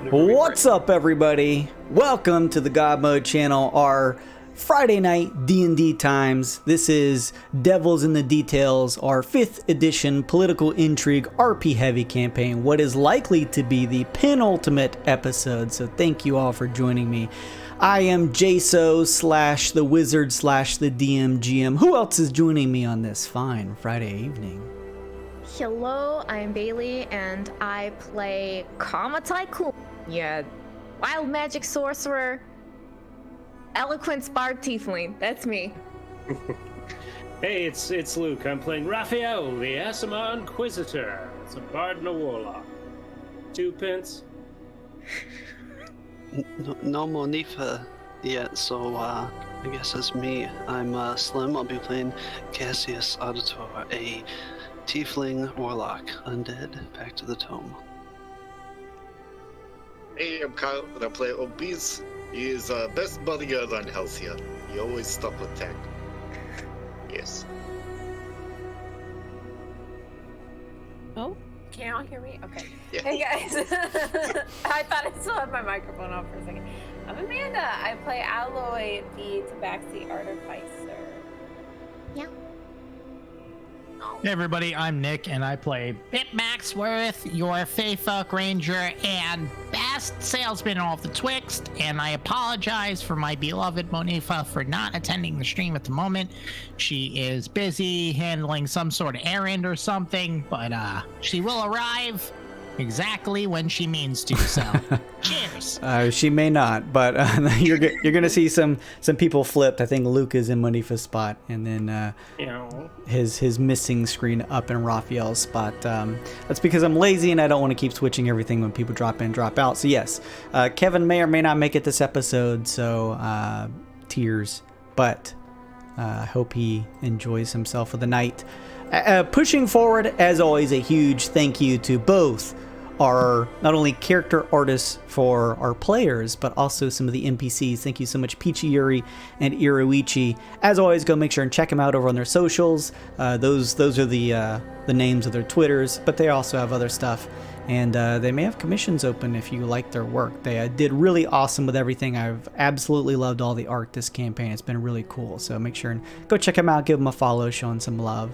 What's up, everybody? Welcome to the God Mode channel, our Friday night D&D times. This is Devils in the Details, our 5th edition political intrigue RP heavy campaign, what is likely to be the penultimate episode, so thank you all for joining me. I am Jaso / the wizard / the DM GM. Who else is joining me on this fine Friday evening? Hello, I'm Bailey, and I play Karma Tycoon. Yeah, wild magic sorcerer, eloquent bard tiefling. That's me. Hey, it's Luke. I'm playing Raphael, the Asimar Inquisitor. It's a bard and a warlock. 2 pence. No more Nifa yet, so I guess it's me. I'm Slim. I'll be playing Cassius Auditor, a tiefling warlock, undead, back to the tome. Hey, I'm Kyle, and I play Obeez. He is best bodyguard on Halcyon. He always stop attack. Yes. Oh, can y'all hear me? Okay. Yeah. Hey guys. I thought I still had my microphone off for a second. I'm Amanda. I play Alloy, the Tabaxi Artificer. Yeah. Hey everybody, I'm Nick, and I play Pip Maxworth, your Fae Folk Ranger and best salesman off the Twixt, and I apologize for my beloved Monifa for not attending the stream at the moment. She is busy handling some sort of errand or something, but she will arrive exactly when she means to, so cheers. She may not, but you're gonna see some people flipped. I think Luke is in Monifa's spot, and then his missing screen up in Raphael's spot. That's because I'm lazy and I don't want to keep switching everything when people drop in, drop out. So yes, Kevin may or may not make it this episode, so tears, but I hope he enjoys himself for the night. Pushing forward, as always, a huge thank you to both our not only character artists for our players, but also some of the NPCs. Thank you so much, Peachy Yuri and Iroichi. As always, go make sure and check them out over on their socials. Those are the names of their Twitters, but they also have other stuff. And they may have commissions open if you like their work. They did really awesome with everything. I've absolutely loved all the art this campaign. It's been really cool. So make sure and go check them out. Give them a follow, showing some love.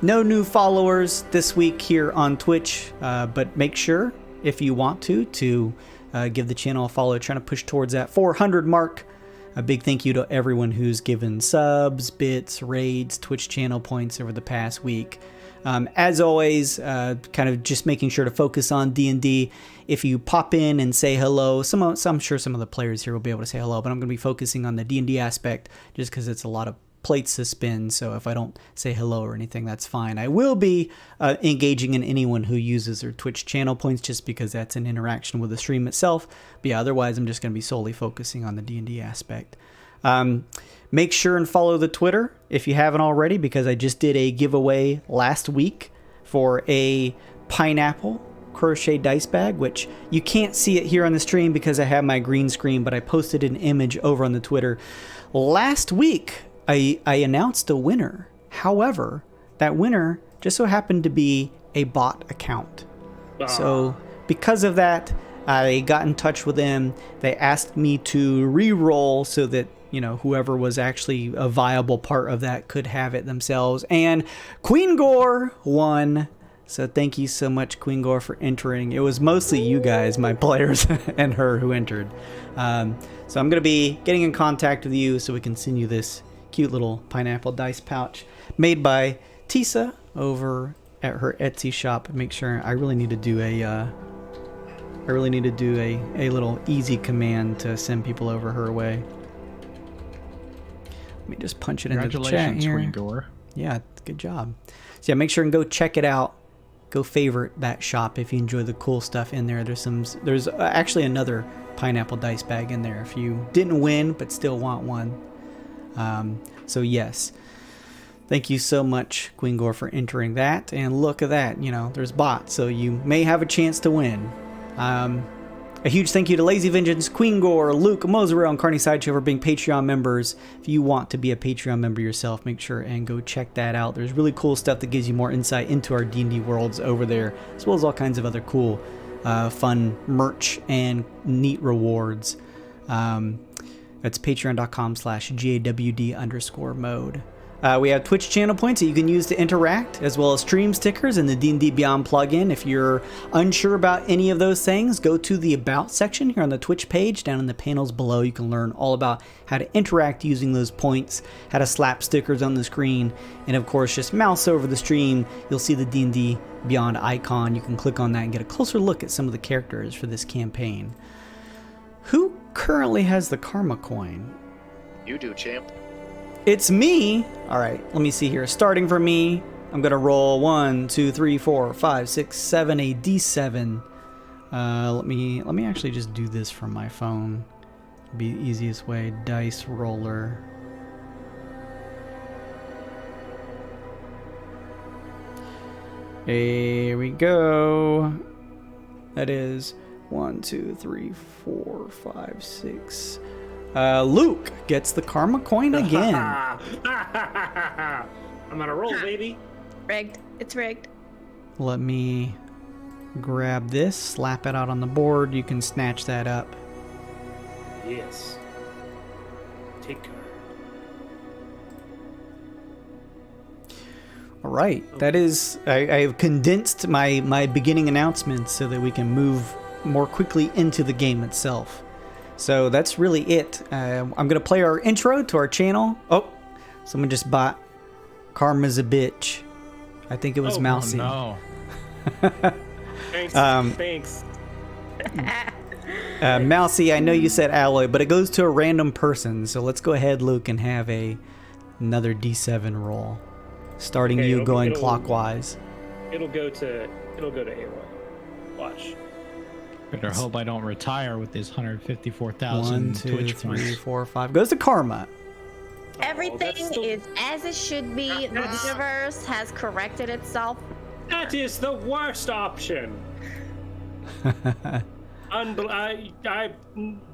No new followers this week here on Twitch, but make sure, if you want to give the channel a follow. Trying to push towards that 400 mark. A big thank you to everyone who's given subs, bits, raids, Twitch channel points over the past week. As always, kind of just making sure to focus on D&D. If you pop in and say hello, I'm sure some of the players here will be able to say hello, but I'm going to be focusing on the D&D aspect just because it's a lot of plates to spin, so if I don't say hello or anything, that's fine. I will be engaging in anyone who uses their Twitch channel points just because that's an interaction with the stream itself. But yeah, otherwise I'm just going to be solely focusing on the D&D aspect. Make sure and follow the Twitter if you haven't already, because I just did a giveaway last week for a pineapple crochet dice bag, which you can't see it here on the stream because I have my green screen, but I posted an image over on the Twitter last week. I announced a winner. However, that winner just so happened to be a bot account. So because of that, I got in touch with them. They asked me to re-roll so that, whoever was actually a viable part of that could have it themselves. And Queen Gore won. So thank you so much, Queen Gore, for entering. It was mostly you guys, my players, and her who entered. So I'm going to be getting in contact with you so we can send you this cute little pineapple dice pouch made by Tisa over at her Etsy shop. Make sure I really need to do a little easy command to send people over her way. Let me just punch it into the chat here. Queen Gore. Yeah, good job. So yeah, make sure and go check it out. Go favorite that shop if you enjoy the cool stuff in there. There's actually another pineapple dice bag in there if you didn't win but still want one. So yes, thank you so much, Queen Gore, for entering that. And look at that, there's bots, so you may have a chance to win. A huge thank you to Lazy Vengeance, Queen Gore, Luke, Mozarel, and Carney Sideshow for being Patreon members. If you want to be a Patreon member yourself, make sure and go check that out. There's really cool stuff that gives you more insight into our D&D worlds over there, as well as all kinds of other cool fun merch and neat rewards. That's patreon.com/GAWD_mode. We have Twitch channel points that you can use to interact, as well as stream stickers and the D&D Beyond plugin. If you're unsure about any of those things, go to the About section here on the Twitch page. Down in the panels below, you can learn all about how to interact using those points, how to slap stickers on the screen, and of course, just mouse over the stream. You'll see the D&D Beyond icon. You can click on that and get a closer look at some of the characters for this campaign. Who currently has the Karma coin? You do, champ. It's me. All right, let me see here. Starting for me, I'm gonna roll 1, 2, 3, 4, 5, 6, 7, a D7. Let me actually just do this from my phone. Be the easiest way. Dice roller. Here we go. That is 1, 2, 3, 4, 5, 6. Luke gets the Karma coin again. I'm on a roll, baby. Rigged. It's rigged. Let me grab this, slap it out on the board. You can snatch that up. Yes. Take care. All right, that is. I have condensed my beginning announcements so that we can move more quickly into the game itself. So that's really it. I'm gonna play our intro to our channel. Oh, someone just bought Karma's a Bitch. I think it was Mousy. Oh, Thanks. Thanks. Mousy, I know you said alloy, but it goes to a random person. So let's go ahead, Luke, and have another D7 roll. Starting Okay, you going it'll- clockwise. It'll go to Aloy. Watch. better hope I don't retire with this 154,000 1, 2, Twitch 3, points. 4, 5. Goes to Karma. Everything that's still- is as it should be. The universe has corrected itself. That is the worst option.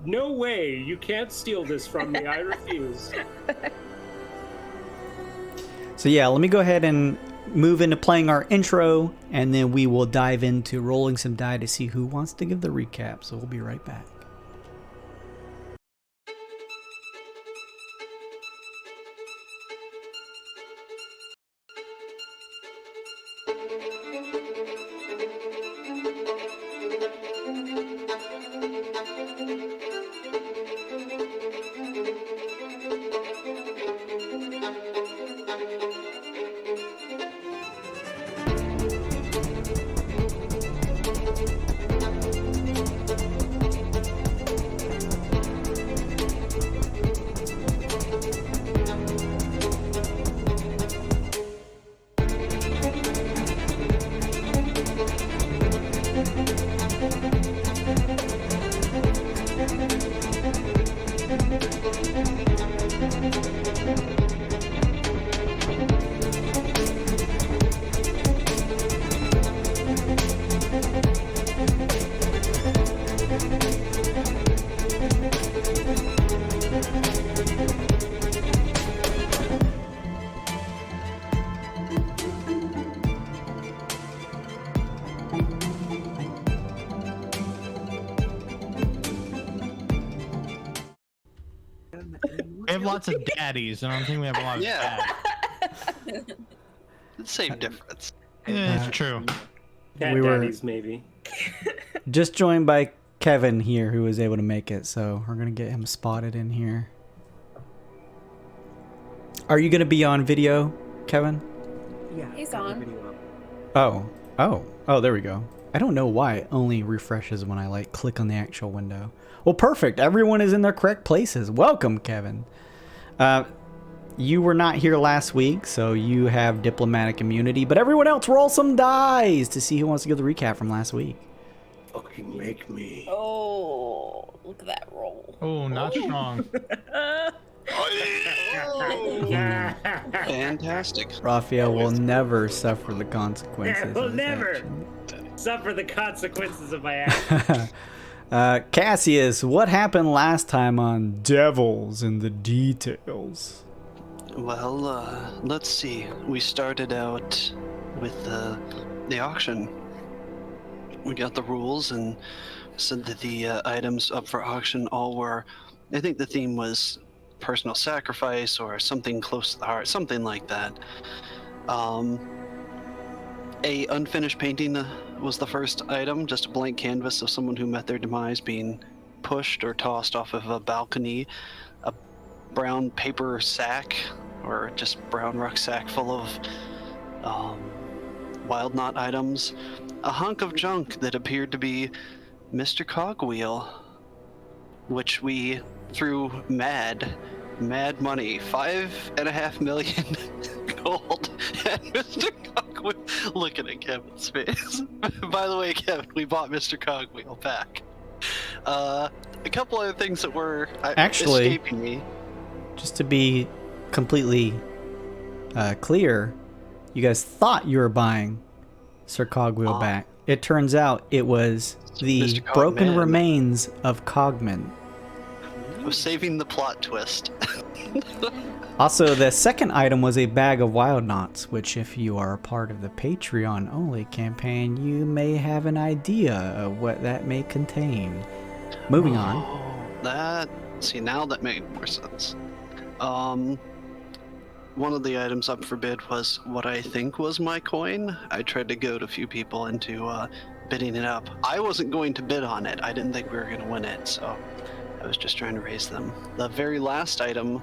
No way. You can't steal this from me. I refuse. So yeah, let me go ahead and move into playing our intro, and then we will dive into rolling some die to see who wants to give the recap. So we'll be right back. We have lots of daddies, and I don't think we have a lot of Yeah. dads. Same difference. Yeah, it's true. Cat We were- daddies, maybe. Just joined by Kevin here, who was able to make it. So we're gonna get him spotted in here. Are you gonna be on video, Kevin? He's on. Oh, there we go. I don't know why it only refreshes when I like click on the actual window. Well, perfect. Everyone is in their correct places. Welcome, Kevin. You were not here last week, so you have diplomatic immunity, but everyone else roll some dice to see who wants to give the recap from last week. Fucking make me. Oh, look at that roll. Oh, not strong. Fantastic. Raphael will never suffer the consequences. Will of his never. actions. Suffer the consequences of my actions. Cassius, what happened last time on Devils in the Details? Well, let's see. We started out with the auction. we got the rules and said that the items up for auction all were, I think the theme was personal sacrifice or something close to the heart, something like that. A unfinished painting was the first item, just a blank canvas of someone who met their demise being pushed or tossed off of a balcony. A brown paper sack, or just brown rucksack full of wild knot items. A hunk of junk that appeared to be Mr. Cogwheel, which we threw mad money, 5.5 million gold at Mr. Cogwheel. Looking at Kevin's face. By the way, Kevin, we bought Mr. Cogwheel back. A couple other things that were actually escaping me. Just to be completely clear, you guys thought you were buying Sir Cogwheel back. It turns out it was the broken remains of Cogman. I was saving the plot twist. Also, the second item was a bag of wild knots, which if you are a part of the Patreon only campaign, you may have an idea of what that may contain. Moving on. Now that made more sense. One of the items up for bid was what I think was my coin. I tried to goad a few people into bidding it up. I wasn't going to bid on it. I didn't think we were going to win it, so I was just trying to raise them. The very last item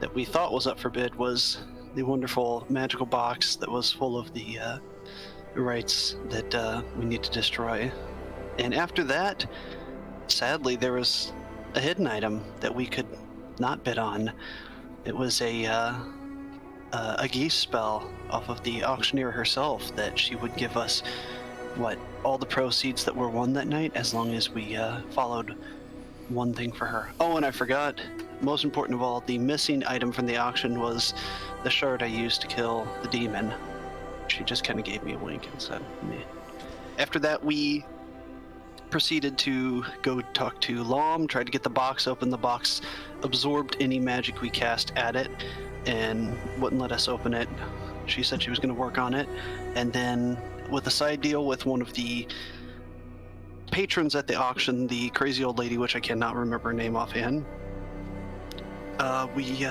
that we thought was up for bid was the wonderful magical box that was full of the rites that we need to destroy. And after that, sadly, there was a hidden item that we could not bid on. It was a geese spell off of the auctioneer herself that she would give us all the proceeds that were won that night as long as we followed one thing for her. Oh, and I forgot, most important of all, the missing item from the auction was the shard I used to kill the demon. She just kind of gave me a wink and said, meh. After that, we proceeded to go talk to Lom, tried to get the box open. The box absorbed any magic we cast at it and wouldn't let us open it. She said she was going to work on it. And then with a side deal with one of the patrons at the auction, the crazy old lady, which I cannot remember her name offhand, we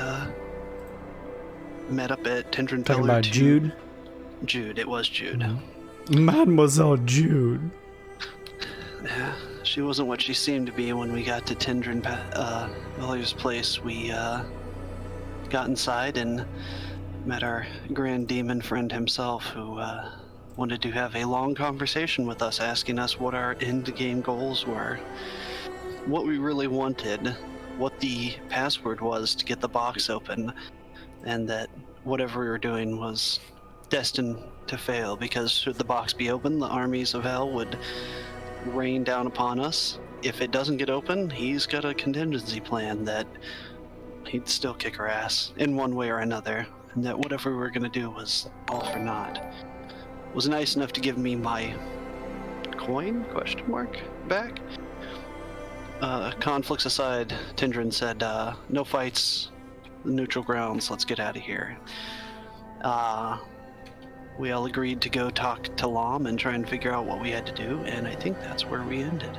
met up at Tendrin Talking Pillar about Jude? Jude, it was Jude. Mademoiselle Jude. Yeah, she wasn't what she seemed to be when we got to Tendrin Pillar's place. We got inside and met our grand demon friend himself, who wanted to have a long conversation with us, asking us what our end-game goals were, what we really wanted, what the password was to get the box open, and that whatever we were doing was destined to fail, because should the box be open, the armies of hell would rain down upon us. If it doesn't get open, he's got a contingency plan that he'd still kick our ass in one way or another, and that whatever we were going to do was all for naught. Was nice enough to give me my coin, back. Conflicts aside, Tendrin said, no fights, neutral grounds, let's get out of here. We all agreed to go talk to Lom and try and figure out what we had to do, and I think that's where we ended.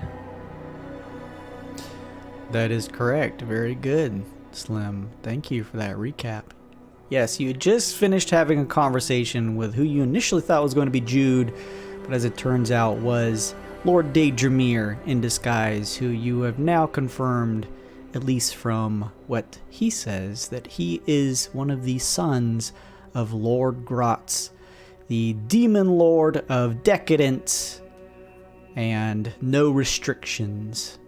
That is correct. Very good, Slim. Thank you for that recap. Yes, you had just finished having a conversation with who you initially thought was going to be Jude, but as it turns out was Lord Daedramir in disguise, who you have now confirmed, at least from what he says, that he is one of the sons of Lord Grotz, the demon lord of decadence and no restrictions.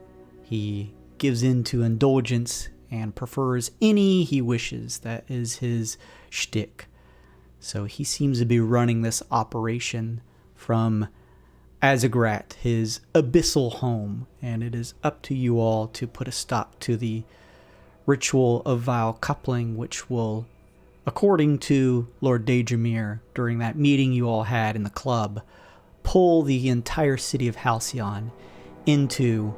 He gives in to indulgence and prefers any he wishes. That is his shtick. So he seems to be running this operation from Azagrat, his abyssal home, and it is up to you all to put a stop to the ritual of vile coupling, which will, according to Lord Daedramir, during that meeting you all had in the club, pull the entire city of Halcyon into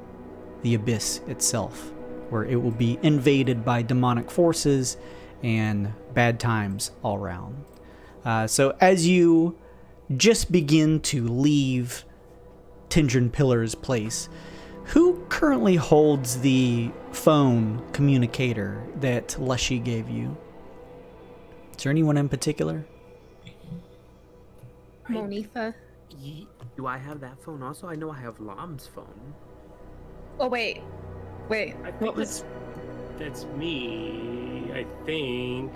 the abyss itself, where it will be invaded by demonic forces and bad times all around. So as you just begin to leave Tindrin Pillar's place. Who currently holds the phone communicator that Leshy gave you? Is there anyone in particular? Monifa. Do I have that phone also? I know I have Lam's phone. Oh, wait. I What think was... that's me, I think.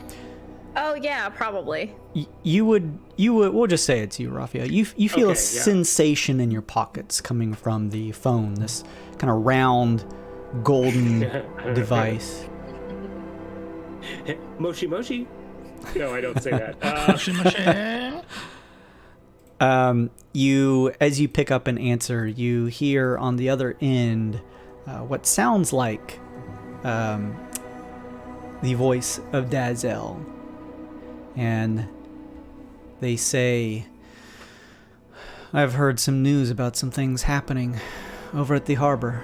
Oh, yeah, probably. You would, we'll just say it's you, Raphael. You feel Okay, a sensation in your pockets coming from the phone, this kind of round, golden device. Moshi Moshi? No, I don't say that. As you pick up an answer, you hear on the other end what sounds like the voice of Dazel. And they say, I've heard some news about some things happening over at the harbor.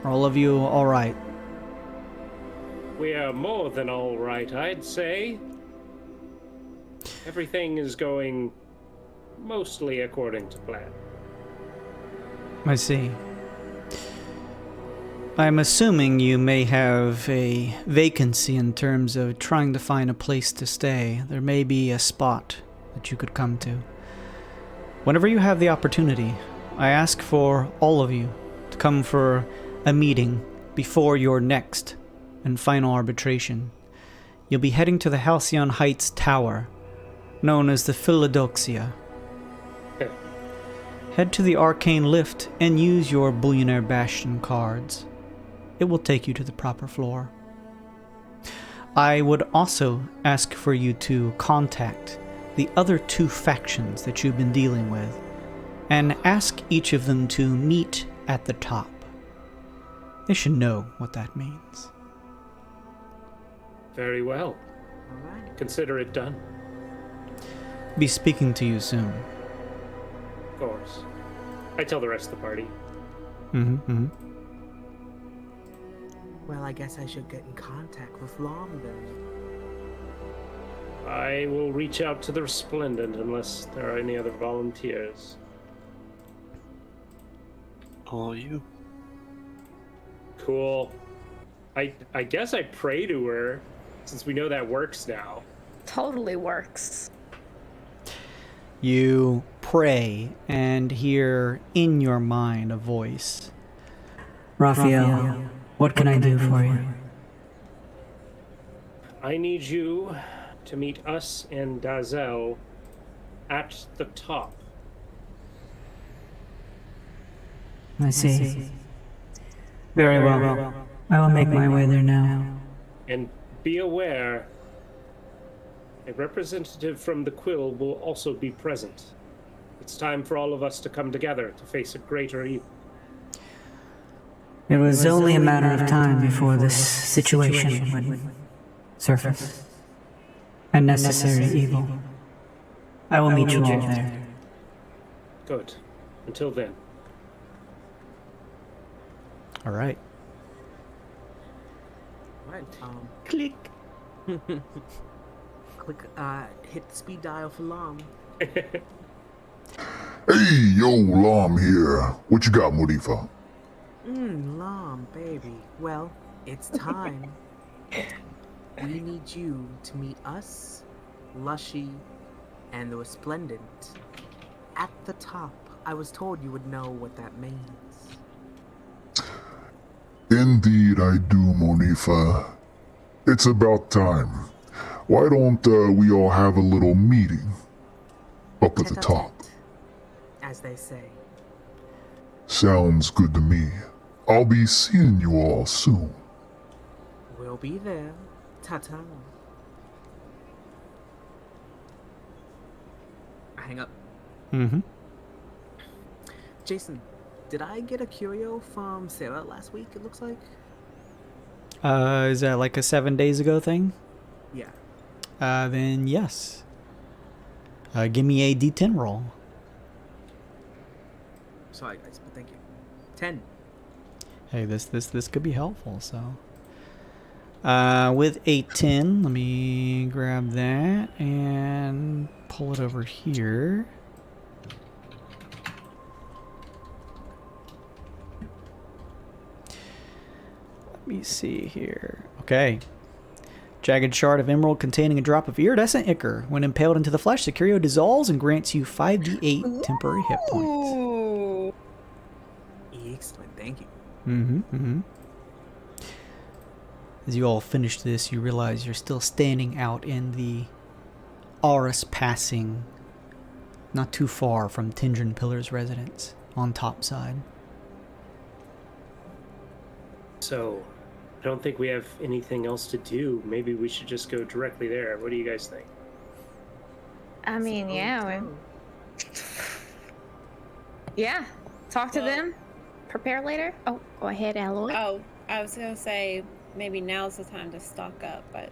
Are all of you all right? We are more than all right, I'd say. Everything is going mostly according to plan. I see. I'm assuming you may have a vacancy in terms of trying to find a place to stay. There may be a spot that you could come to. Whenever you have the opportunity, I ask for all of you to come for a meeting before your next and final arbitration. You'll be heading to the Halcyon Heights Tower, known as the Philadoxia. Head to the Arcane Lift and use your Billionaire Bastion cards. It will take you to the proper floor. I would also ask for you to contact the other two factions that you've been dealing with and ask each of them to meet at the top. They should know what that means. Very well. All right. Consider it done. Be speaking to you soon. Of course. I tell the rest of the party. Well, I guess I should get in contact with Lam then. I will reach out to the Resplendent unless there are any other volunteers. All you. Cool. I guess I pray to her, since we know that works now. Totally works. You pray and hear in your mind a voice. Raphael, what can I do for you? I need you to meet us and Dazel at the top. I see. Very well. I will make my way there now. And be aware, a representative from the Quill will also be present. It's time for all of us to come together to face a greater evil. It was only a matter of time before this situation would surface. A necessary evil. I will meet you all there. Good. Until then. All right. Right. Click. Click. Hit the speed dial for Lam. Hey, yo, Lam here. What you got, Monifa? Lam, baby. Well, it's time. We need you to meet us, Lushy, and the Resplendent. At the top. I was told you would know what that means. Indeed I do, Monifa. It's about time. Why don't we all have a little meeting up at the top? As they say. Sounds good to me. I'll be seeing you all soon. We'll be there. Ta-ta. I hang up. Jason, did I get a curio from Sarah last week, it looks like? Is that like a 7 days ago thing? Yeah. Then yes. Give me a D10 roll. Sorry guys, but thank you. 10. Hey, this could be helpful, so. With a 10, let me grab that and pull it over here. me see here. Okay. Jagged shard of emerald containing a drop of iridescent ichor. When impaled into the flesh, the curio dissolves and grants you 5d8 temporary hit points. Ooh. Excellent, thank you. As you all finish this, you realize you're still standing out in the Aurus Passing, not too far from Tindrin Pillar's residence, on top side. So, I don't think we have anything else to do. Maybe we should just go directly there. What do you guys think? I mean, yeah. Yeah. Talk to them. Prepare later. Oh, go ahead, Alloy. Oh, I was gonna say maybe now's the time to stock up, but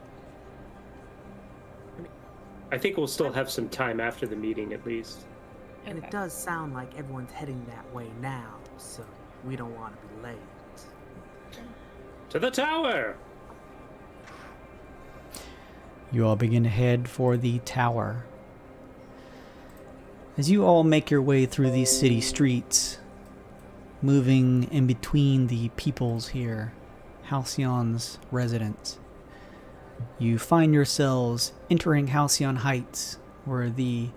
I think we'll still have some time after the meeting, at least. And it does sound like everyone's heading that way now, so we don't want to be late. To the tower! You all begin to head for the tower. As you all make your way through these city streets, moving in between the peoples here, Halcyon's residence, you find yourselves entering Halcyon Heights, where the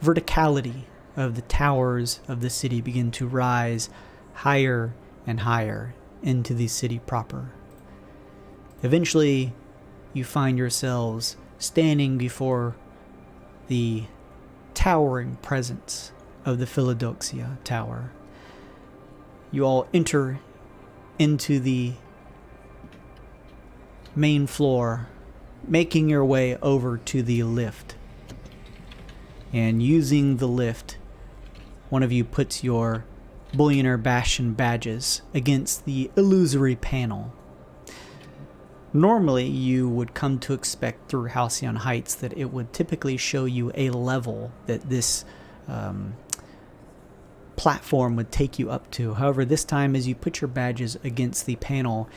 verticality of the towers of the city begin to rise higher and higher into the city proper. Eventually, you find yourselves standing before the towering presence of the Philadelphia Tower. You all enter into the main floor, making your way over to the lift. And using the lift, one of you puts your Bullionaire Bastion badges against the illusory panel. Normally, you would come to expect through Halcyon Heights that it would typically show you a level that this platform would take you up to. However, this time as you put your badges against the panel,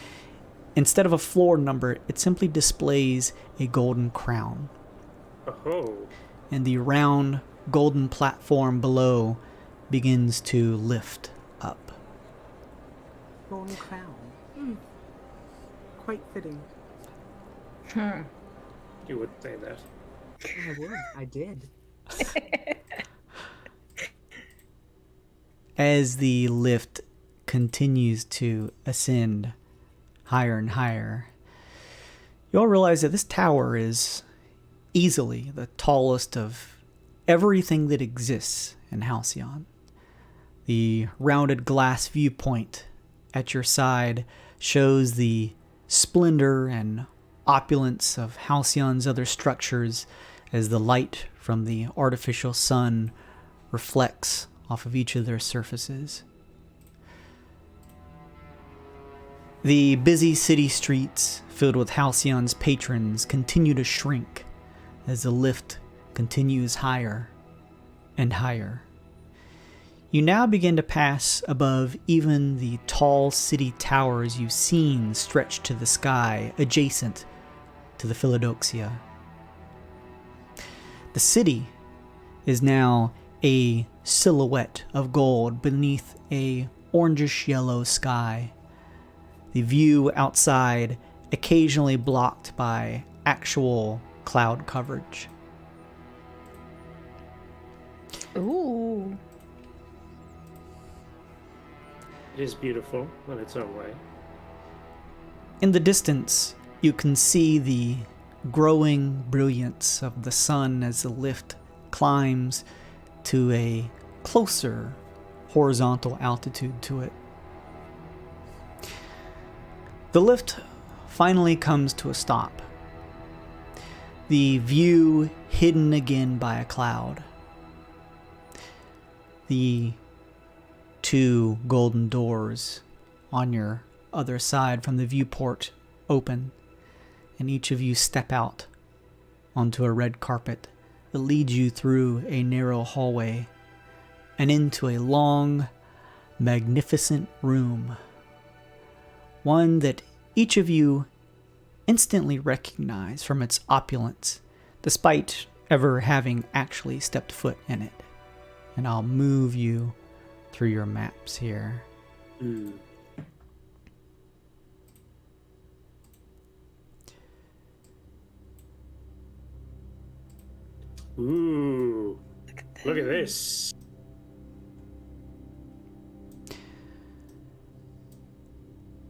instead of a floor number, it simply displays a golden crown. Oh. And the round golden platform below begins to lift up. Golden crown. Quite fitting. You would say that. I would. I did. As the lift continues to ascend higher and higher, you all realize that this tower is easily the tallest of everything that exists in Halcyon. The rounded glass viewpoint at your side shows the splendor and opulence of Halcyon's other structures as the light from the artificial sun reflects off of each of their surfaces. The busy city streets filled with Halcyon's patrons continue to shrink as the lift continues higher and higher. You now begin to pass above even the tall city towers you've seen stretched to the sky adjacent to the Philadelphia. The city is now a silhouette of gold beneath a orangish yellow sky. The view outside occasionally blocked by actual cloud coverage. Ooh. It is beautiful in its own way. In the distance, you can see the growing brilliance of the sun as the lift climbs to a closer horizontal altitude to it. The lift finally comes to a stop. The view hidden again by a cloud. The two golden doors on your other side from the viewport open, and each of you step out onto a red carpet that leads you through a narrow hallway and into a long, magnificent room. One that each of you instantly recognize from its opulence, despite ever having actually stepped foot in it. And I'll move you through your maps here. Ooh. Look at this.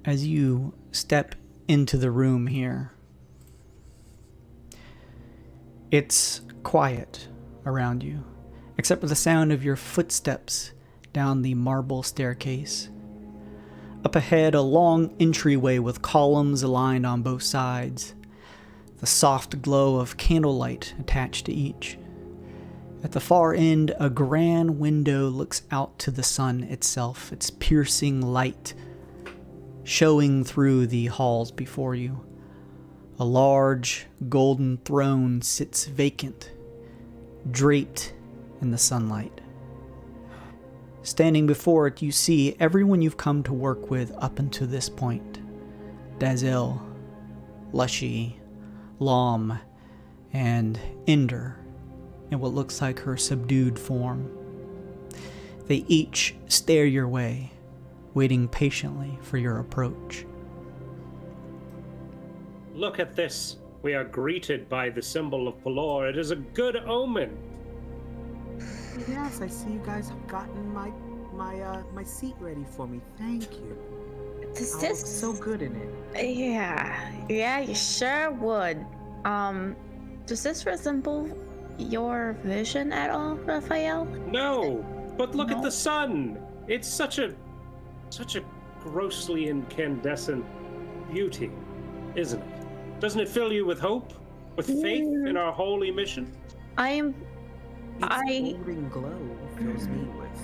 As you step into the room here, it's quiet around you, except for the sound of your footsteps down the marble staircase. Up ahead, a long entryway with columns aligned on both sides, the soft glow of candlelight attached to each. At the far end, a grand window looks out to the sun itself, its piercing light showing through the halls before you. A large golden throne sits vacant, draped in the sunlight. Standing before it, you see everyone you've come to work with up until this point. Dazel, Lushy, Lom, and Ender, in what looks like her subdued form. They each stare your way, waiting patiently for your approach. Look at this. We are greeted by the symbol of Pelor. It is a good omen. Yes, I see you guys have gotten my seat ready for me. Thank you. Does I this look so good in it. Yeah, you sure would. Does this resemble your vision at all, Raphael? No, but look at the sun. It's such a grossly incandescent beauty, isn't it? Doesn't it fill you with hope, with faith in our holy mission? Its golden glow fills me with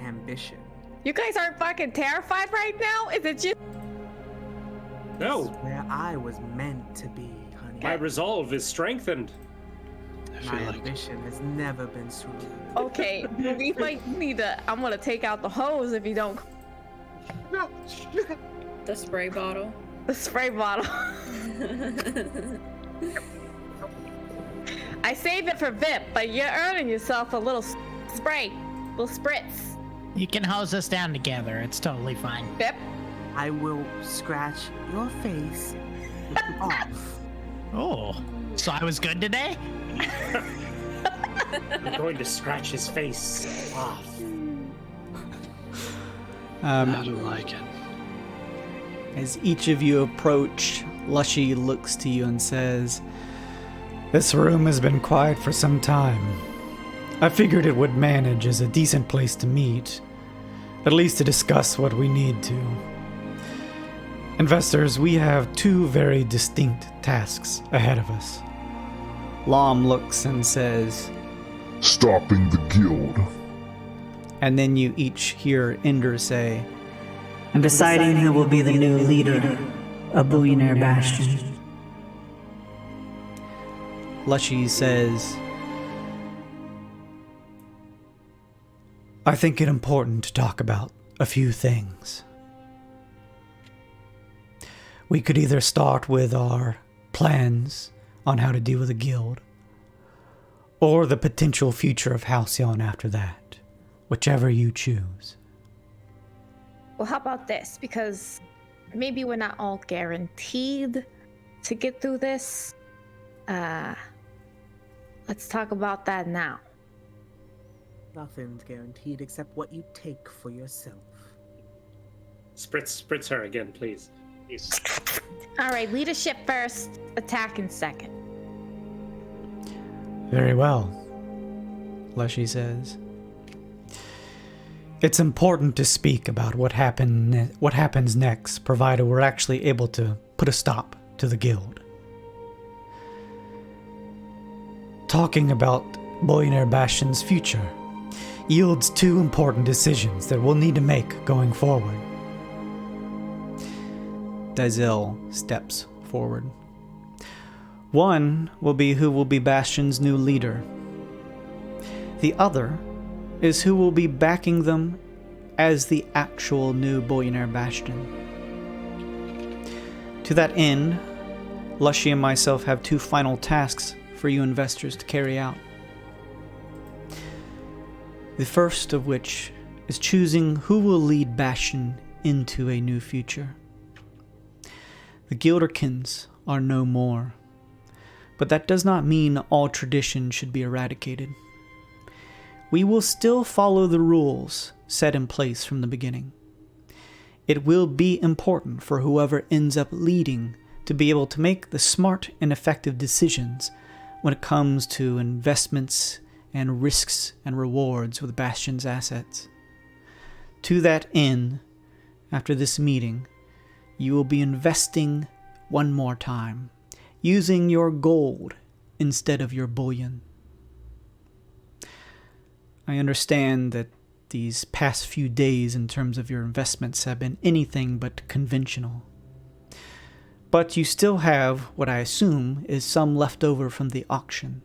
ambition. You guys aren't fucking terrified right now? Is it just... No. This is where I was meant to be, honey. My resolve is strengthened. My ambition has never been stronger. Okay, we might need to... I'm gonna take out the hose if you don't... No. The spray bottle. The spray bottle. I saved it for Vip, but you're earning yourself a little spray. Little spritz. You can hose us down together. It's totally fine. Vip? I will scratch your face off. Oh, so I was good today? I'm going to scratch his face off. I don't like it. As each of you approach, Lushy looks to you and says, "This room has been quiet for some time. I figured it would manage as a decent place to meet, at least to discuss what we need to. Investors, we have two very distinct tasks ahead of us." Lom looks and says, "Stopping the guild." And then you each hear Ender say, "And deciding who will be the new leader of Billionaire Bastion." Lushy says, "I think it important to talk about a few things. We could either start with our plans on how to deal with the guild, or the potential future of Halcyon after that, whichever you choose." Well, how about this? Because maybe we're not all guaranteed to get through this. Let's talk about that now. Nothing's guaranteed except what you take for yourself. Spritz her again, please. All right, leadership first, attack in second. "Very well," Lushy says. "It's important to speak about what happens next, provided we're actually able to put a stop to the guild. Talking about Billionaire Bastion's future yields two important decisions that we'll need to make going forward." Dazel steps forward. "One will be who will be Bastion's new leader. The other is who will be backing them as the actual new Billionaire Bastion. To that end, Lushy and myself have two final tasks for you investors to carry out. The first of which is choosing who will lead Bastion into a new future. The Guilderkins are no more, But that does not mean all tradition should be eradicated. We will still follow the rules set in place from the beginning. It will be important for whoever ends up leading to be able to make the smart and effective decisions when it comes to investments and risks and rewards with Bastion's assets. To that end, after this meeting, you will be investing one more time, using your gold instead of your bullion. I understand that these past few days in terms of your investments have been anything but conventional. But you still have what I assume is some left over from the auction.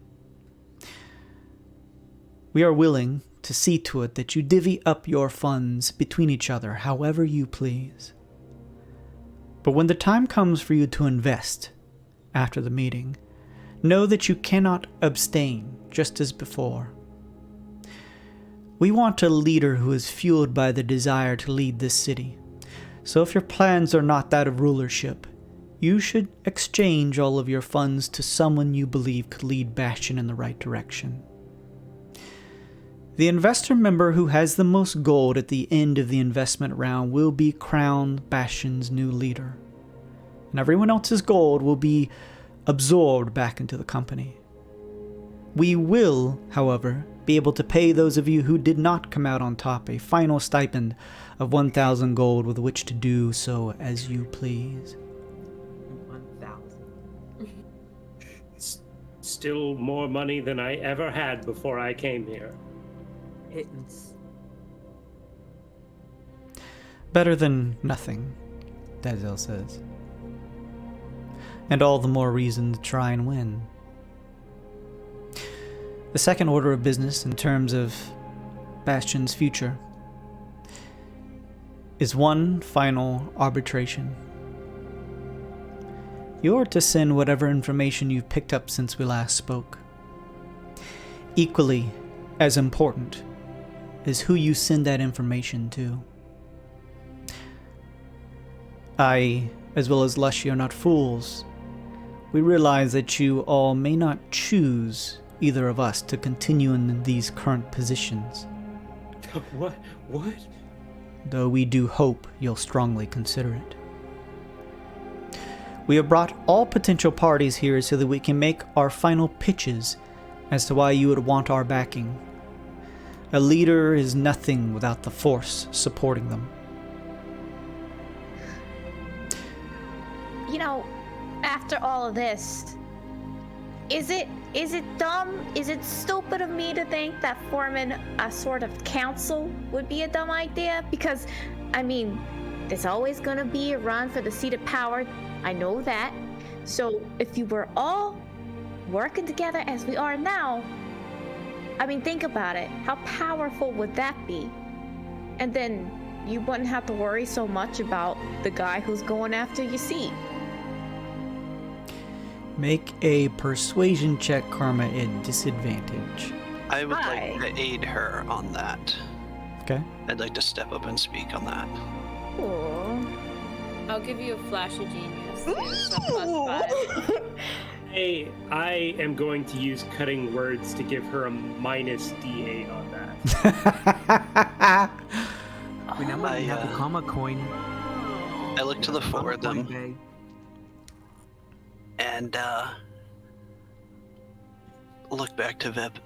We are willing to see to it that you divvy up your funds between each other however you please. But when the time comes for you to invest after the meeting, know that you cannot abstain just as before. We want a leader who is fueled by the desire to lead this city. So if your plans are not that of rulership, you should exchange all of your funds to someone you believe could lead Bastion in the right direction. The investor member who has the most gold at the end of the investment round will be crowned Bastion's new leader. And everyone else's gold will be absorbed back into the company. We will, however, be able to pay those of you who did not come out on top a final stipend of 1,000 gold with which to do so as you please. 1,000. Still more money than I ever had before I came here. Pittance. Better than nothing, Dazel says. And all the more reason to try and win. The second order of business in terms of Bastion's future is one final arbitration. You're to send whatever information you've picked up since we last spoke. Equally as important is who you send that information to. I, as well as Lushy, are not fools. We realize that you all may not choose either of us to continue in these current positions. What? Though we do hope you'll strongly consider it. We have brought all potential parties here so that we can make our final pitches as to why you would want our backing. A leader is nothing without the force supporting them. You know, after all of this, is it dumb? Is it stupid of me to think that forming a sort of council would be a dumb idea? Because, I mean, there's always gonna be a run for the seat of power. I know that. So if you were all working together as we are now, I mean, think about it. How powerful would that be? And then you wouldn't have to worry so much about the guy who's going after your seat. Make a persuasion check, Karma, at disadvantage. I would like to aid her on that. Okay. I'd like to step up and speak on that. Cool. I'll give you a flash of genius. It's a +5. Hey, I am going to use cutting words to give her a minus D8 on that. We now might have the comma coin. I look to the four of them and look back to Vip.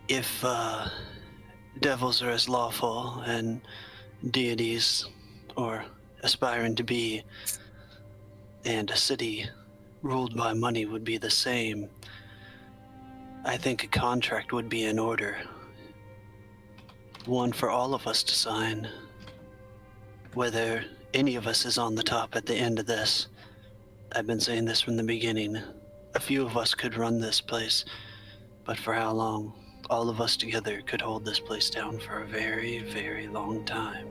If devils are as lawful and deities, or aspiring to be, and a city ruled by money would be the same, I think a contract would be in order. One for all of us to sign. Whether any of us is on the top at the end of this. I've been saying this from the beginning. A few of us could run this place, but for how long? All of us together could hold this place down for a very, very long time.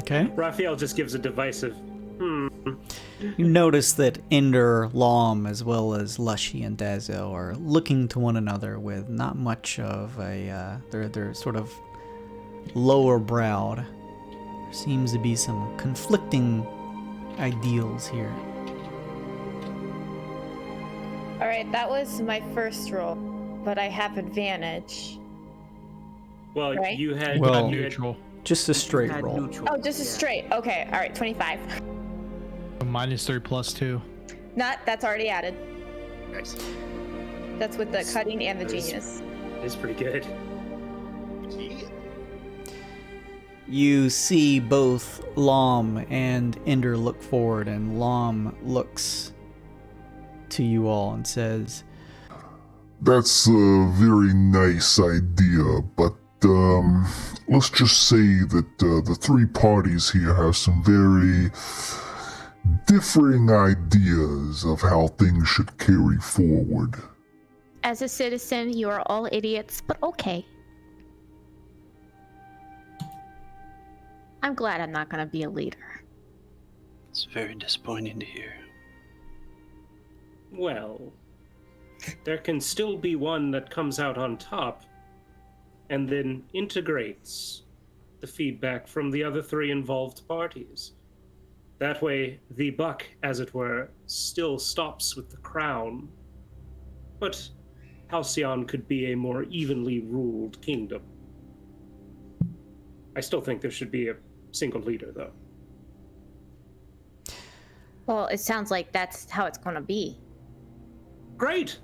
Okay. Raphael just gives a divisive You notice that Ender, Lom, as well as Lushy and Dazo are looking to one another with not much of a, they're sort of lower browed. There seems to be some conflicting ideals here. Alright, that was my first roll, but I have advantage. Well, right? you had neutral. Just a straight roll. Neutral. Oh, just a straight. Okay, alright, 25. -3 +2. That's already added. Nice. That's with the cutting and the genius. It's pretty good. You see both Lom and Ender look forward, and Lom looks to you all and says, That's a very nice idea, but let's just say that the three parties here have some very differing ideas of how things should carry forward. As a citizen, you are all idiots, but okay. I'm glad I'm not gonna be a leader. It's very disappointing to hear. Well, there can still be one that comes out on top and then integrates the feedback from the other three involved parties. That way, the buck, as it were, still stops with the crown, but Halcyon could be a more evenly ruled kingdom. I still think there should be a single leader, though. Well, it sounds like that's how it's gonna be. Great!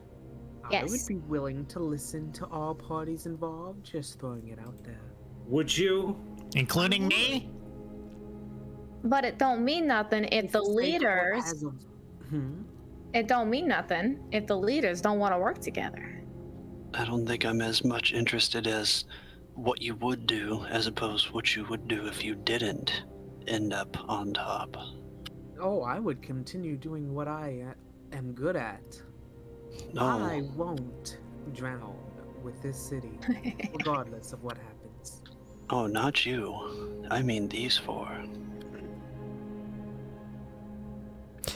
I would Yes. be willing to listen to all parties involved, just throwing it out there. Would you? Including me? But it don't mean nothing if the leaders... As of, It don't mean nothing if the leaders don't want to work together. I don't think I'm as much interested as what you would do as opposed to what you would do if you didn't end up on top. Oh, I would continue doing what I am good at. No. I won't drown with this city, regardless of what happens. Oh, not you. I mean these four.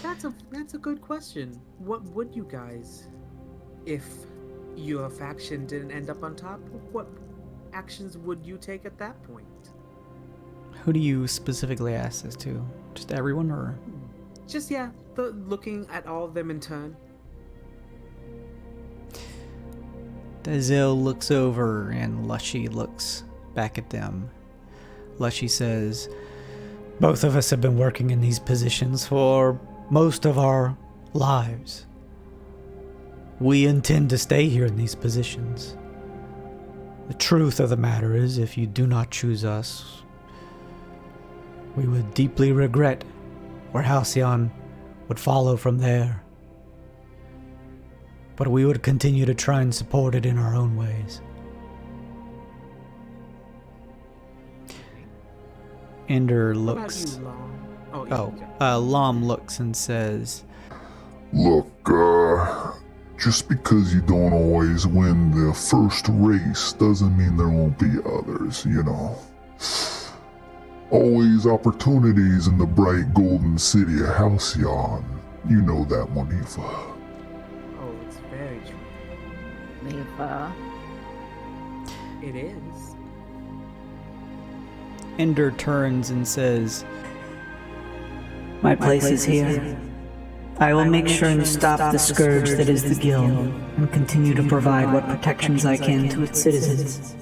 That's a good question. What would you guys, if your faction didn't end up on top, what actions would you take at that point? who do you specifically ask this to? Just everyone, or? Just, looking at all of them in turn. Dazel looks over and Lushy looks back at them. Lushy says, both of us have been working in these positions for most of our lives. We intend to stay here in these positions. The truth of the matter is, if you do not choose us, we would deeply regret where Halcyon would follow from there. But we would continue to try and support it in our own ways. Ender looks... Lom looks and says... Look, just because you don't always win the first race doesn't mean there won't be others, you know. Always opportunities in the bright golden city of Halcyon. You know that, Monifa. Oh, it's very true. Monifa. It is. Ender turns and says, My place is here. I will make sure and stop the scourge that is the guild, and continue to provide what protections I can to its citizens.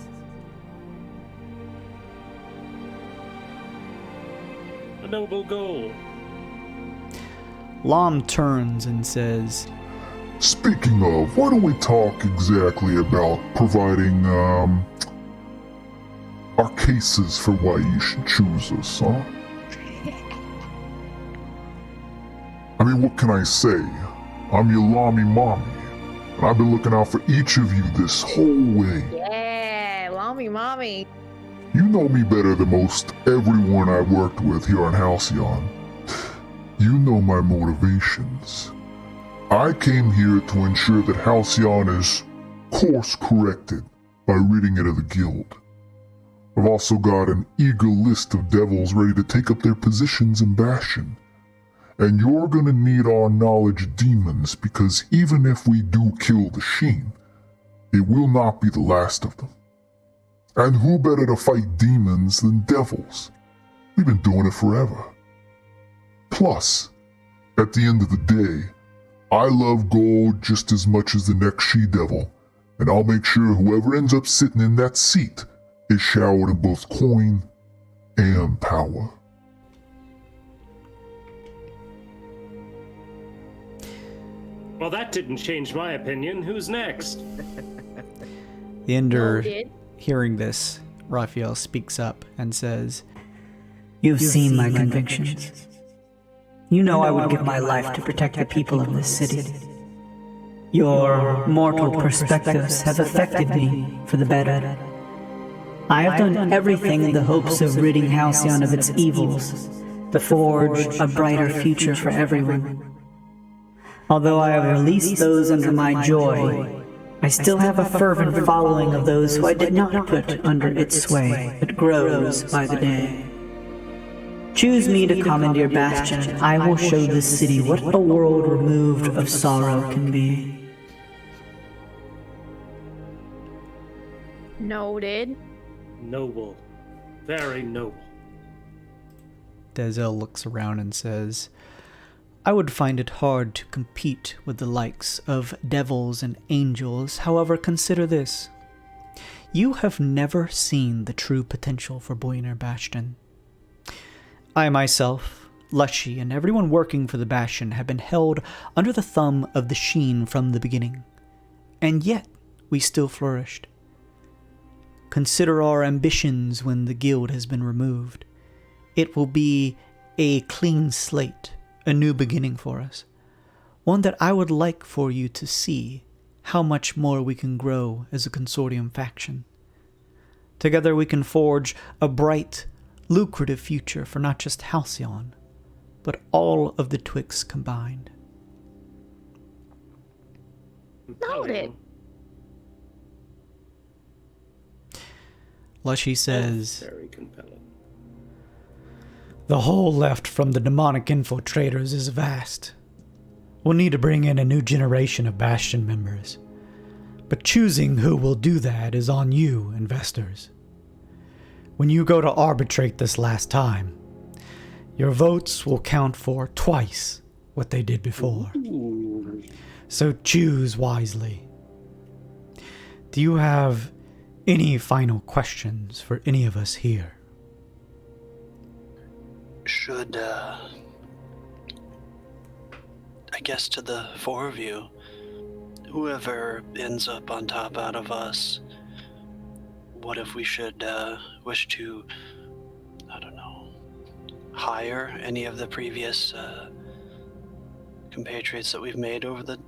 A noble goal. Lom turns and says, Speaking of, why don't we talk exactly about providing, our cases for why you should choose us, huh? I mean, what can I say? I'm your Lami Mommy, and I've been looking out for each of you this whole way. Yeah, mommy. You know me better than most everyone I worked with here on Halcyon. You know my motivations. I came here to ensure that Halcyon is course-corrected by ridding it of the guild. I've also got an eager list of devils ready to take up their positions in Bastion. And you're gonna need our knowledge demons, because even if we do kill the Sheen, it will not be the last of them. And who better to fight demons than devils? We've been doing it forever. Plus, at the end of the day, I love gold just as much as the next she-devil, and I'll make sure whoever ends up sitting in that seat is showered in both coin and power. Well, that didn't change my opinion. Who's next? The Ender, hearing this, Raphael speaks up and says, You've seen my convictions. You know I would give my life to protect the people of this city. Your mortal perspectives have affected me for the better. I have done everything in the hopes of ridding Halcyon of its evils, to forge a brighter future for everyone. Although I have released those under my joy, I still have a fervent following of those who I did not put under its sway, but grows by the day. Choose me to commandeer Bastion, and I will show this city what a world removed of sorrow can be. Noted. Noble. Very noble. Denzel looks around and says, I would find it hard to compete with the likes of devils and angels. However, consider this. You have never seen the true potential for Boyner Bastion. I myself, Lushy, and everyone working for the Bastion have been held under the thumb of the Sheen from the beginning, and yet we still flourished. Consider our ambitions when the guild has been removed. It will be a clean slate, a new beginning for us, one that I would like for you to see how much more we can grow as a consortium faction. Together we can forge a bright, lucrative future for not just Halcyon, but all of the Twixt combined. Noted. Lushy says, Very compelling. The hole left from the demonic infiltrators is vast. We'll need to bring in a new generation of Bastion members. But choosing who will do that is on you, investors. When you go to arbitrate this last time, your votes will count for twice what they did before. Ooh. So choose wisely. Do you have any final questions for any of us here? Should, I guess to the four of you, whoever ends up on top out of us, what if we should wish to, I don't know, hire any of the previous compatriots that we've made over the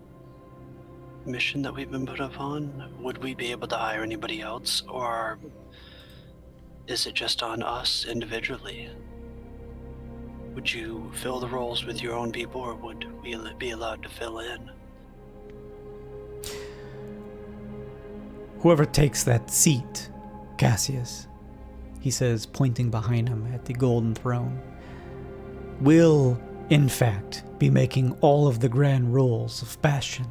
mission that we've been put upon? Would we be able to hire anybody else, or is it just on us individually? Would you fill the roles with your own people, or would we be allowed to fill in? Whoever takes that seat, Cassius, he says, pointing behind him at the golden throne, will, in fact, be making all of the grand roles of Bastion.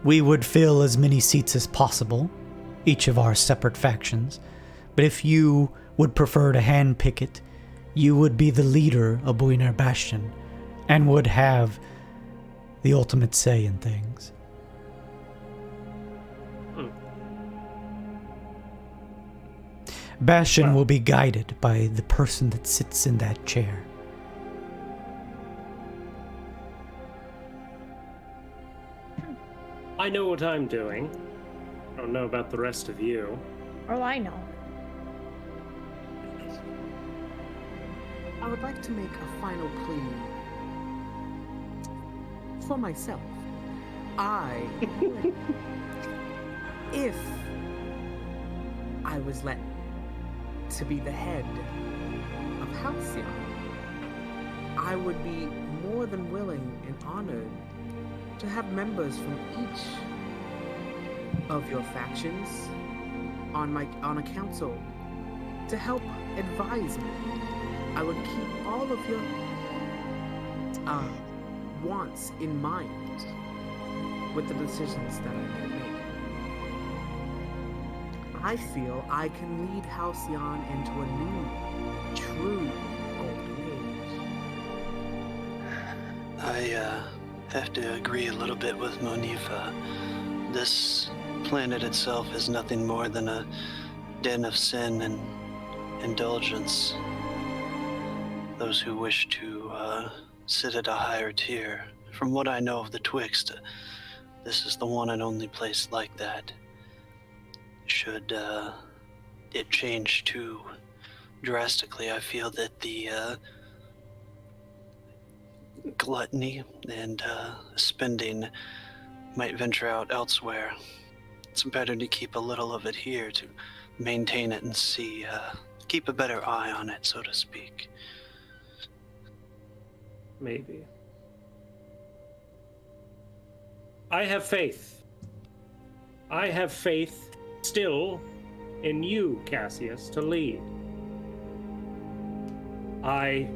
We would fill as many seats as possible, each of our separate factions, but if you would prefer to handpick it, you would be the leader of Boyner Bastion and would have the ultimate say in things. Bastion will be guided by the person that sits in that chair. I know what I'm doing. I don't know about the rest of you. Oh, I know. I would like to make a final plea for myself. If I was let to be the head of Halcyon, I would be more than willing and honored to have members from each of your factions on a council to help advise me. I would keep all of your wants in mind with the decisions that I may make. I feel I can lead Halcyon into a new, true golden age. I have to agree a little bit with Monifa. This planet itself is nothing more than a den of sin and indulgence. Those who wish to sit at a higher tier. From what I know of the Twixt, this is the one and only place like that. Should it change too drastically, I feel that the gluttony and spending might venture out elsewhere. It's better to keep a little of it here to maintain it and see, keep a better eye on it, so to speak. Maybe. I have faith. I have faith still in you, Cassius, to lead. I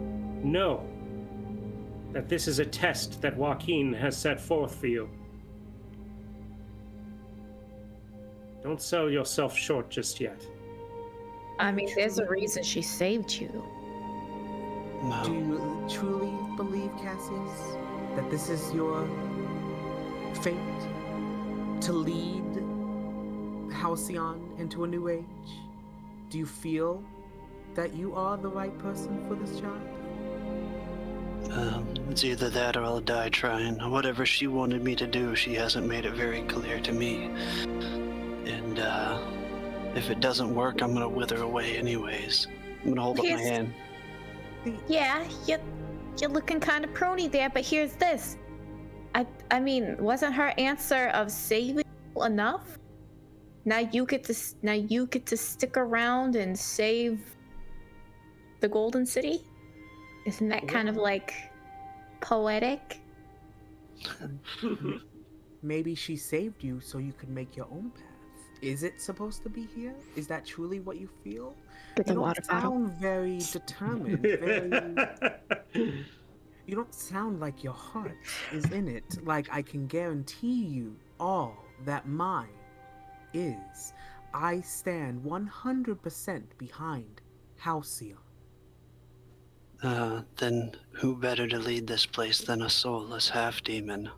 know that this is a test that Joaquin has set forth for you. Don't sell yourself short just yet. I mean, there's a reason she saved you. No. Do you truly believe, Cassius, that this is your fate? To lead Halcyon into a new age? Do you feel that you are the right person for this job? It's either that or I'll die trying. Whatever she wanted me to do, she hasn't made it very clear to me. And if it doesn't work, I'm gonna wither away anyways. I'm gonna hold up my hand. Yeah, you're looking kind of pruny there, but here's this. I mean, wasn't her answer of saving enough? Now you get to stick around and save the Golden City? Isn't that kind of like poetic? Maybe she saved you so you could make your own path. Is it supposed to be here? Is that truly what you feel? Get the water bottle. You don't sound very determined. You don't sound like your heart is in it. Like I can guarantee you all that mine is. I stand 100% behind Halcyon. Then who better to lead this place than a soulless half-demon?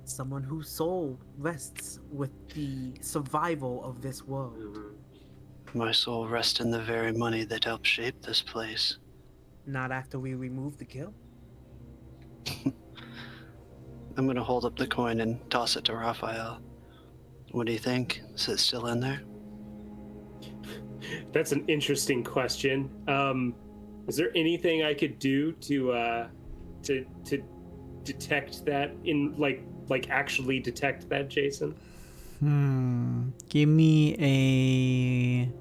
Someone whose soul rests with the survival of this world. My soul rests in the very money that helped shape this place. Not after we remove the guilt. I'm gonna hold up the coin and toss it to Raphael. What do you think? Is it still in there? That's an interesting question. Is there anything I could do to detect that in like actually detect that, Jason? Give me a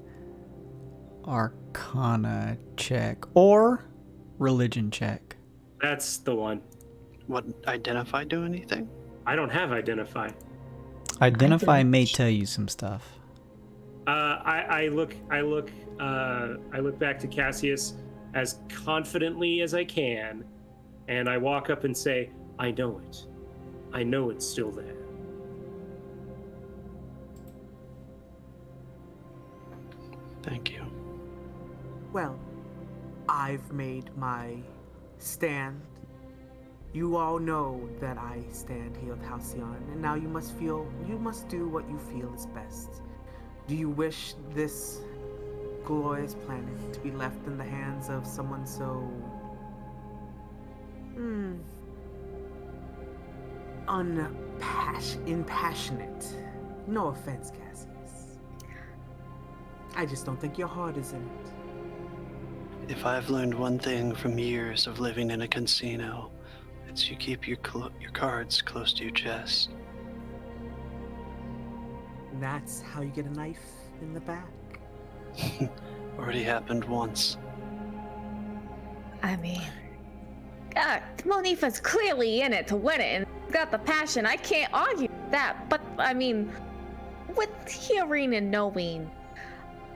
Arcana check or religion check. That's the one. What, Identify do anything? I don't have Identify. Identify may tell you some stuff. I look back to Cassius as confidently as I can, and I walk up and say, I know it. I know it's still there. Thank you. Well, I've made my stand. You all know that I stand here with Halcyon, and now you must do what you feel is best. Do you wish this glorious planet to be left in the hands of someone so impassionate? No offense, Cassius. I just don't think your heart is in it. If I've learned one thing from years of living in a casino, it's you keep your cards close to your chest. And that's how you get a knife in the back. Already happened once. I mean, Monifa's clearly in it to win it and got the passion. I can't argue that, but I mean, with hearing and knowing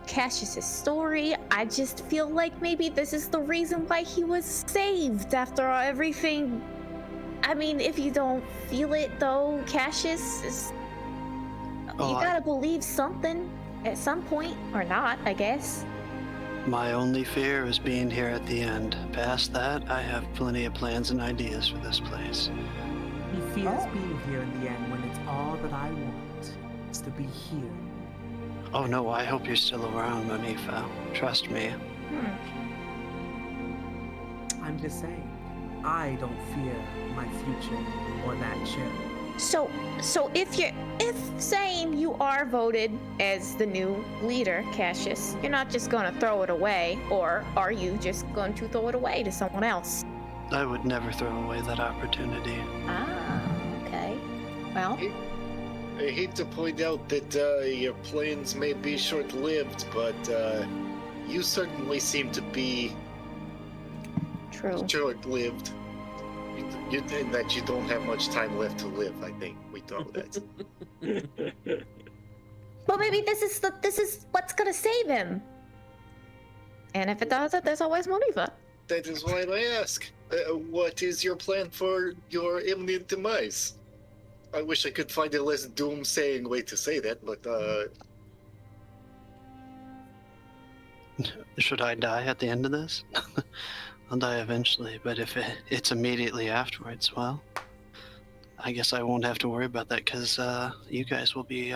Cassius's story, I just feel like maybe this is the reason why he was saved after everything. I mean, if you don't feel it though, Cassius is... You gotta believe something at some point, or not, I guess. My only fear is being here at the end. Past that, I have plenty of plans and ideas for this place. He fears being here in the end when it's all that I want is to be here. Oh no, I hope you're still around, Manifa. Trust me. I'm just saying, I don't fear my future or that chair. So if saying you are voted as the new leader, Cassius, you're not just going to throw it away, or are you just going to throw it away to someone else? I would never throw away that opportunity. Ah, okay. Well, I hate to point out that your plans may be short-lived, but you certainly seem to be true. Short-lived. You think that you don't have much time left to live. I think we know that. Well, maybe this is what's gonna save him. And if it doesn't, there's always Monifa. That is why I ask. What is your plan for your imminent demise? I wish I could find a less doomsaying way to say that, but Should I die at the end of this? I'll die eventually, but if it's immediately afterwards, well, I guess I won't have to worry about that, because you guys will be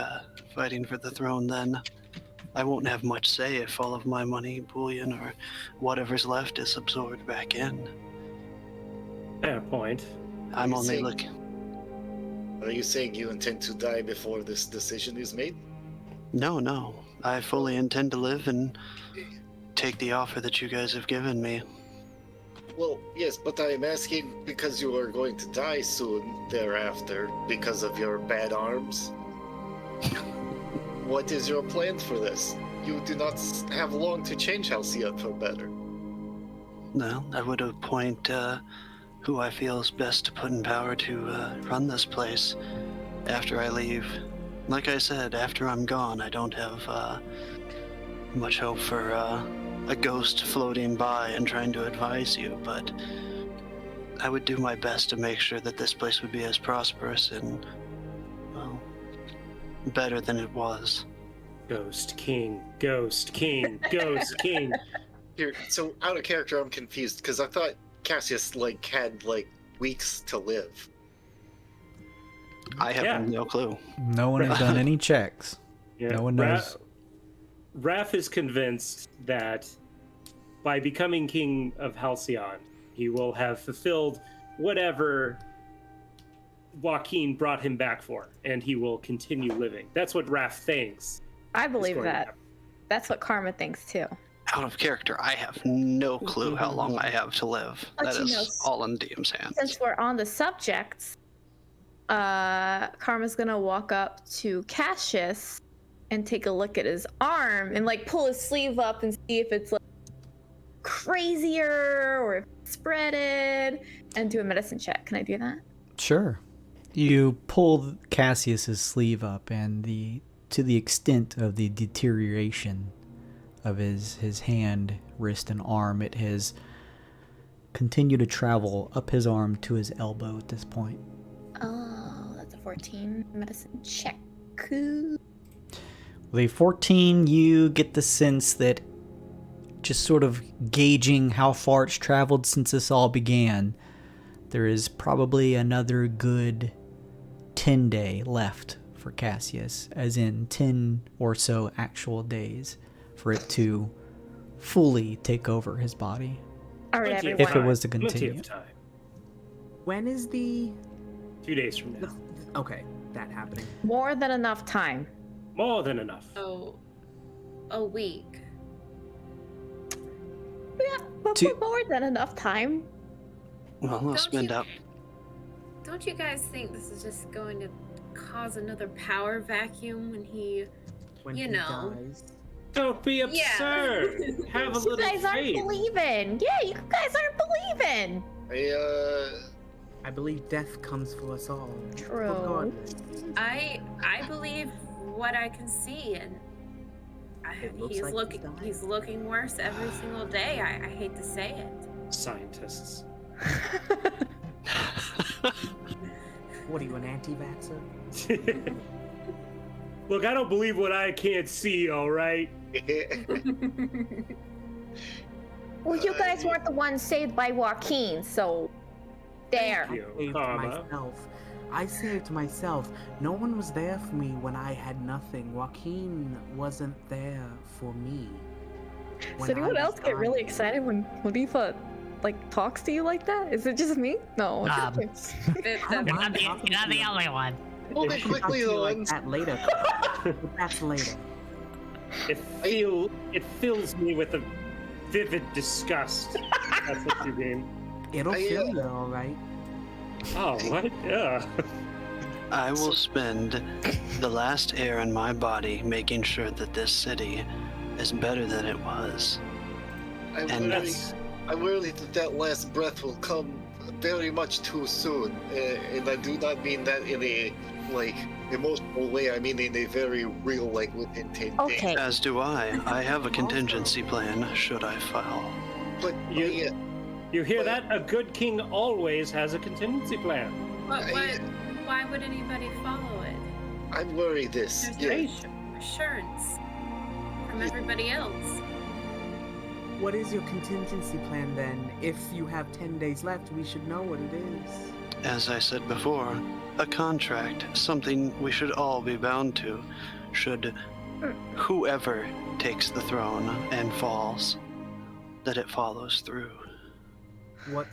fighting for the throne then. I won't have much say if all of my money, bullion, or whatever's left is absorbed back in. Fair point. I'm only looking... Are you saying you intend to die before this decision is made? No. I fully intend to live and take the offer that you guys have given me. Well, yes, but I am asking because you are going to die soon thereafter because of your bad arms. What is your plan for this? You do not have long to change Halcyon for better. Well, I would appoint who I feel is best to put in power to run this place after I leave. Like I said, after I'm gone, I don't have much hope for a ghost floating by and trying to advise you, but I would do my best to make sure that this place would be as prosperous and, well, better than it was. Ghost King, Ghost King, Ghost King. Here, so out of character, I'm confused because I thought Cassius had weeks to live. I have no clue. No one has done any checks. Yeah. No one knows. Raph is convinced that by becoming king of Halcyon, he will have fulfilled whatever Joaquin brought him back for, and he will continue living. That's what Raph thinks. I believe that. That's what Karma thinks too. Out of character, I have no clue how long I have to live. But that is all in DM's hands. Since we're on the subject, Karma's gonna walk up to Cassius and take a look at his arm and pull his sleeve up and see if it's crazier or if it's spreaded, and do a medicine check. Can I do that? Sure. You pull Cassius's sleeve up, and to the extent of the deterioration of his hand, wrist, and arm, it has continued to travel up his arm to his elbow at this point. Oh, that's a 14 medicine check. Cool. With a 14, you get the sense that, just sort of gauging how far it's traveled since this all began, there is probably another good 10 day left for Cassius, as in 10 or so actual days for it to fully take over his body. All right, if it was to continue. When is the... 2 days from now. Okay, that happening. More than enough time. More than enough. Oh, a week. Yeah, but more than enough time. Well, I'll spend up. Don't you guys think this is just going to cause another power vacuum when he, dies? Don't be absurd. Have a little faith. You guys aren't believing. Yeah, you guys aren't believing. I believe death comes for us all. True. Regardless. I believe what I can see, and he's looking worse every single day. I hate to say it. Scientists. What are you, an anti-vaxxer? Look, I don't believe what I can't see, all right? Well, you guys weren't the ones saved by Joaquin, so there. Thank you, Saved Karma. myself. I saved myself. No one was there for me when I had nothing. Joaquin wasn't there for me. Does anyone else get really excited when Monifa talks to you like that? Is it just me? No. You're not the only one. Hold it quickly, though. Like that later. That's later. It fills me with a vivid disgust. That's what you mean. It'll fill you, all right. Oh, what? Yeah. I will spend the last air in my body making sure that this city is better than it was. I'm worried that last breath will come very much too soon, and I do not mean that in a emotional way. I mean in a very real, within 10 days. As do I. I have a contingency plan should I fall. But you hear that? A good king always has a contingency plan. Why would anybody follow it? I'm worried this. There's no assurance from everybody else. What is your contingency plan then? If you have 10 days left, we should know what it is. As I said before, a contract, something we should all be bound to, should whoever takes the throne and falls, that it follows through. What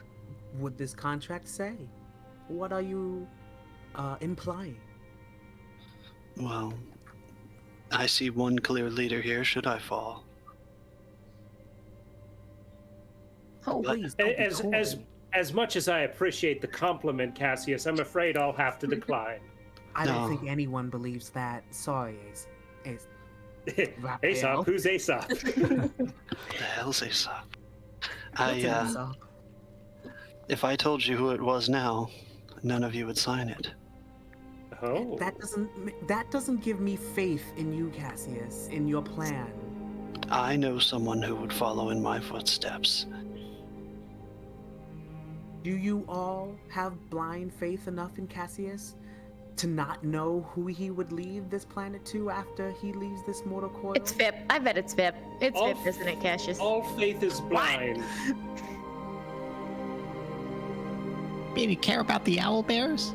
would this contract say? What are you implying? Well, I see one clear leader here should I fall. Oh, please, as much as I appreciate the compliment, Cassius, I'm afraid I'll have to decline. I don't think anyone believes that. Sorry, Aesop, who's Aesop? The hell's Aesop? If I told you who it was now, none of you would sign it. Oh. That doesn't give me faith in you, Cassius, in your plan. I know someone who would follow in my footsteps. Do you all have blind faith enough in Cassius to not know who he would leave this planet to after he leaves this mortal coil? It's Vip. I bet it's Vip. It's Vip, isn't it, Cassius? All faith is blind. Baby, care about the owl bears?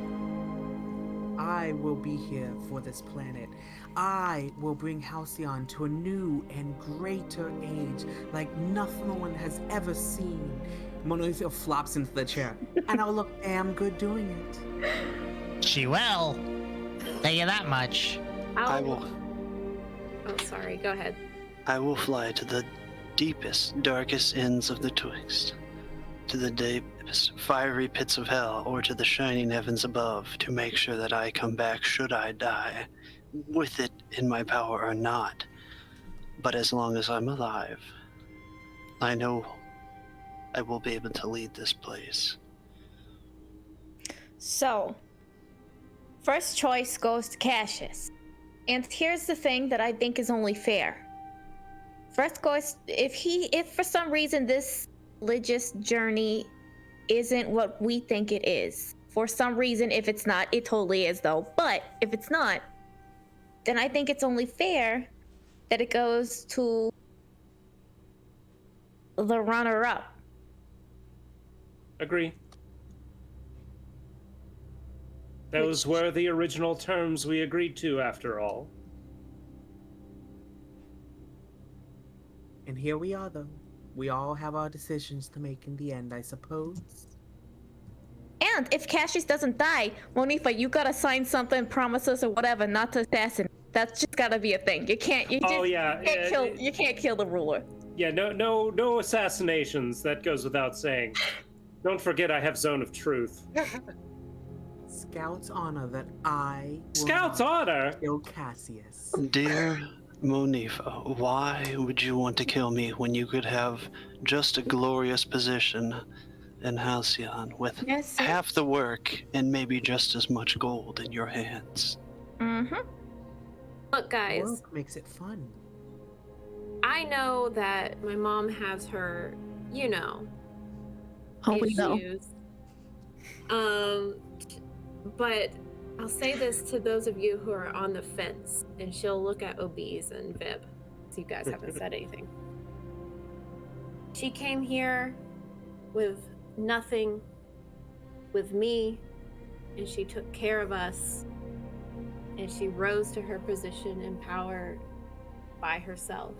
I will be here for this planet. I will bring Halcyon to a new and greater age like nothing one has ever seen. Monolith flops into the chair, and I'll look damn good doing it. She will. Tell you that much. I will. Oh, sorry. Go ahead. I will fly to the deepest, darkest ends of the Twixt, to the deepest, fiery pits of hell, or to the shining heavens above, to make sure that I come back should I die, with it in my power or not. But as long as I'm alive, I know I will be able to lead this place. So, first choice goes to Cassius. And here's the thing that I think is only fair. First choice, if for some reason this religious journey isn't what we think it is, for some reason, if it's not, it totally is though, but if it's not, then I think it's only fair that it goes to the runner-up. Agree. Those were the original terms we agreed to, after all. And here we are, though. We all have our decisions to make in the end, I suppose. And if Cassius doesn't die, Monifa, you gotta sign something, promise us or whatever, not to assassinate. That's just gotta be a thing. You can't. You can't kill the ruler. Yeah, no assassinations. That goes without saying. Don't forget, I have Zone of Truth. Scout's honor that I will Scout's honor? kill Cassius. Dear Monifa, why would you want to kill me when you could have just a glorious position in Halcyon with half the work and maybe just as much gold in your hands? Mm-hmm. Look, guys. Work makes it fun. I know that my mom has her, Oh, we know. issues. But I'll say this to those of you who are on the fence, and she'll look at Obeez and Vib, so you guys haven't said anything. She came here with nothing, with me, and she took care of us, and she rose to her position in power by herself.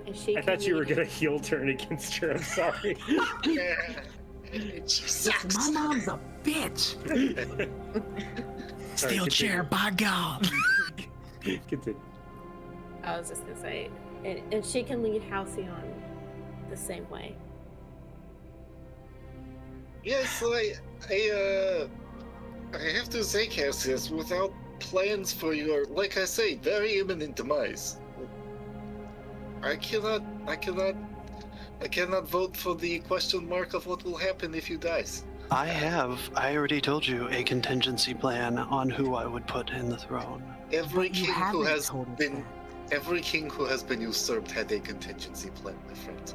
And I thought you were gonna heel turn against her. I'm sorry. She sucks. My mom's a bitch. Steel chair, by God. Continue. I was just gonna say, and she can lead Halcyon the same way. Yes, I have to say, Cassius, without plans for your, like I say, very imminent demise, I cannot vote for the question mark of what will happen if you dies. I already told you a contingency plan on who I would put in the throne. Every king who has been usurped had a contingency plan, my friend.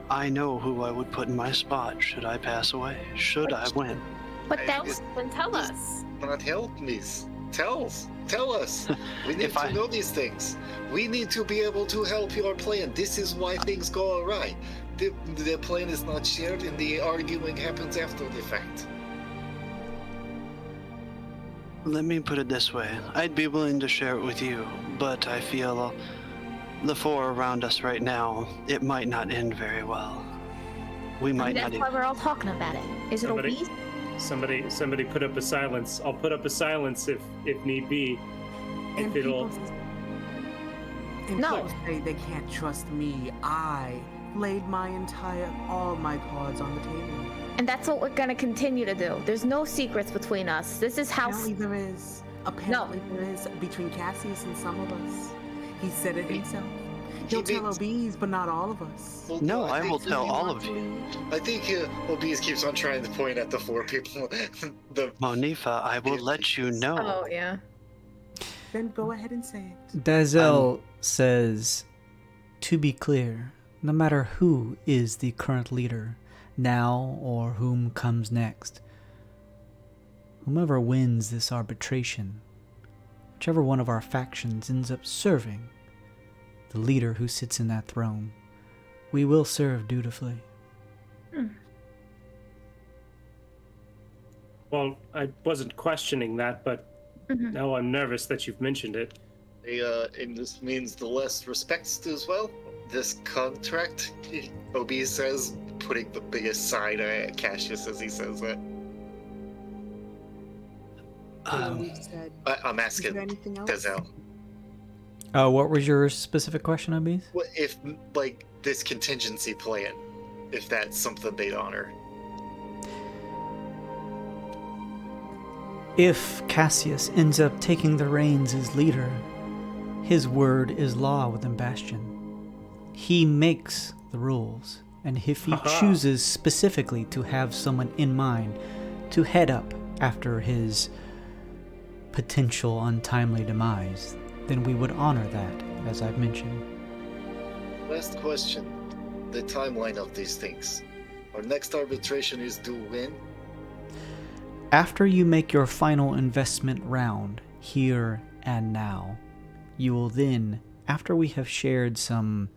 I know who I would put in my spot should I pass away, should I win. But then tell us. Not help me. Tell us. We need to know these things. We need to be able to help your plan. This is why things go awry. The plan is not shared and the arguing happens after the fact. Let me put it this way. I'd be willing to share it with you, but I feel the four around us right now, it might not end very well. We might not. That's why we're all talking about it. Is it Obeez? Somebody put up a silence. I'll put up a silence if need be. And it'll. People say they can't trust me. I laid all my cards on the table. And that's what we're gonna continue to do. There's no secrets between us. This is how. Apparently there is. Apparently there is between Cassius and some of us. He said it himself. He'll tell Obeez, but not all of us. Well, no, I will tell all of you. I think Obeez keeps on trying to point at the four people. Monifa, I will let you know. Oh, yeah. Then go ahead and say it. Dazel says, to be clear, no matter who is the current leader, now or whom comes next, whomever wins this arbitration, whichever one of our factions ends up serving the leader who sits in that throne, we will serve dutifully. Well, I wasn't questioning that, but now I'm nervous that you've mentioned it. And this means the less respects as well. This contract, Obeez says, putting the biggest side at Cassius as he says that. I'm asking Dazel. What was your specific question, Obeez? If, like, this contingency plan, if that's something they'd honor. If Cassius ends up taking the reins as leader, his word is law within Bastion. He makes the rules, and if he chooses specifically to have someone in mind to head up after his potential untimely demise, then we would honor that, as I've mentioned. Last question. The timeline of these things. Our next arbitration is due when? After you make your final investment round, here and now, you will then, after we have shared some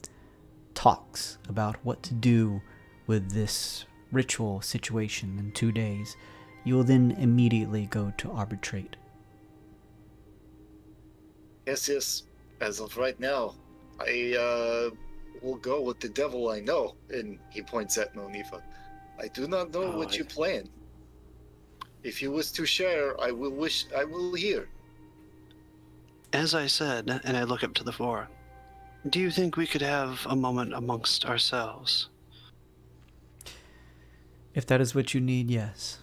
talks about what to do with this ritual situation in 2 days, you will then immediately go to arbitrate. Yes. As of right now, I will go with the devil I know. And he points at Monifa. I do not know what you plan. If you wish to share, I will hear. As I said, and I look up to the four, do you think we could have a moment amongst ourselves? If that is what you need, yes.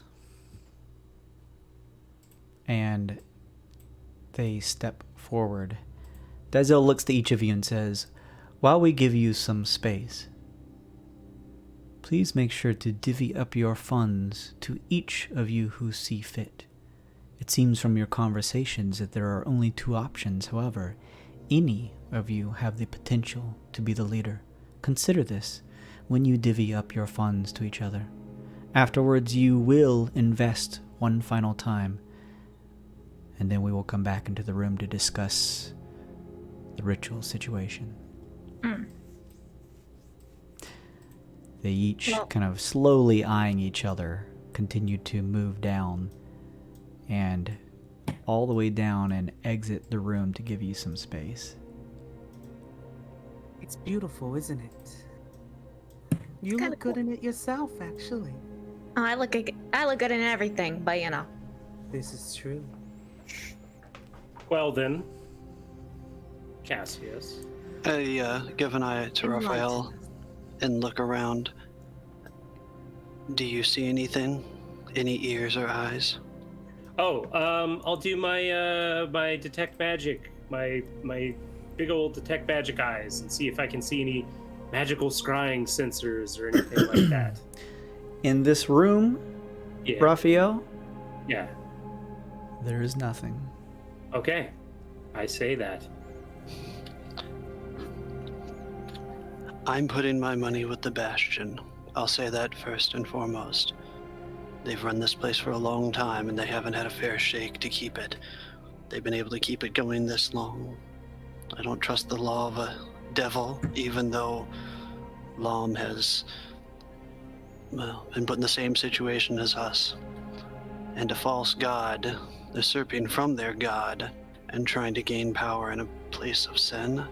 And they step forward. Dazel looks to each of you and says, while we give you some space, please make sure to divvy up your funds to each of you who see fit. It seems from your conversations that there are only 2 options. However, any of you have the potential to be the leader. Consider this when you divvy up your funds to each other. Afterwards, you will invest one final time, and then we will come back into the room to discuss the ritual situation. They each, kind of slowly eyeing each other, continue to move down and all the way down and exit the room to give you some space. It's beautiful, isn't it? You look good in it yourself, actually. Oh, I look good in everything, but you know. This is true. Well then, Cassius. I give an eye to Raphael and look around. Do you see anything? Any ears or eyes? Oh, I'll do my my detect magic, my big old detect magic eyes, and see if I can see any magical scrying sensors or anything like that. In this room, Yeah. Raphael, Yeah. there is nothing. Okay, I say that. I'm putting my money with the Bastion. I'll say that first and foremost. They've run this place for a long time and they haven't had a fair shake to keep it. They've been able to keep it going this long. I don't trust the law of a devil, even though Lom has, well, been put in the same situation as us. And a false god, usurping from their god and trying to gain power in a place of sin.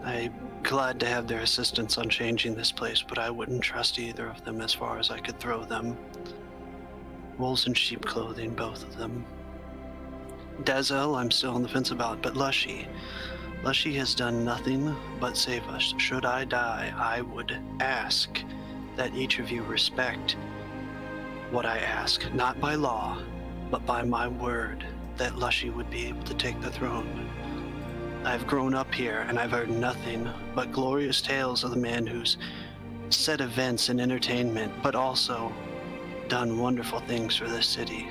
I'm glad to have their assistance on changing this place, but I wouldn't trust either of them as far as I could throw them. Wolves in sheep clothing, both of them. Dazel, I'm still on the fence about, but Lushy has done nothing but save us. Should I die, I would ask that each of you respect what I ask, not by law, but by my word, that Lushy would be able to take the throne. I've grown up here, and I've heard nothing but glorious tales of the man who's set events and entertainment, but also done wonderful things for this city.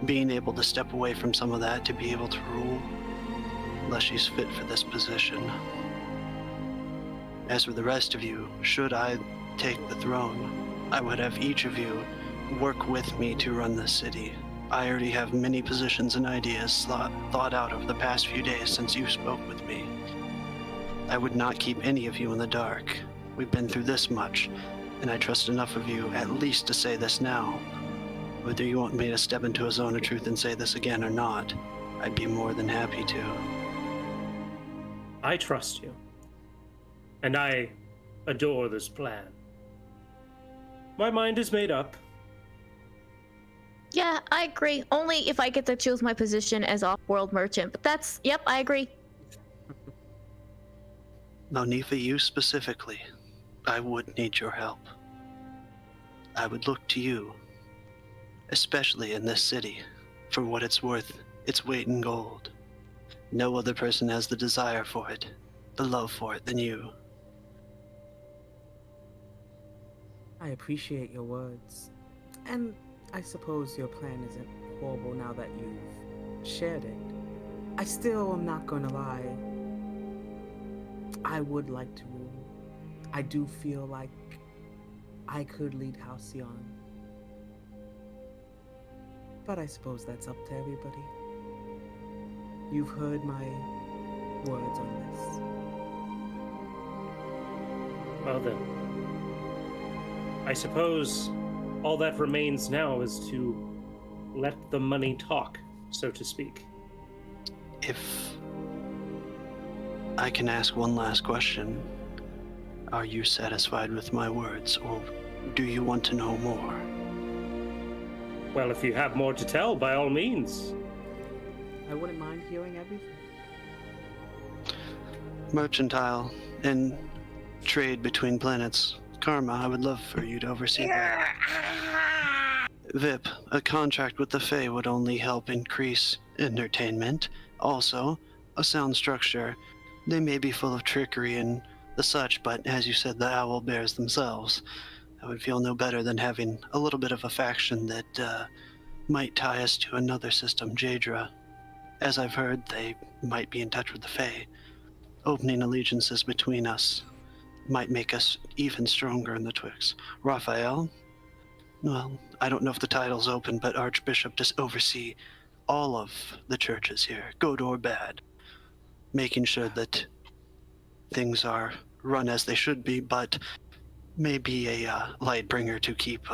Being able to step away from some of that to be able to rule, Lushy's fit for this position. As for the rest of you, should I take the throne, I would have each of you work with me to run this city. I already have many positions and ideas thought out over the past few days since you spoke with me. I would not keep any of you in the dark. We've been through this much, and I trust enough of you at least to say this now. Whether you want me to step into a zone of truth and say this again or not, I'd be more than happy to. I trust you. And I adore this plan. My mind is made up. Yeah, I agree. Only if I get to choose my position as off-world merchant. But that's, yep, I agree. Now, Nifa, you specifically, I would need your help. I would look to you, especially in this city, for what it's worth, its weight in gold. No other person has the desire for it, the love for it than you. I appreciate your words. And I suppose your plan isn't horrible now that you've shared it. I still am not gonna lie. I would like to rule. I do feel like I could lead Halcyon. But I suppose that's up to everybody. You've heard my words on this. Well then, I suppose all that remains now is to let the money talk, so to speak. If I can ask one last question, are you satisfied with my words, or do you want to know more? Well, if you have more to tell, by all means. I wouldn't mind hearing everything. Mercantile and trade between planets. Karma, I would love for you to oversee that. Vip, a contract with the Fae would only help increase entertainment. Also, a sound structure. They may be full of trickery and the such, but as you said, the owl bears themselves. I would feel no better than having a little bit of a faction that might tie us to another system, Jadra. As I've heard, they might be in touch with the Fae. Opening allegiances between us might make us even stronger in the Twixt. Raphael? Well, I don't know if the title's open, but Archbishop to oversee all of the churches here, good or bad. making sure that things are run as they should be, but maybe a light bringer to keep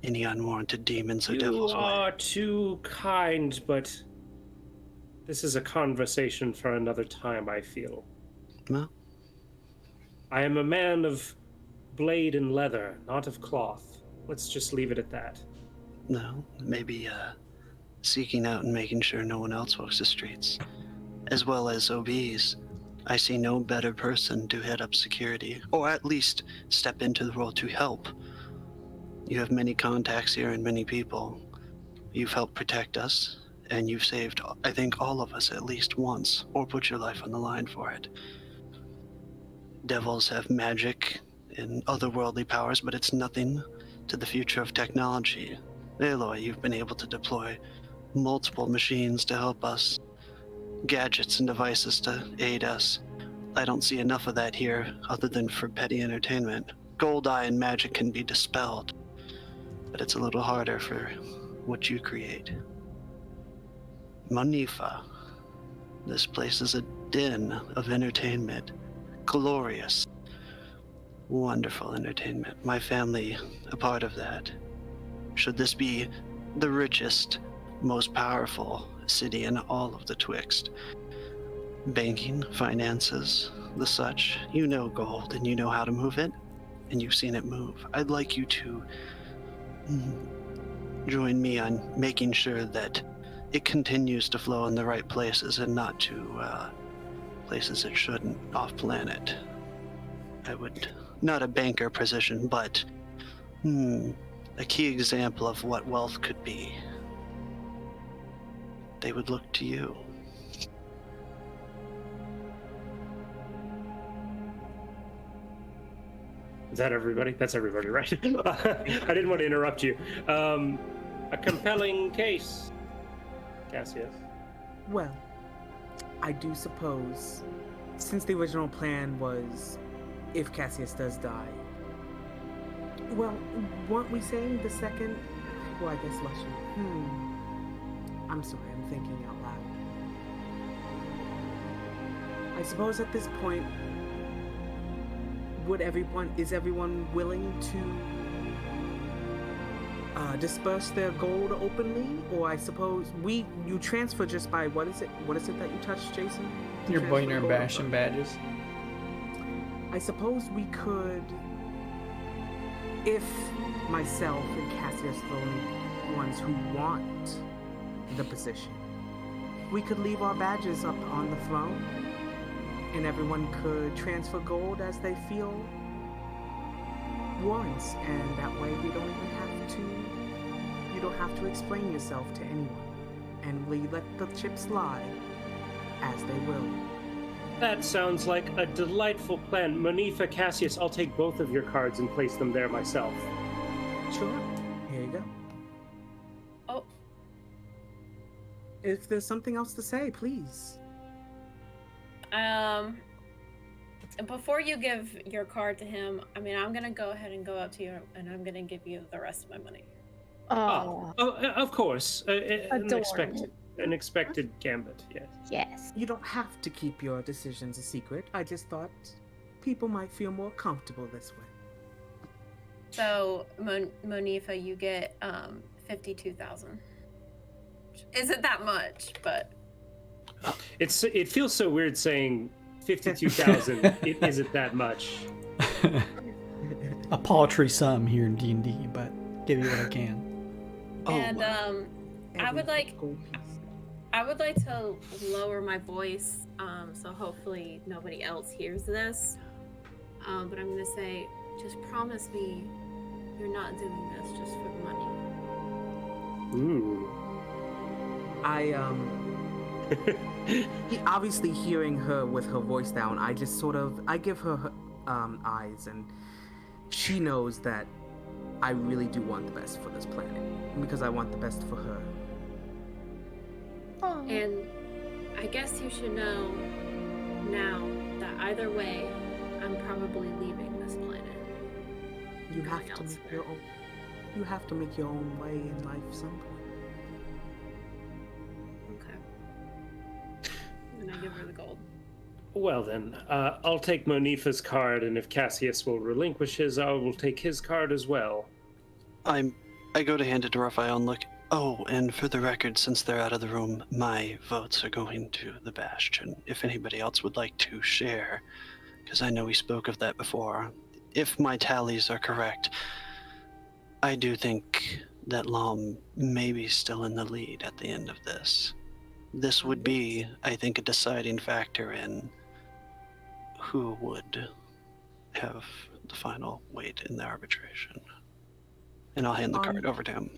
any unwarranted demons or devils away. You are too kind, but this is a conversation for another time, I feel. Well, I am a man of blade and leather, not of cloth. Let's just leave it at that. no, maybe seeking out and making sure no one else walks the streets. As well as Obeez, I see no better person to head up security, or at least step into the role to help. You have many contacts here and many people. You've helped protect us, and you've saved, I think, all of us at least once, or put your life on the line for it. Devils have magic and otherworldly powers, but it's nothing to the future of technology. Aloy, you've been able to deploy multiple machines to help us, gadgets and devices to aid us. I don't see enough of that here, other than for petty entertainment. Gold eye and magic can be dispelled, but it's a little harder for what you create. Monifa, this place is a den of entertainment. Glorious, wonderful entertainment. My family, a part of that. Should this be the richest, most powerful city in all of the Twixt? Banking, finances, the such. You know gold, and you know how to move it, and you've seen it move. I'd like you to join me on making sure that it continues to flow in the right places and not to places it shouldn't off planet. I would, not a banker position, but a key example of what wealth could be. They would look to you. Is that everybody? That's everybody, right? I didn't want to interrupt you. A compelling case, Cassius. Well, I do suppose, since the original plan was if Cassius does die, well, weren't we saying the second? Well, I guess Lushy. I'm sorry, I'm thinking out loud. I suppose at this point, is everyone willing to disperse their gold openly? Or I suppose you transfer just by, what is it that you touched, Jason? Your Boyner Bash and badges. I suppose we could, if myself and Cassius are the only ones who want the position, we could leave our badges up on the throne, and everyone could transfer gold as they feel warrants, and that way you don't have to explain yourself to anyone, and we let the chips lie as they will. That sounds like a delightful plan. Monifa, Cassius, I'll take both of your cards and place them there myself. Sure. Here you go. Oh. If there's something else to say, please. Before you give your card to him, I mean, I'm gonna go ahead and go up to you, and I'm gonna give you the rest of my money. Oh, of course. An expected gambit, yes. Yes. You don't have to keep your decisions a secret. I just thought people might feel more comfortable this way. So, Monifa, you get 52,000. Isn't that much, but it feels so weird saying 52,000. It isn't that much. A paltry sum here in D&D, but give you what I can. And I would like to lower my voice, so hopefully nobody else hears this. But I'm gonna say, just promise me you're not doing this just for the money. Ooh. Obviously hearing her with her voice down, I give her eyes, and she knows that I really do want the best for this planet, because I want the best for her. Oh. And I guess you should know now that either way, I'm probably leaving this planet. You have to make your own way in life some point. Okay. And I give her the gold. Well then, I'll take Monifa's card, and if Cassius will relinquish his, I will take his card as well. I go to hand it to Raphael and look. Oh, and for the record, since they're out of the room, my votes are going to the Bastion. If anybody else would like to share, because I know we spoke of that before. If my tallies are correct, I do think that Lom may be still in the lead at the end of this. This would be, I think, a deciding factor in who would have the final weight in the arbitration. And I'll hand the card over to him.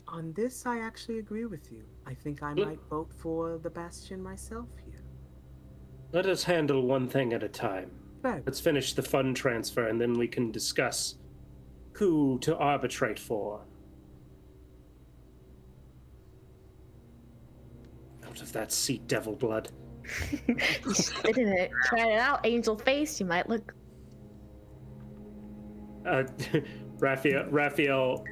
On this, I actually agree with you. I think I might vote for the Bastion myself here. Let us handle one thing at a time. Right. Let's finish the fund transfer, and then we can discuss who to arbitrate for. Out of that seat, devil blood. Spit in it. Try it out, angel face. You might look. Raphael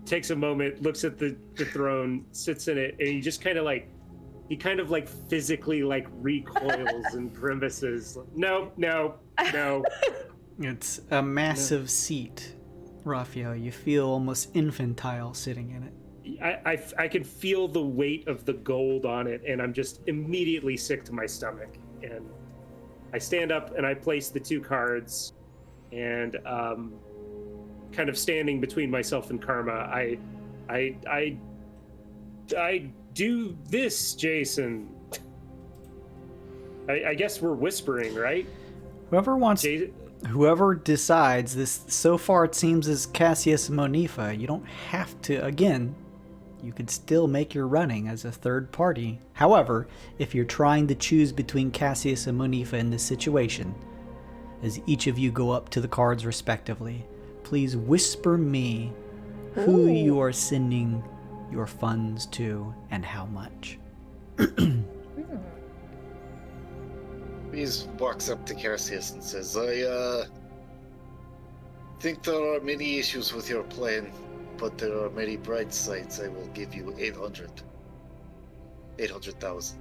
takes a moment, looks at the throne, sits in it, and he just kind of like physically like recoils and grimaces. No. It's a massive seat, Raphael. You feel almost infantile sitting in it. I can feel the weight of the gold on it, and I'm just immediately sick to my stomach. And I stand up and I place the two cards, and kind of standing between myself and Karma, I do this, Jason. I guess we're whispering, right? Whoever decides this. So far, it seems as Cassius and Monifa. You don't have to. Again, you could still make your running as a third party. However, if you're trying to choose between Cassius and Monifa in this situation, as each of you go up to the cards respectively, please whisper me who you are sending your funds to and how much. Obeez walks up to Cassius and says, I think there are many issues with your plan, but there are many bright sides. I will give you 800,000.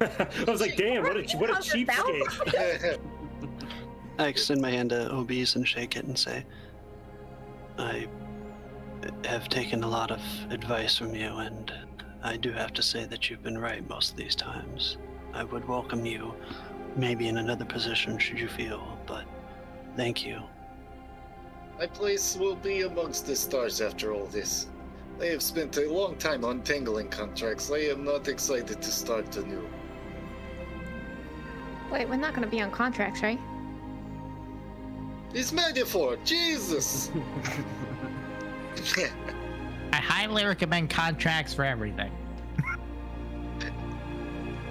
I was like, damn, what a cheapskate. I extend my hand to Obeez and shake it and say, I have taken a lot of advice from you, and I do have to say that you've been right most of these times. I would welcome you maybe in another position should you feel, but thank you. My place will be amongst the stars after all this. I have spent a long time untangling contracts. I am not excited to start anew. Wait, we're not going to be on contracts, right? It's metaphor, Jesus! I highly recommend contracts for everything.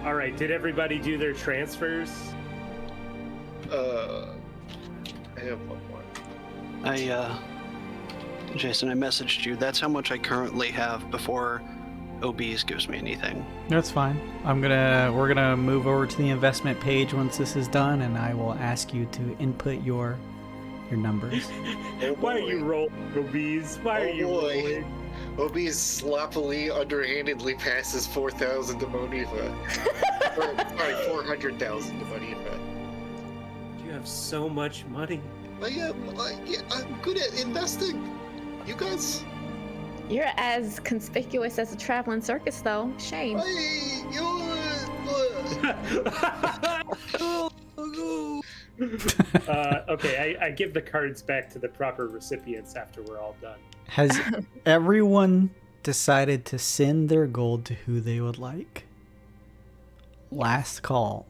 All right, did everybody do their transfers? I have one more. Jason, I messaged you. That's how much I currently have before Obeez gives me anything. That's fine. We're gonna move over to the investment page once this is done, and I will ask you to input your numbers. Why are you rolling, Obeez? Why are you rolling? Obeez sloppily, underhandedly passes 4,000 to Monifa. Sorry, 400,000 to Monifa. You have so much money. I'm good at investing. You guys? You're as conspicuous as a traveling circus, though. Shame. Okay, I give the cards back to the proper recipients after we're all done. Has everyone decided to send their gold to who they would like? Last call.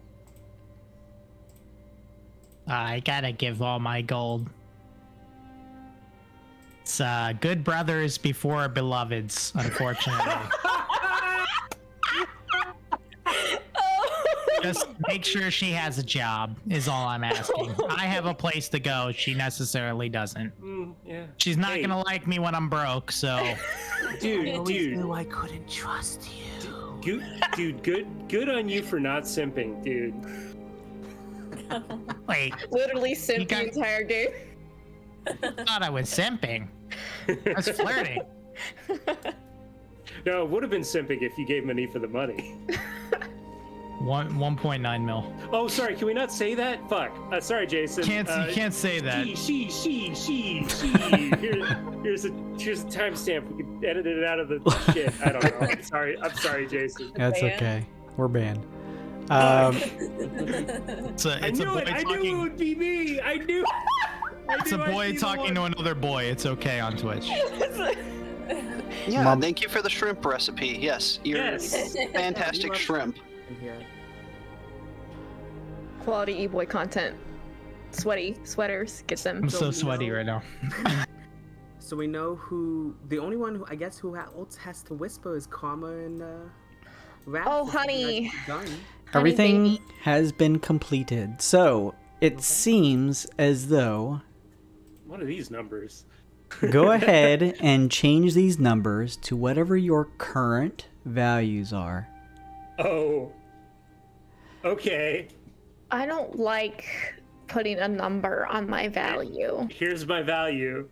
I gotta give all my gold. It's good brothers before beloveds, unfortunately. Just make sure she has a job is all I'm asking. I have a place to go. She necessarily doesn't. Yeah. She's not gonna like me when I'm broke, so. I always knew I couldn't trust you. Good on you for not simping, dude. Wait. Literally simp the entire game. I thought I was simping. I was flirting. No, it would have been simping if you gave Monifa the money. 1.9 mil. Oh, sorry. Can we not say that? Fuck. Sorry, Jason. You can't say that. She. Here's a timestamp. We can edit it out of the shit. I don't know. I'm sorry, Jason. That's okay. We're banned. I knew it would be me. I knew. It's a boy talking to another boy. It's okay on Twitch. Yeah, thank you for the shrimp recipe. Yes, fantastic shrimp. Quality e-boy content. Sweaty sweaters. Get them. I'm so sweaty right now. So we know who the only one who I guess who else has to whisper is Karma and Raph. Oh, honey. Everything has been completed. So it seems as though. What are these numbers? Go ahead and change these numbers to whatever your current values are. Oh. Okay. I don't like putting a number on my value. Here's my value.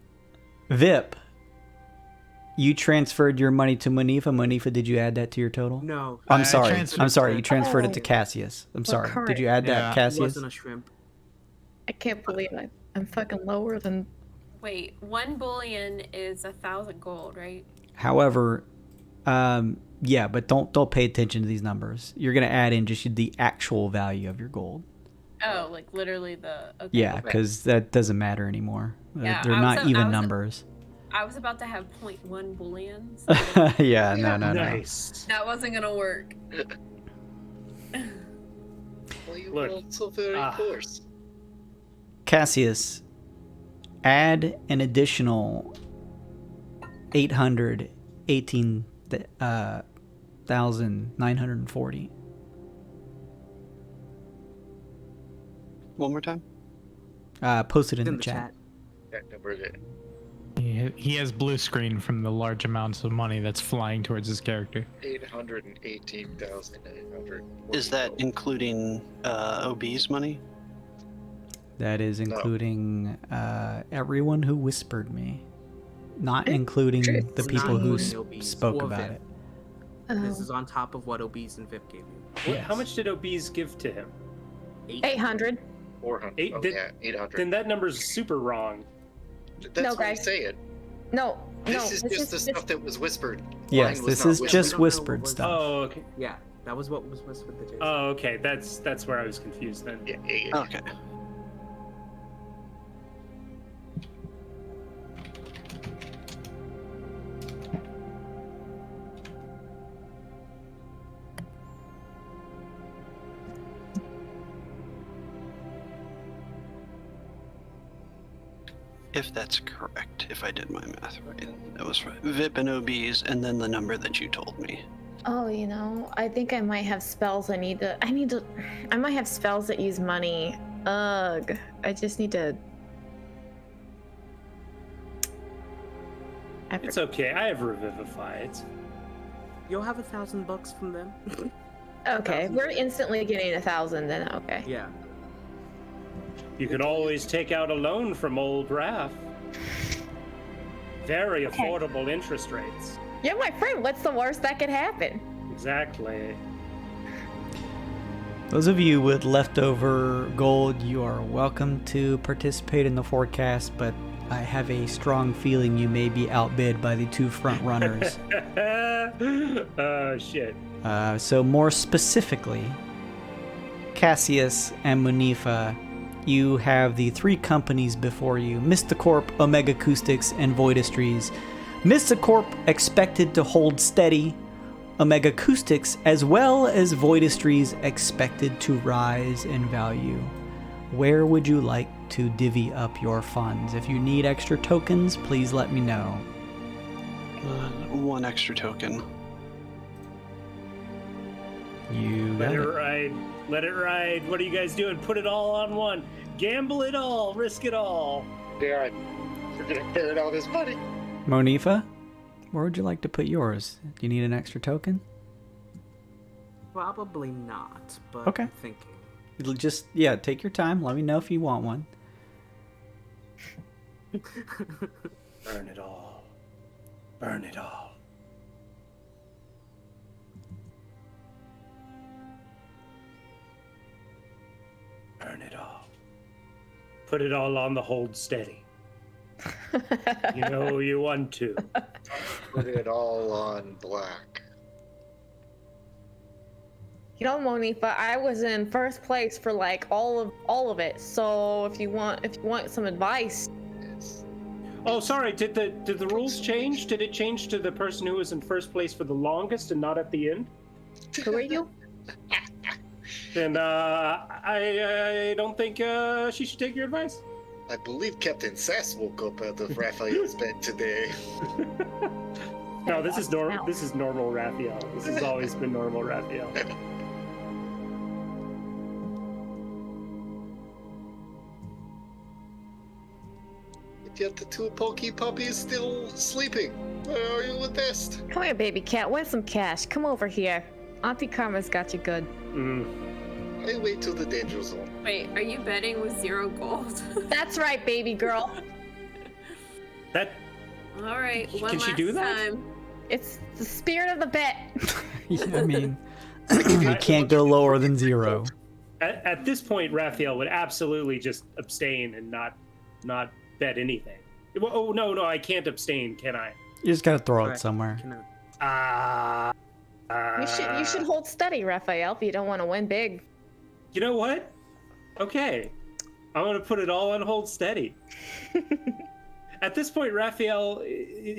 Vip, you transferred your money to Munifa. Munifa, did you add that to your total? No. I'm sorry. You transferred it to Cassius. I'm sorry. current. Did you add that, Cassius? It wasn't a shrimp. I can't believe I'm fucking lower than. Wait, 1 bullion is 1,000 gold, right? However, yeah, but don't pay attention to these numbers. You're gonna add in just the actual value of your gold. Oh, like literally the. Okay. Yeah, because that doesn't matter anymore. Yeah, They're not even numbers. I was about to have 0.1 bullion. So Yeah, no. Nice. that wasn't gonna work. Well, you Look, rolled so very coarse. Cassius, add an additional 818,940. One more time. Post it in the chat. That number is it. He has blue screen from the large amounts of money that's flying towards his character. 818,900. Is that including Obeez money? That is including everyone who whispered me, not including the people who spoke about it. This is on top of what Obeez and Vip gave you. How much did Obeez give to him? 800. 400. Eight- Oh, did- yeah, 800. Then that number's super wrong. That's No, what guys. I'm saying. No. This is just the stuff that was whispered. Yes, Mine was this not is whispered. just whispered stuff. Oh, okay. Yeah, that was what was whispered to Jason. Oh, okay. That's where I was confused then. Yeah. Okay. If that's correct, if I did my math right, that was right. Vip and Obeez, and then the number that you told me. Oh, I think I might have spells I might have spells that use money. Ugh. I just need to. It's okay. I have Revivify. You'll have $1,000 from them. Okay, we're instantly getting 1,000 then. Okay. Yeah. You could always take out a loan from old Raph. Very affordable interest rates. You're my friend. What's the worst that could happen? Exactly. Those of you with leftover gold, you are welcome to participate in the forecast, but I have a strong feeling you may be outbid by the two front runners. Oh, shit. So more specifically, Cassius and Munifa, you have the three companies before you: Mysticorp, Omega Acoustics, and Voidistries. Mysticorp expected to hold steady. Omega Acoustics as well as Voidistries expected to rise in value. Where would you like to divvy up your funds? If you need extra tokens, please let me know. One extra token. You got Let it it. ride. Let it ride. What are you guys doing? Put it all on one. Gamble it all. Risk it all. Yeah, we're gonna carry all this money. Monifa, where would you like to put yours? Do you need an extra token? Probably not, but Okay. I'm thinking. It'll just, yeah, take your time. Let me know if you want one. Burn it all. Burn it all. put it all on the hold steady. You know you want to. Put it all on black. You know, Monifa, I was in first place for like all of it. So if you want some advice. Yes. Oh, sorry. Did the rules change? Did it change to the person who was in first place for the longest and not at the end? Who are you? Then I don't think she should take your advice. I believe Captain Sass woke up out of Raphael's bed today. No, this is normal. This is normal Raphael. This has always been normal Raphael. Yet the two pokey puppies still sleeping. Where are you with this? Come here, baby cat. Where's some cash? Come over here. Auntie Karma's got you good. I wait till the danger zone. Wait, are you betting with 0 gold? That's right, baby girl. That. All right, one Can last she do that? time. It's the spirit of the bet. Yeah, I mean, you can't go lower than 0. At this point, Raphael would absolutely just abstain and not bet anything. Well, oh no, I can't abstain, can I? You just gotta throw it somewhere. You should hold steady, Raphael, if you don't want to win big. You know what? Okay, I'm gonna put it all on hold steady. At this point, Raphael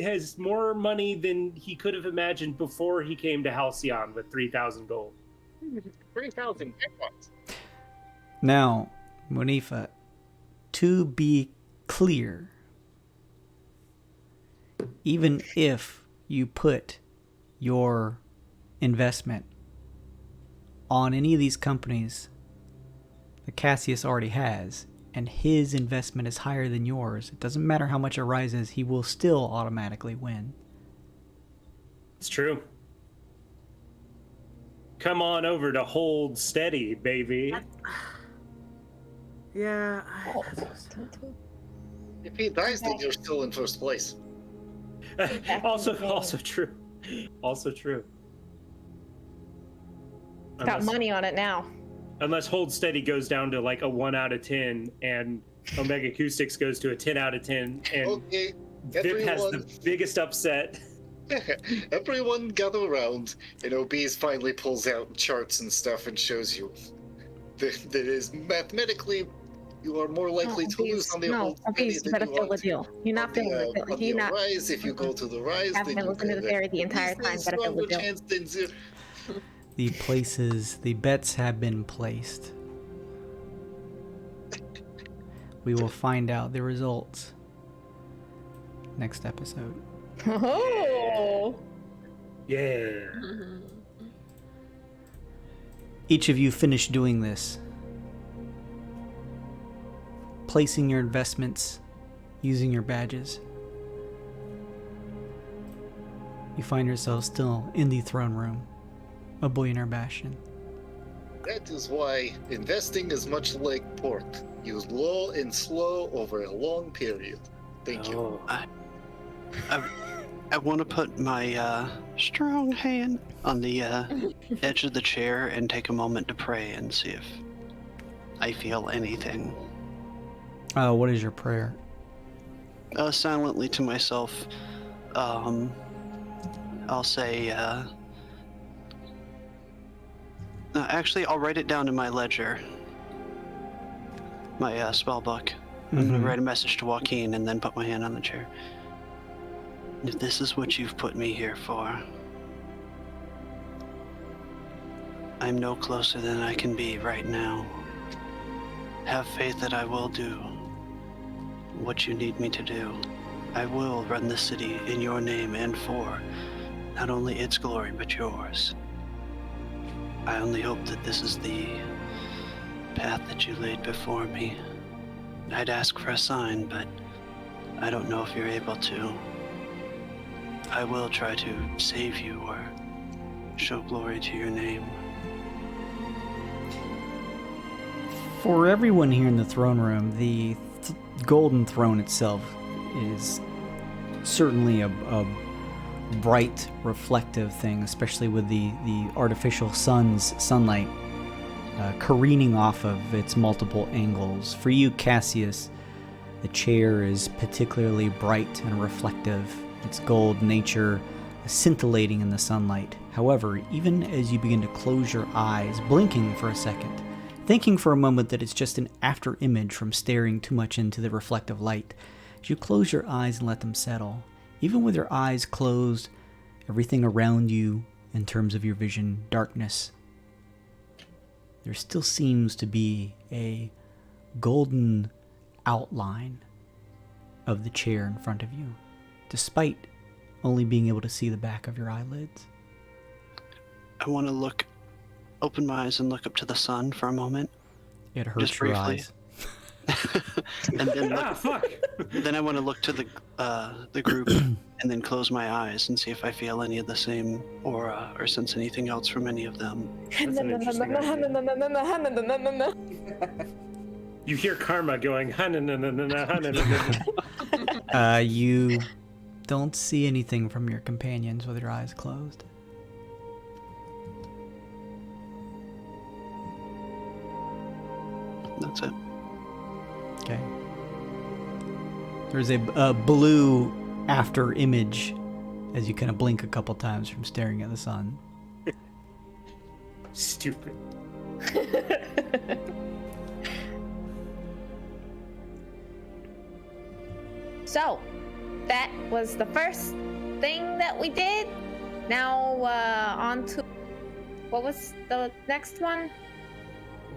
has more money than he could have imagined before he came to Halcyon with 3,000 gold. 3,000 bucks. Now, Monifa, to be clear, even if you put your investment on any of these companies that Cassius already has, and his investment is higher than yours, it doesn't matter how much it rises, he will still automatically win. It's true. Come on over to hold steady, baby. Yeah. If he dies, then you're still in first place. Also true. Also true. Got money on it now. Unless Hold Steady goes down to like a 1 out of 10 and Omega Acoustics goes to a 10 out of 10 and Okay, Vip has the biggest upset. Everyone gather around, and Obeez finally pulls out charts and stuff and shows you that is mathematically you are more likely to lose on the Hold Steady you better fill the deal. You're not filling the deal. on the rise. If you go to the rise, I've then been you listening to the fairy the entire time. Better fill the deal. chance than 0. The bets have been placed. We will find out the results next episode. Oh. Yeah. Each of you finish doing this, placing your investments, using your badges. You find yourself still in the throne room of Billionaire Bastion. That is why investing is much like pork. Use low and slow over a long period. Thank you. I want to put my strong hand on the edge of the chair and take a moment to pray and see if I feel anything. What is your prayer? Silently to myself, I'll say, actually, I'll write it down in my ledger, my spell book. I'm going to write a message to Joaquin and then put my hand on the chair. If this is what you've put me here for, I'm no closer than I can be right now. Have faith that I will do what you need me to do. I will run the city in your name and for not only its glory, but yours. I only hope that this is the path that you laid before me. I'd ask for a sign, but I don't know if you're able to. I will try to save you or show glory to your name. For everyone here in the throne room, the golden throne itself is certainly a bright, reflective thing, especially with the artificial sunlight careening off of its multiple angles. For you, Cassius, the chair is particularly bright and reflective, its gold nature scintillating in the sunlight. However, even as you begin to close your eyes, blinking for a second, thinking for a moment that it's just an after image from staring too much into the reflective light, as you close your eyes and let them settle, even with your eyes closed, everything around you, in terms of your vision, darkness, there still seems to be a golden outline of the chair in front of you, despite only being able to see the back of your eyelids. I want to open my eyes and look up to the sun for a moment. It hurts your eyes. And then fuck! Then I want to look to the group and then close my eyes and see if I feel any of the same aura or sense anything else from any of them. That's an interesting idea. You hear Karma going, You don't see anything from your companions with your eyes closed. That's it. Okay. There's a blue after image as you kind of blink a couple times from staring at the sun. Stupid. So, that was the first thing that we did. Now, on to... What was the next one?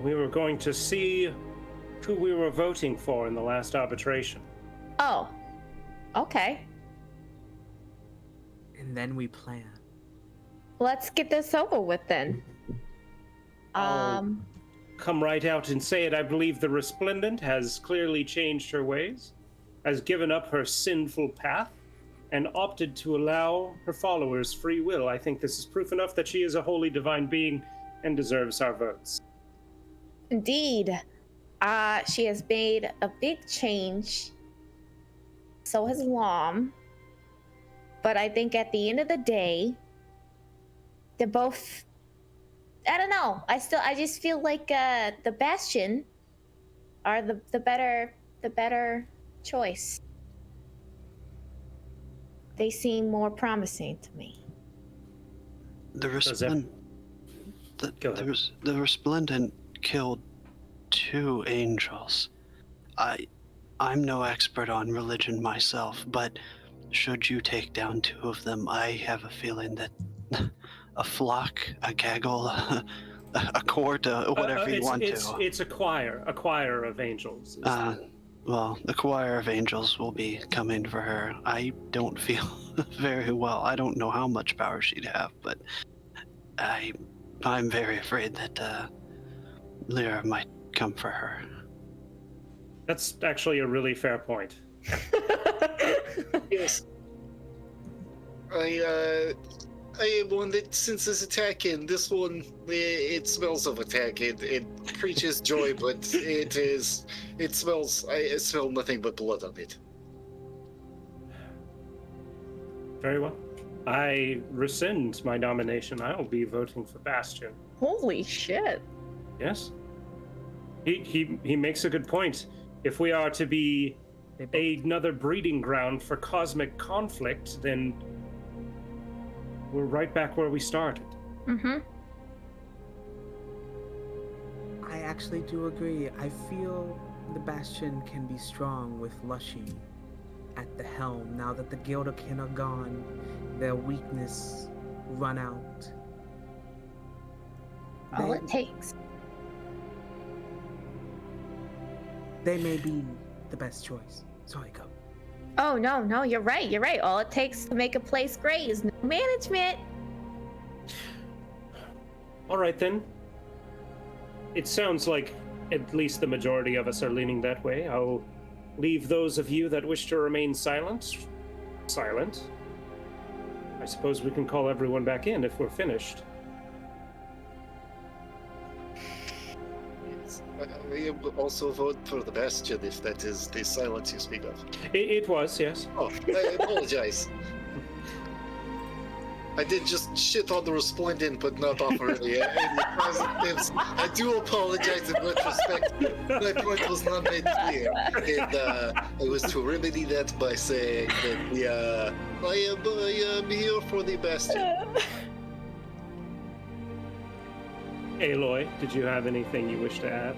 We were going to see who we were voting for in the last arbitration. Oh. Okay. And then we plan. Let's get this over with then. Come right out and say it. I believe the Resplendent has clearly changed her ways, has given up her sinful path, and opted to allow her followers free will. I think this is proof enough that she is a holy divine being and deserves our votes. Indeed. She has made a big change. So has Lom. But I think at the end of the day, they're both... I don't know. I just feel like the Bastion are the better choice. They seem more promising to me. The Resplendent killed 2 angels. I'm no expert on religion myself, but should you take down 2 of them, I have a feeling that a flock, a gaggle, a court, whatever you want to. It's a choir of angels. Well, the choir of angels will be coming for her. I don't feel very well. I don't know how much power she'd have, but I'm very afraid that Lyra might come for her. That's actually a really fair point. Yes. I am one that senses attack, and this one, it smells of attack. It preaches joy, but I smell nothing but blood on it. Very well. I rescind my nomination. I'll be voting for Bastion. Holy shit. Yes. He makes a good point. If we are to be another breeding ground for cosmic conflict, then we're right back where we started. Mm-hmm. I actually do agree. I feel the Bastion can be strong with Lushy at the helm. Now that the Gilderkin are gone, their weakness run out. All it takes. They may be the best choice. Sorry, go. Oh, no, you're right. All it takes to make a place great is no management. All right, then. It sounds like at least the majority of us are leaning that way. I'll leave those of you that wish to remain silent. I suppose we can call everyone back in if we're finished. I will also vote for the Bastion if that is the silence you speak of. It was, yes. Oh, I apologize. I did just shit on the resplendent, but not offer any positives. I do apologize in retrospect. My point was not made clear, and I was to remedy that by saying that I am here for the bastion. Aloy, did you have anything you wish to add?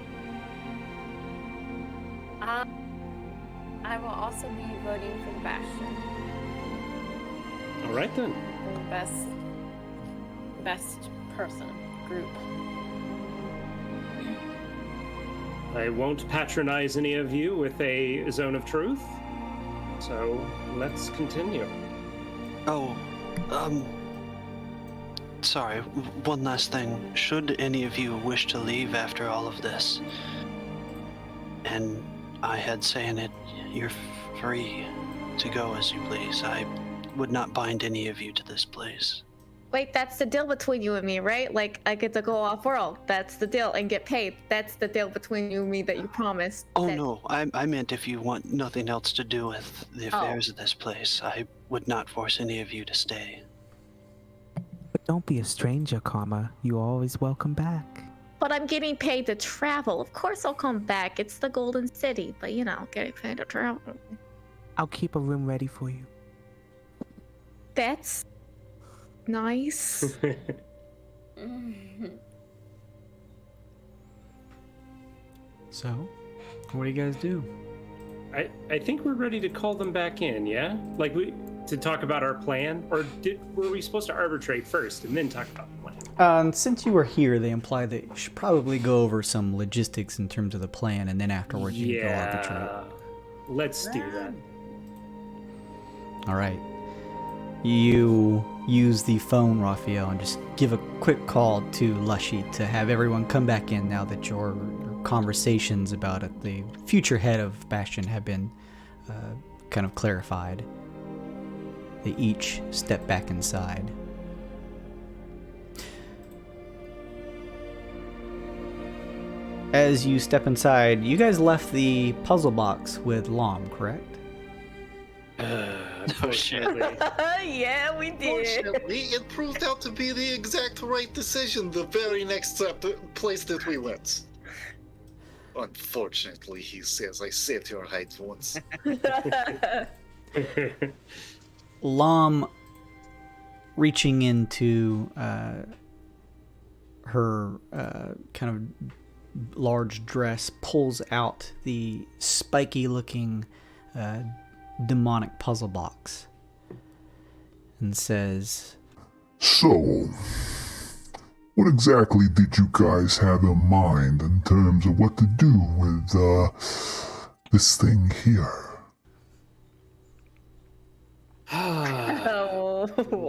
I will also be voting for the bastion. All right then. The best person group. I won't patronize any of you with a zone of truth, so let's continue. Oh, sorry, one last thing. Should any of you wish to leave after all of this, and I had say in it, you're free to go as you please. I would not bind any of you to this place. Wait, that's the deal between you and me, right? Like, I get to go off-world. That's the deal, and get paid. That's the deal between you and me that you promised. Oh, no, I meant if you want nothing else to do with the affairs of this place, I would not force any of you to stay. But don't be a stranger, Karma. You're always welcome back. But I'm getting paid to travel. Of course I'll come back. It's the Golden City, but you know, getting paid to travel. I'll keep a room ready for you. That's nice. So, what do you guys do? I think we're ready to call them back in, yeah? Like, to talk about our plan? Or were we supposed to arbitrate first and then talk about the plan? Since you were here, they implied that you should probably go over some logistics in terms of the plan, and then afterwards you can go arbitrate. Let's do that. All right. You use the phone, Raphael, and just give a quick call to Lushy to have everyone come back in now that your conversations about it, the future head of Bastion have been kind of clarified. They each step back inside. As you step inside, you guys left the puzzle box with Lom, correct? Unfortunately. Yeah, we did. Fortunately, it proved out to be the exact right decision the very next place that we went. Unfortunately, he says, I saved your hide once. Lom, reaching into her kind of large dress, pulls out the spiky-looking demonic puzzle box and says, So, what exactly did you guys have in mind in terms of what to do with this thing here?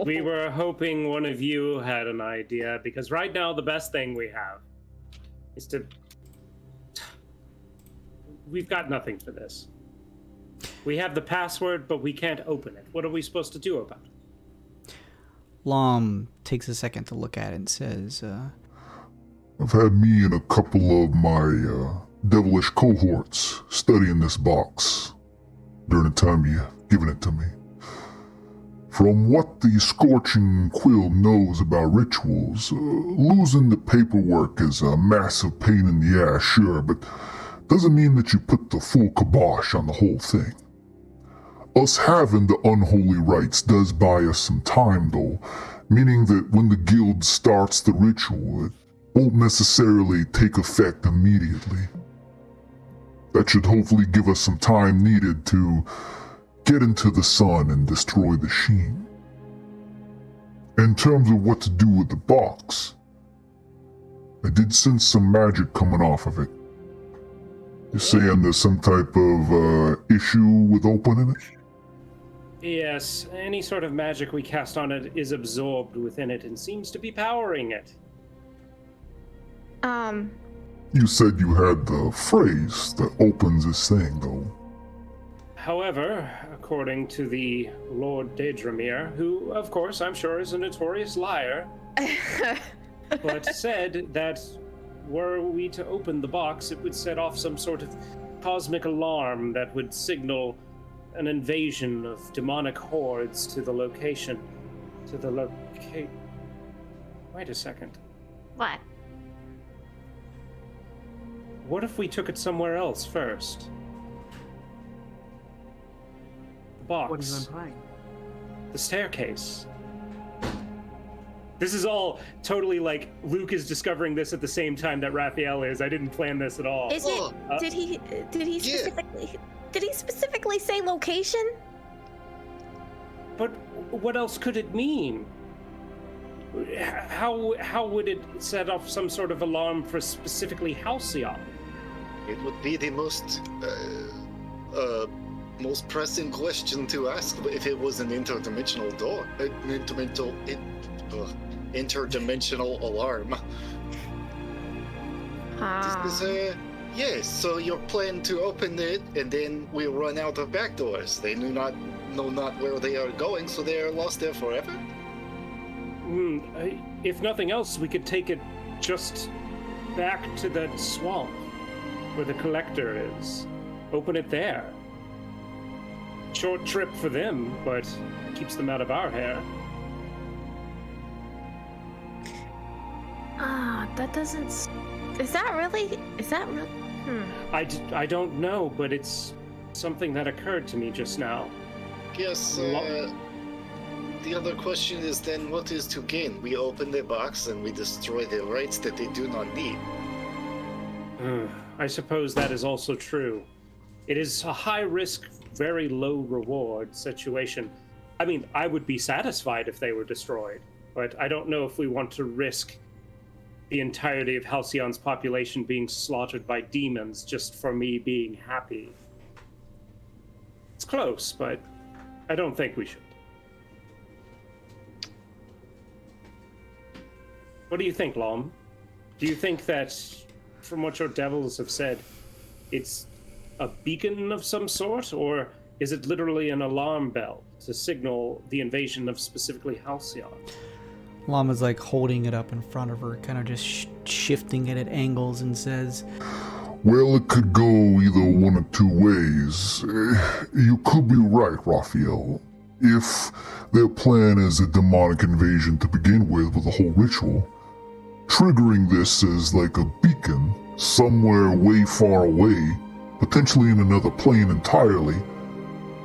We were hoping one of you had an idea, because right now the best thing we have is to... We've got nothing for this. We have the password, but we can't open it. What are we supposed to do about it? Lom takes a second to look at it and says, I've had me and a couple of my devilish cohorts studying this box during the time you've given it to me. From what the Scorching Quill knows about rituals, losing the paperwork is a massive pain in the ass, sure, but doesn't mean that you put the full kibosh on the whole thing. Us having the Unholy Rites does buy us some time, though, meaning that when the guild starts the ritual, it won't necessarily take effect immediately. That should hopefully give us some time needed to get into the sun and destroy the sheen. In terms of what to do with the box, I did sense some magic coming off of it. You're saying there's some type of issue with opening it? Yes, any sort of magic we cast on it is absorbed within it and seems to be powering it. You said you had the phrase that opens this thing, though. However, according to the Lord Daedramir, who, of course, I'm sure is a notorious liar, but said that were we to open the box, it would set off some sort of cosmic alarm that would signal an invasion of demonic hordes to the location. to the locate. Wait a second. What? What if we took it somewhere else first? The box. What are you implying? The staircase. This is all totally like Luke is discovering this at the same time that Raphael is. I didn't plan this at all. Is it? Did he specifically say location? But what else could it mean? How would it set off some sort of alarm for specifically Halcyon? It would be the most pressing question to ask if it was an interdimensional door. Interdimensional alarm. Yes, so you're planning to open it, and then we run out of back doors. They know not where they are going, so they are lost there forever? If nothing else, we could take it just back to that swamp where the collector is. Open it there. Short trip for them, but keeps them out of our hair. That doesn't... Is that really... I don't know, but it's something that occurred to me just now. Yes, the other question is then what is to gain? We open the box and we destroy the rights that they do not need. I suppose that is also true. It is a high-risk, very low-reward situation. I mean, I would be satisfied if they were destroyed, but I don't know if we want to risk the entirety of Halcyon's population being slaughtered by demons just for me being happy. It's close, but I don't think we should. What do you think, Lom? Do you think that, from what your devils have said, it's a beacon of some sort, or is it literally an alarm bell to signal the invasion of specifically Halcyon? Llama's like holding it up in front of her, kind of just shifting it at angles, and says, Well, it could go either one of two ways. You could be right, Raphael. If their plan is a demonic invasion to begin with a whole ritual, triggering this as like a beacon somewhere way far away, potentially in another plane entirely,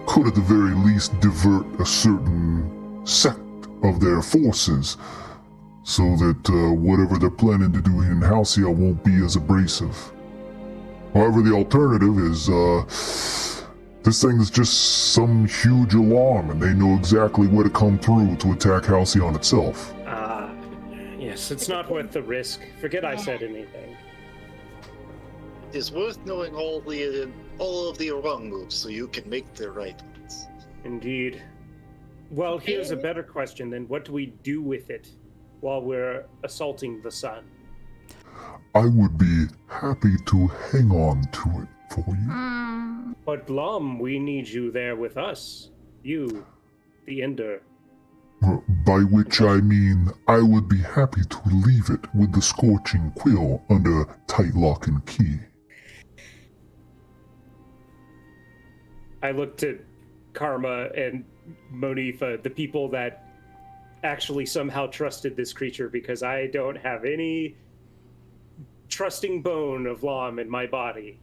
could at the very least divert a certain sect of their forces, so that whatever they're planning to do in Halcyon won't be as abrasive. However, the alternative is this thing is just some huge alarm, and they know exactly where to come through to attack Halcyon itself. Yes, it's not worth the risk. Forget I said anything. It is worth knowing all of the wrong moves so you can make the right ones. Indeed. Well, here's a better question then. What do we do with it while we're assaulting the sun? I would be happy to hang on to it for you. But Blom, we need you there with us. You, the Ender. By which I mean, I would be happy to leave it with the Scorching Quill under tight lock and key. I looked at Karma and Monifa, the people that actually somehow trusted this creature, because I don't have any trusting bone of Lom in my body.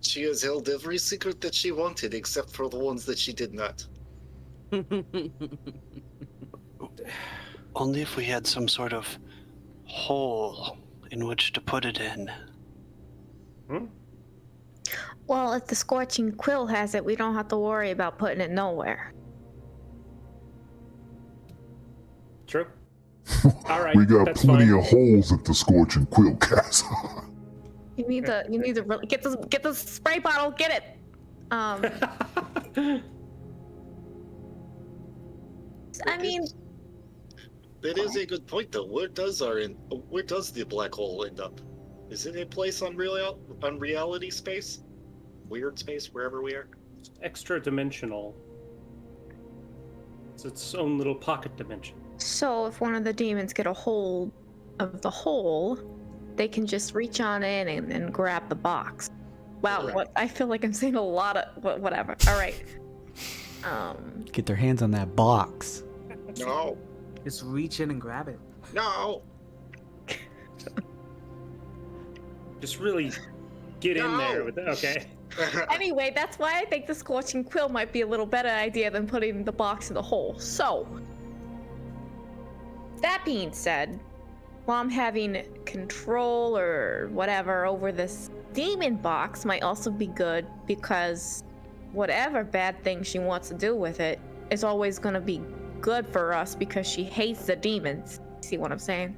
She has held every secret that she wanted, except for the ones that she did not. Only if we had some sort of hole in which to put it in. Well, if the Scorching Quill has it, we don't have to worry about putting it nowhere. True. All right, we got plenty fine. of holes at the Scorching Quill castle. You need to really get the spray bottle. Get it. I mean, that is a good point, though. Where does the black hole end up? Is it a place on reality space? Weird space, wherever we are? Extra dimensional. It's its own little pocket dimension. So if one of the demons get a hold of the hole, they can just reach on in and grab the box. Wow, Right. what I feel like I'm saying a lot of whatever. All right. Get their hands on that box. No. Just reach in and grab it. No. Just really get in there with it. Okay. Anyway, that's why I think the Scorching Quill might be a little better idea than putting the box in the hole. So, that being said, while I'm having control or whatever over this demon box might also be good, because whatever bad thing she wants to do with it is always going to be good for us because she hates the demons. See what I'm saying?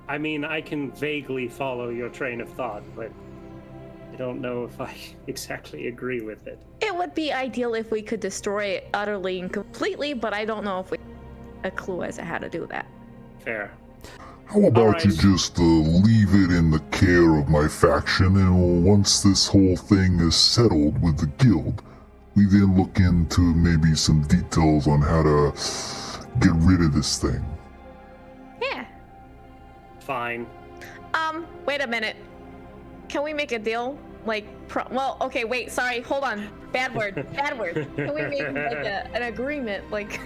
I mean, I can vaguely follow your train of thought, but I don't know if I exactly agree with it. It would be ideal if we could destroy it utterly and completely, but I don't know if we have a clue as to how to do that. Fair. How about you just leave it in the care of my faction, and once this whole thing is settled with the guild, we then look into maybe some details on how to get rid of this thing. Yeah. Fine. Wait a minute. Can we make a deal? Like, well, okay, wait, sorry, hold on. Bad word, bad word. Can we make like an agreement? Like,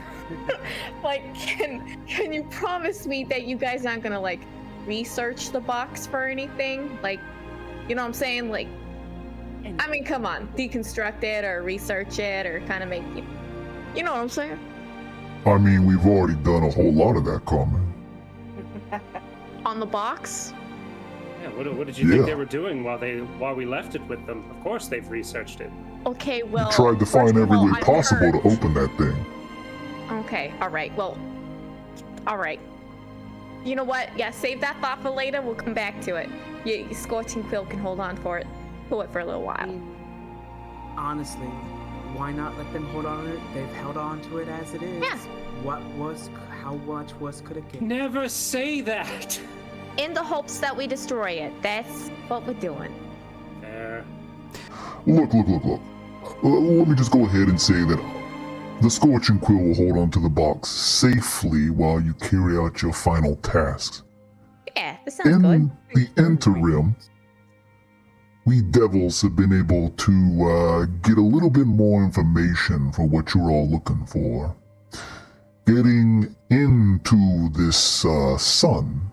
like, can you promise me that you guys aren't gonna like research the box for anything? Like, you know what I'm saying? Like, I mean, come on, deconstruct it or research it or kind of make it. You know what I'm saying? I mean, we've already done a whole lot of that, Carmen. On the box? Yeah, what did you think they were doing while we left it with them? Of course they've researched it. Okay, well, We tried to find every way possible to open that thing. Okay, alright, well, alright. You know what? Yeah, save that thought for later. We'll come back to it. Yeah, Scorching Quill can hold on for it. Pull it for a little while. Honestly, why not let them hold on to it? They've held on to it as it is. Yeah. How much worse could it get? Never say that! In the hopes that we destroy it. That's what we're doing. Fair. Look. Let me just go ahead and say that the Scorching Quill will hold on to the box safely while you carry out your final tasks. Yeah, that sounds good. In the interim, we devils have been able to get a little bit more information for what you're all looking for. Getting into this sun,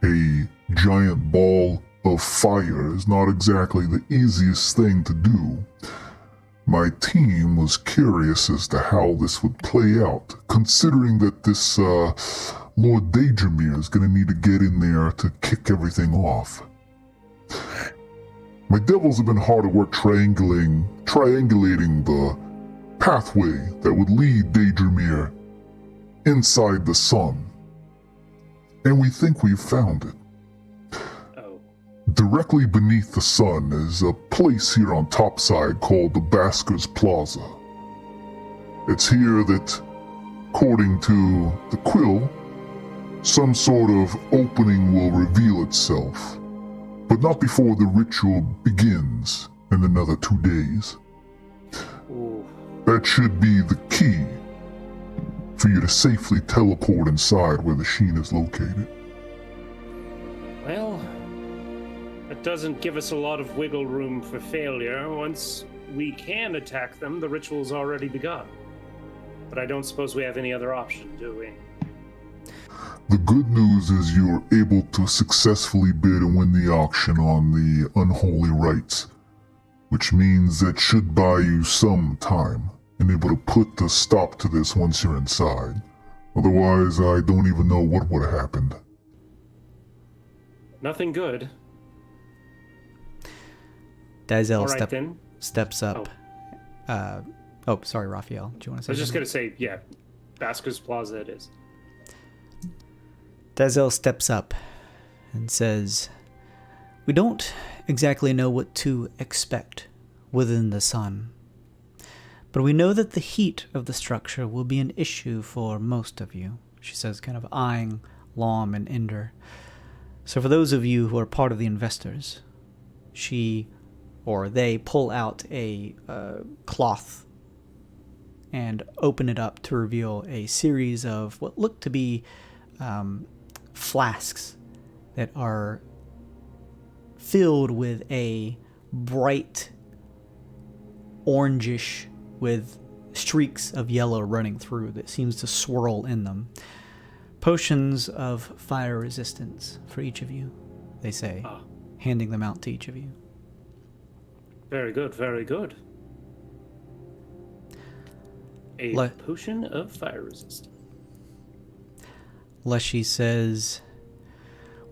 a giant ball of fire, is not exactly the easiest thing to do. My team was curious as to how this would play out, considering that this Lord Daedramir is going to need to get in there to kick everything off. My devils have been hard at work triangulating the pathway that would lead Daedramir inside the sun. And we think we've found it. Oh. Directly beneath the sun is a place here on topside called the Basker's Plaza. It's here that, according to the Quill, some sort of opening will reveal itself, but not before the ritual begins in another 2 days. Ooh. That should be the key for you to safely teleport inside where the Sheen is located. Well, that doesn't give us a lot of wiggle room for failure. Once we can attack them, the ritual's already begun. But I don't suppose we have any other option, do we? The good news is you're able to successfully bid and win the auction on the Unholy Rites, which means that should buy you some time and able to put the stop to this once you're inside. Otherwise, I don't even know what would have happened. Nothing good. Dazel then. steps up. Sorry, Raphael. Do you want to say I was just something? going to say, yeah, Basker's Plaza it is. Dazel steps up and says, "We don't exactly know what to expect within the sun, but we know that the heat of the structure will be an issue for most of you," she says, kind of eyeing Lom and Ender. "So for those of you who are part of the investors," they pull out a cloth and open it up to reveal a series of what look to be flasks that are filled with a bright orangish with streaks of yellow running through that seems to swirl in them. Potions of fire resistance for each of you, they say, handing them out to each of you. Very good, very good. A potion of fire resistance. Leshy says,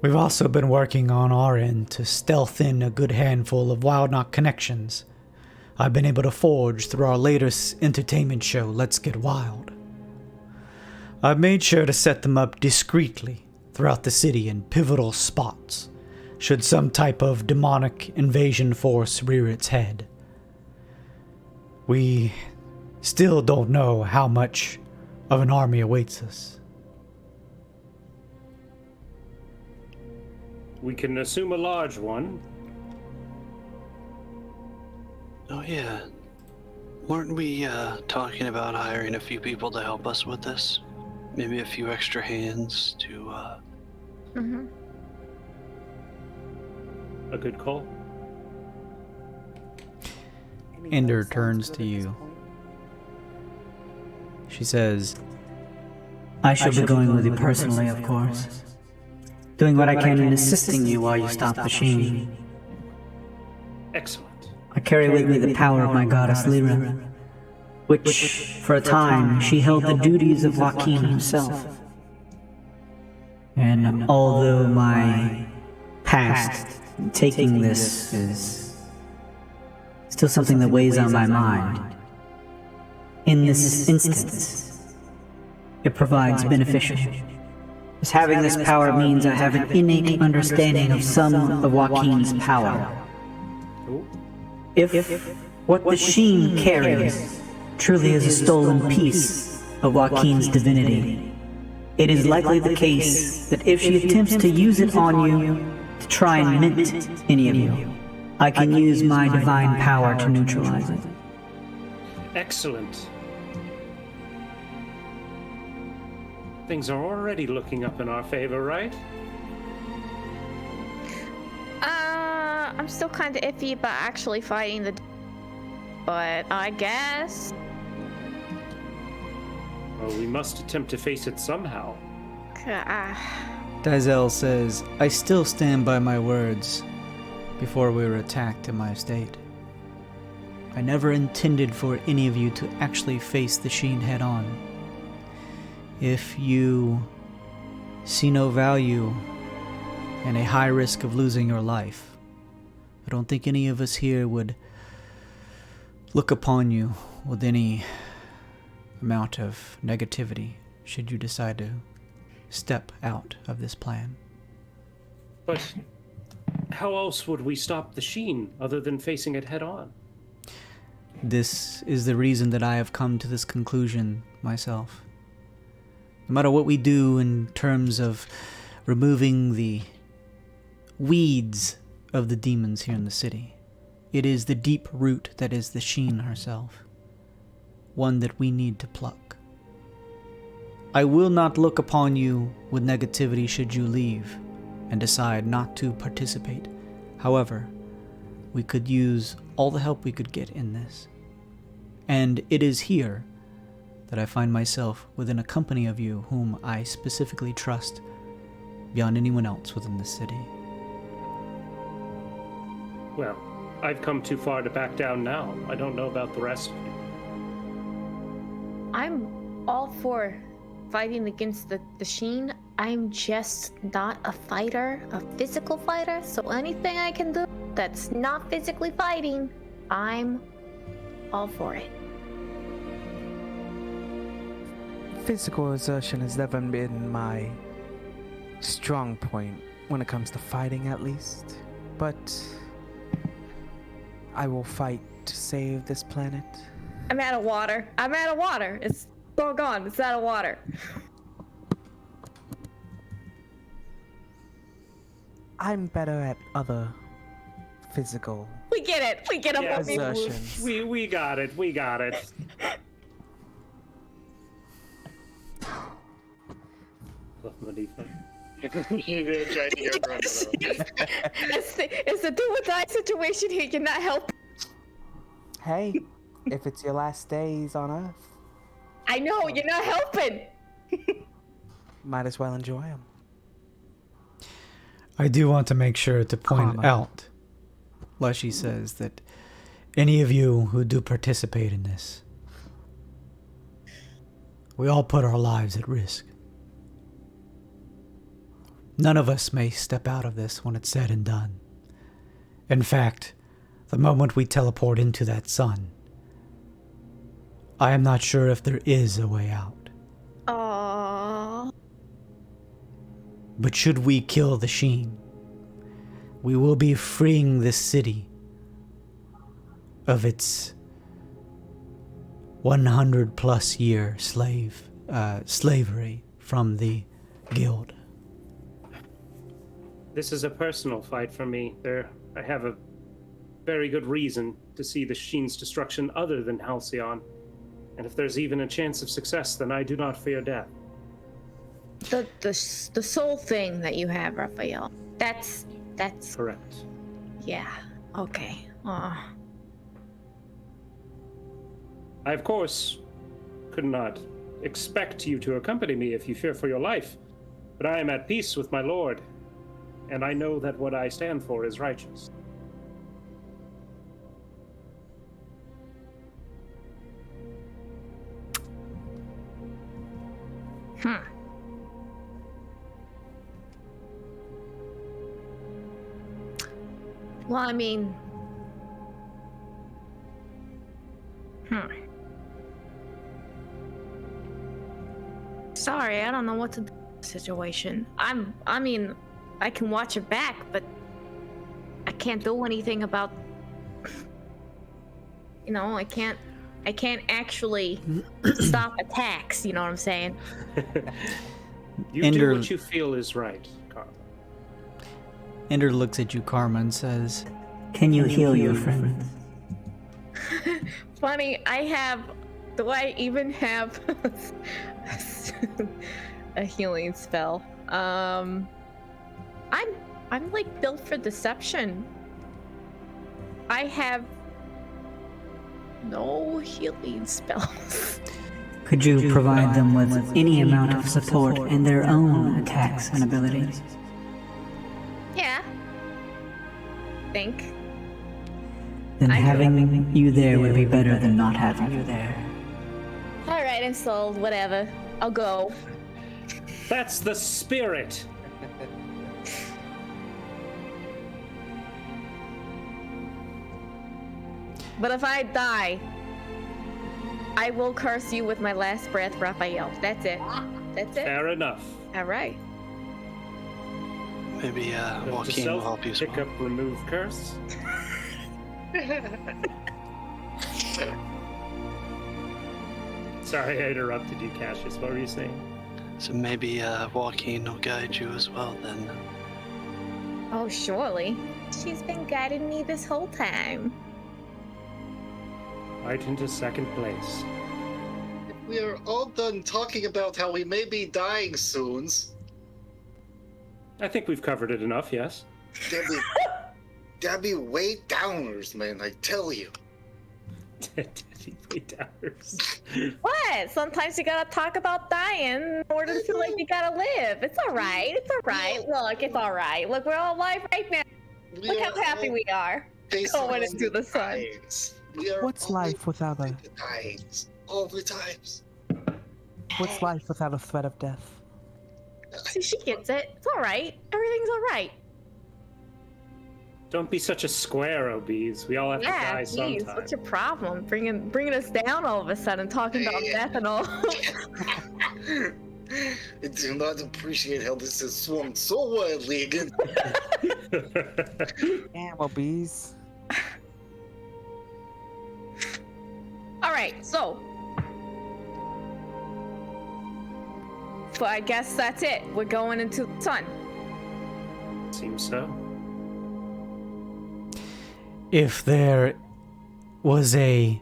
we've also been working on our end to stealth in a good handful of Wild Knot connections I've been able to forge through our latest entertainment show, Let's Get Wild. I've made sure to set them up discreetly throughout the city in pivotal spots, should some type of demonic invasion force rear its head. We still don't know how much of an army awaits us. We can assume a large one. Oh yeah. Weren't we talking about hiring a few people to help us with this? Maybe a few extra hands to A good call. Ender turns to you. She says, I shall be going with you personally, of course. Doing what I can in assisting you while you stop the Sheen. Excellent. I carry with me the power of my goddess Lyra, which, for a time, she held the duties of Joaquin himself. And although my past taking this is still something that weighs on my mind, in this instance, it provides beneficial. As having this power means I have an innate understanding of some of Joaquin's power. If what the Sheen carries truly is a stolen piece of Joaquin's divinity, it is likely the case that if she attempts to use it on you to try and mint any of you, I can use my divine power to neutralize it. Excellent. Things are already looking up in our favor, right? I'm still kind of iffy about actually fighting the... But I guess... Well, we must attempt to face it somehow. Dizel says, I still stand by my words before we were attacked in my estate. I never intended for any of you to actually face the Sheen head on. If you see no value and a high risk of losing your life, I don't think any of us here would look upon you with any amount of negativity should you decide to step out of this plan. But how else would we stop the Sheen other than facing it head on? This is the reason that I have come to this conclusion myself. No matter what we do in terms of removing the weeds of the demons here in the city, it is the deep root that is the Sheen herself, one that we need to pluck. I will not look upon you with negativity should you leave and decide not to participate. However, we could use all the help we could get in this. And it is here that I find myself within a company of you whom I specifically trust beyond anyone else within the city. Well, I've come too far to back down now. I don't know about the rest of you. I'm all for fighting against the Sheen. I'm just not a fighter, a physical fighter, so anything I can do that's not physically fighting, I'm all for it. Physical exertion has never been my strong point when it comes to fighting, at least. But I will fight to save this planet. I'm out of water. It's all gone. It's out of water. I'm better at other physical We get it. We get it. exertions. We got it. We got it. It's a do or die situation here. You're not helping. Hey, If it's your last days on Earth, I know, you're not helping. might as well enjoy them. I do want to make sure to point out, Lushy says, that any of you who do participate in this, we all put our lives at risk. None of us may step out of this when it's said and done. In fact, the moment we teleport into that sun, I am not sure if there is a way out. Aww. But should we kill the Sheen, we will be freeing this city of its 100+ year slavery from the guild. This is a personal fight for me. I have a very good reason to see the Sheen's destruction other than Halcyon. And if there's even a chance of success, then I do not fear death. The soul thing that you have, Raphael. That's correct. Yeah. Okay. I, of course, could not expect you to accompany me if you fear for your life, but I am at peace with my lord, and I know that what I stand for is righteous. Well, I mean... Sorry, I don't know what to do in this situation. I mean, I can watch it back, but I can't do anything about... You know, I can't actually stop attacks, you know what I'm saying? You do what you feel is right, Karma. Ender looks at you, Karma, and says, "Can you heal your friends?" Funny, do I even have a healing spell? I'm like built for deception. I have no healing spells. Could you provide them with any amount of support in their own attacks and abilities? Yeah. Think. Then having you there would be better than not having you there. Alright, I'm sold. Whatever. I'll go. That's the spirit! But if I die, I will curse you with my last breath, Raphael. That's it. That's it. Fair enough. Alright. Maybe Joaquin will help you. Pick up remove curse. Sorry, I interrupted you, Cassius. What were you saying? So maybe Joaquin will guide you as well then. Oh, surely. She's been guiding me this whole time. Right into second place. We are all done talking about how we may be dying soon. I think we've covered it enough, yes? That'd be way downers, man, I tell you. Way downers. What? Sometimes you gotta talk about dying in order to feel like you gotta live. It's alright. It's alright. Look, it's alright. Look, we're all alive right now. Look how happy we are. Going into the sun. What's life without a... All the times. What's life without a threat of death? See, she gets it. It's alright. Everything's alright. Don't be such a square, Obeez. We all have to die geez, sometime. What's your problem? Bringing us down all of a sudden, talking about death and all. I do not appreciate how this has swung so wildly again. Damn, Obeez. Alright, so I guess that's it. We're going into the sun. Seems so. if there was a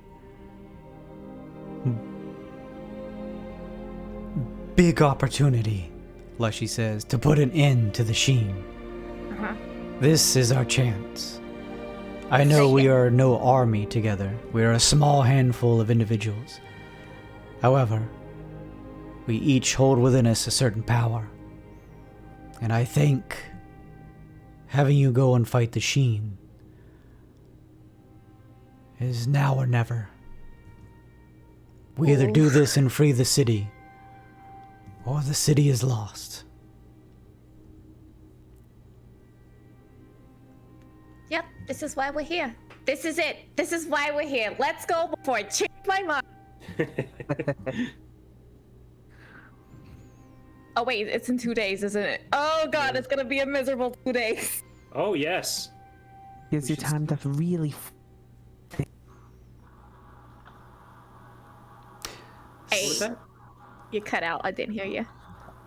big opportunity, Lushy says, to put an end to the Sheen. Uh-huh. This is our chance. I know we are no army together. We are a small handful of individuals. However, we each hold within us a certain power. And I think having you go and fight the Sheen is now or never. We either do this and free the city, or the city is lost. Yep, this is why we're here. This is it. This is why we're here. Let's go before I change my mind. Oh wait, it's in 2 days, isn't it? Oh god, it's gonna be a miserable 2 days. Oh yes. Gives you time to really Hey, What was that? you cut out. I didn't hear you.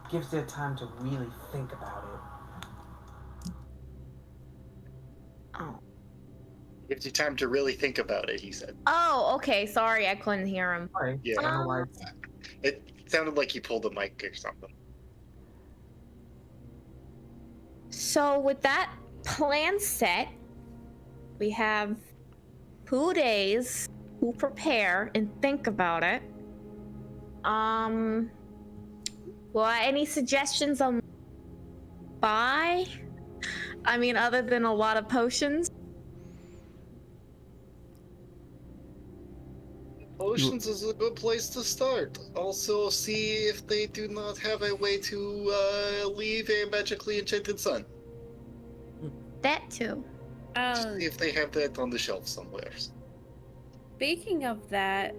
gives you time to really think about it. Oh. Gives you time to really think about it, he said. Oh, okay. Sorry, I couldn't hear him. Sorry. Yeah. I don't know why. It sounded like he pulled the mic or something. So with that plan set, we have 2 days to prepare and think about it. Well, any suggestions on buy? I mean, other than a lot of potions? Potions is a good place to start. Also, see if they do not have a way to leave a magically enchanted sun. That too. See if they have that on the shelf somewhere. Speaking of that,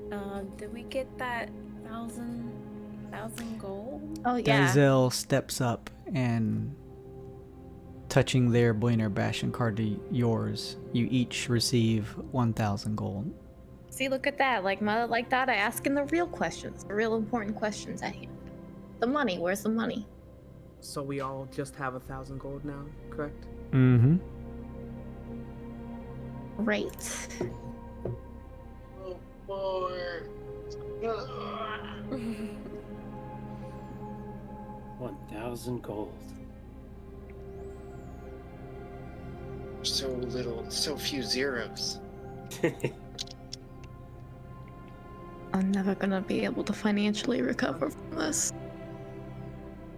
did we get that thousand gold? Oh yeah. Denzel steps up and, touching their Blainer Bastion card to yours, you each receive 1,000 gold. See, look at that. Like mother, like that. I asking the real questions, the real important questions at hand. The money. Where's the money? So we all just have 1,000 gold now, correct? Mm-hmm. Great. Oh, boy. 1,000 gold. So little, so few zeros. I'm never gonna be able to financially recover from this.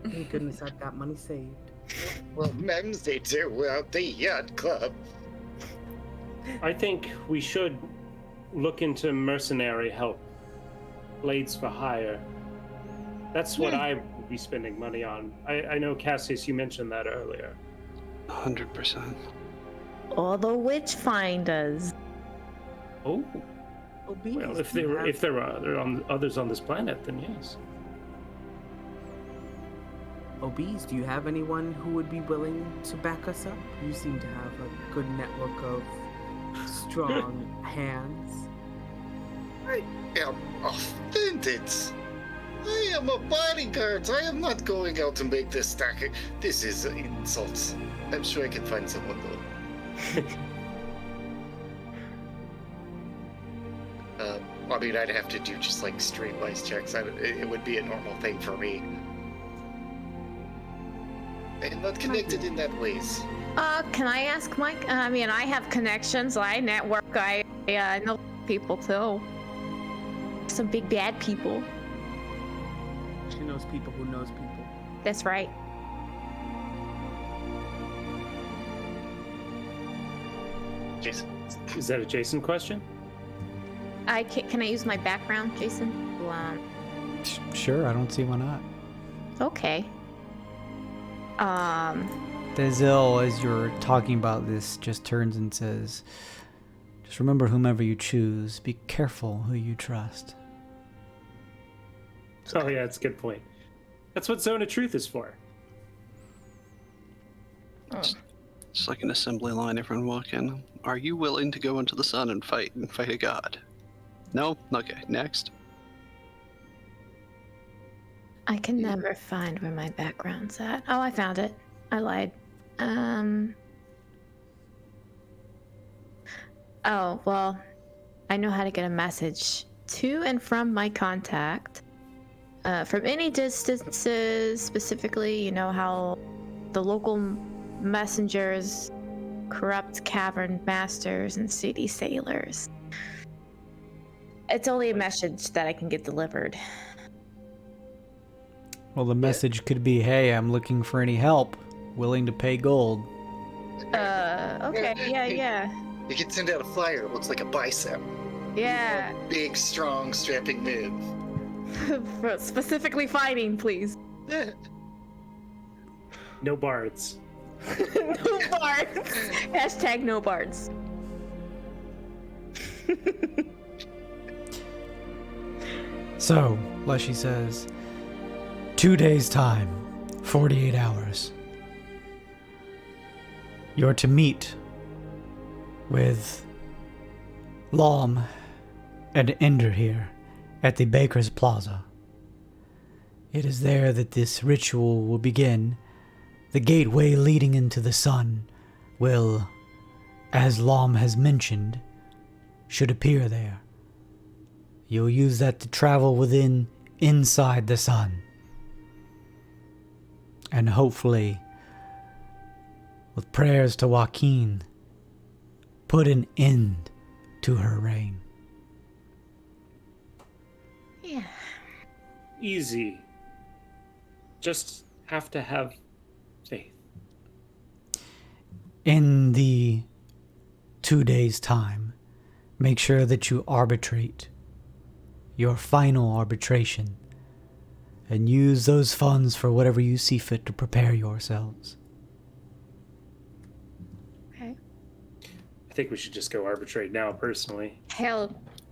Thank goodness I've got money saved. Well, mems they do out the yacht club. I think we should look into mercenary help. Blades for hire. That's what I would be spending money on. I know, Cassius, you mentioned that earlier. 100%. All the witch finders. Oh, Obeez, well, if do you have- there are others on this planet, then yes. Obeez, do you have anyone who would be willing to back us up? You seem to have a good network of strong hands. I am offended. I am a bodyguard. I am not going out to make this stack. This is an insult. I'm sure I can find someone though. I mean, I'd have to do just like streetwise checks. It would be a normal thing for me. I'm not connected in that ways. Can I ask Mike? I mean, I have connections. I network. I know people too. Some big bad people. She knows people who knows people. That's right. Jason. Is that a Jason question? Can I use my background, Jason? Sure, I don't see why not. Okay. Denzel, as you're talking about this, just turns and says, just remember, whomever you choose, be careful who you trust. Oh yeah, that's a good point. That's what Zone of Truth is for. It's like an assembly line, everyone walk in. Are you willing to go into the sun and fight a god? No? Okay, next. I can never find where my background's at. Oh, I found it. I lied. Oh, well, I know how to get a message to and from my contact. From any distances, specifically, you know how the local messengers corrupt cavern masters and city sailors. It's only a message that I can get delivered. Well, the message could be, hey, I'm looking for any help. Willing to pay gold. Okay, yeah. You can send out a flyer. It looks like a bicep. Yeah. Big, strong, strapping man. Specifically fighting, please. No bards. No bards. Hashtag no bards. So, Leshy says, 2 days' time, 48 hours. You're to meet with Lom and Ender here at the Baker's Plaza. It is there that this ritual will begin. The gateway leading into the sun will, as Lom has mentioned, should appear there. You'll use that to travel inside the sun. And hopefully, with prayers to Joaquin, put an end to her reign. Yeah. Easy. Just have to have faith. In the 2 days' time, make sure that you arbitrate your final arbitration and use those funds for whatever you see fit to prepare yourselves. Okay. I think we should just go arbitrate now, personally.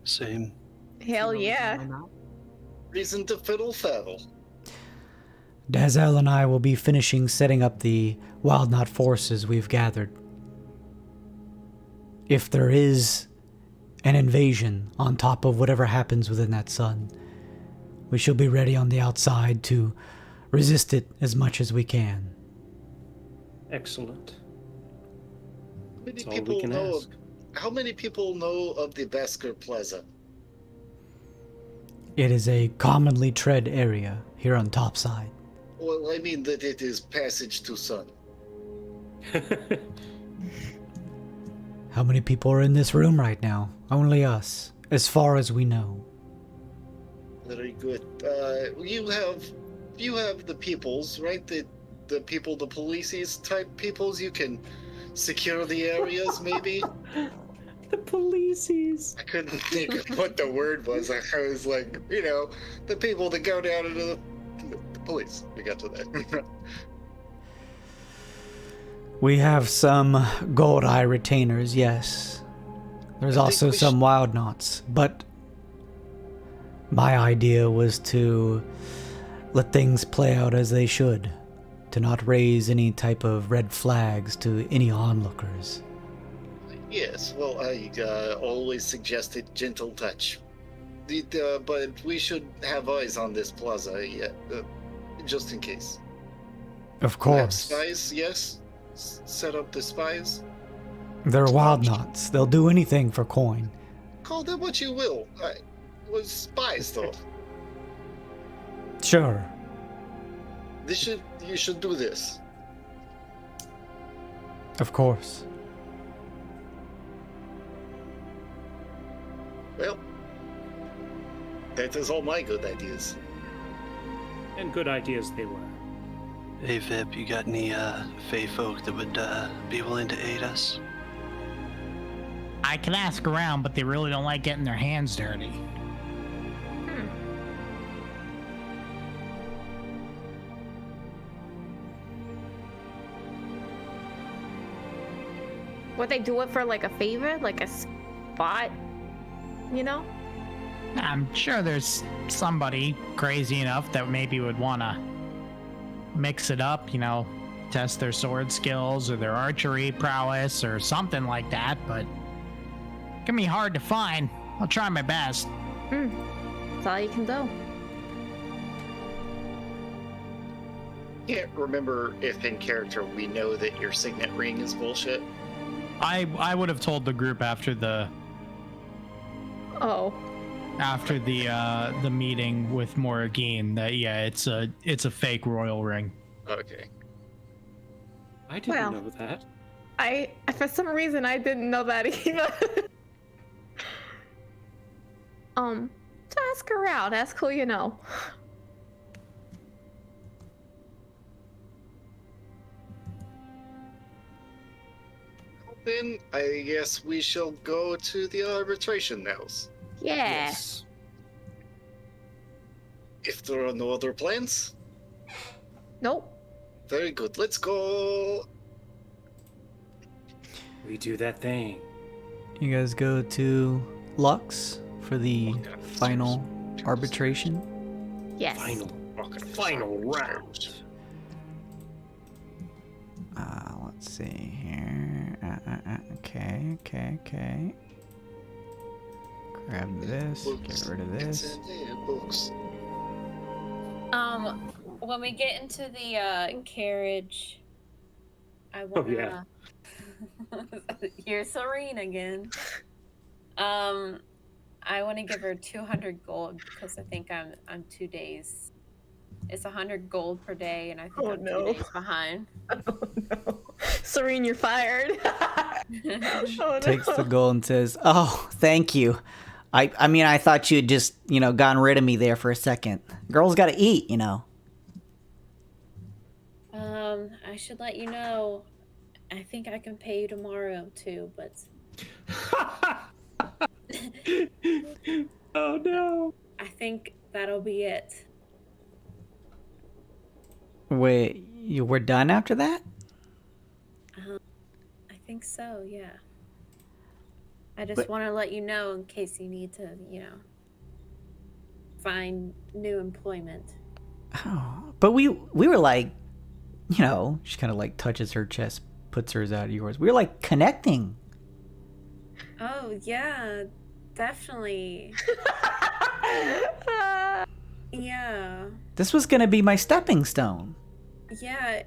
Same. Hell yeah. Reason to fiddle faddle. Dazel and I will be finishing setting up the Wild Knot forces we've gathered. If there is an invasion on top of whatever happens within that sun, we shall be ready on the outside to resist it as much as we can. Excellent. How many people know how many people know of the Basker Plaza? It is a commonly tread area here on topside. Well, I mean that it is passage to sun. How many people are in this room right now? Only us, as far as we know. Very good. You have the peoples, right? The people, the policies type peoples. You can secure the areas, maybe. The policies. I couldn't think of what the word was. I was like, the people that go down into the police. We got to that. We have some gold eye retainers, yes. There's also some wild knots, but my idea was to let things play out as they should, to not raise any type of red flags to any onlookers. Yes, well, I always suggested gentle touch. But we should have eyes on this plaza, just in case. Of course. Have spies, yes? Set up the spies? They're wild knots. They'll do anything for coin. Call them what you will. Was spies, though. Sure. You should do this. Of course. Well, that is all my good ideas. And good ideas they were. Hey Vip, you got any Fey folk that would be willing to aid us? I can ask around, but they really don't like getting their hands dirty. Would they do it for like a favor, like a spot? I'm sure there's somebody crazy enough that maybe would want to mix it up, test their sword skills or their archery prowess or something like that, but it can be hard to find. I'll try my best. That's all you can do. Can't remember if in character we know that your signet ring is bullshit. I would have told the group after the meeting with Morrigeen that it's a fake royal ring. Okay. I didn't know that. I for some reason I didn't know that either. So ask her out. Ask who you know. Then I guess we shall go to the arbitration now. Yeah. Yes. If there are no other plans, Nope. very good. Let's go. We do that thing. You guys go to Lux for the final arbitration. Yes. Final round. Let's see here. Okay. Grab this. Get rid of this. Books. When we get into the carriage, I wanna. Here's Serene again. I want to give her 200 gold because I think I'm 2 days. It's 100 gold per day, and I think I'm 2 days behind. Oh no, Serene, you're fired. Takes the gold and says, "Oh, thank you. I mean, I thought you'd just, gotten rid of me there for a second. Girls got to eat, I should let you know. I think I can pay you tomorrow too, but. Oh no. I think that'll be it. Wait, we're done after that? I think so, yeah. I just want to let you know in case you need to, find new employment. Oh, but we were like, she kind of like touches her chest, puts hers out of yours. We were like connecting. Oh, yeah, definitely. Yeah. This was going to be my stepping stone. Yeah,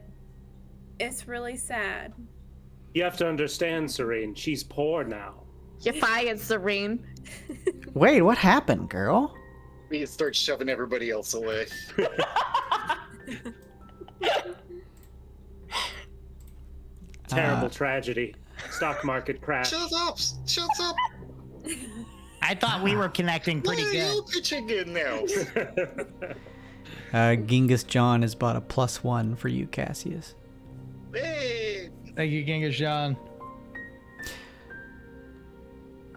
it's really sad. You have to understand, Serene, she's poor now. You're fired, Serene. Wait, what happened, girl? We start shoving everybody else away. Terrible tragedy. Stock market crash. Shut up! Shut up! I thought we were connecting pretty Why are good. you pitching in now? Genghis John has bought a +1 for you, Cassius. Hey! Thank you, Genghis John.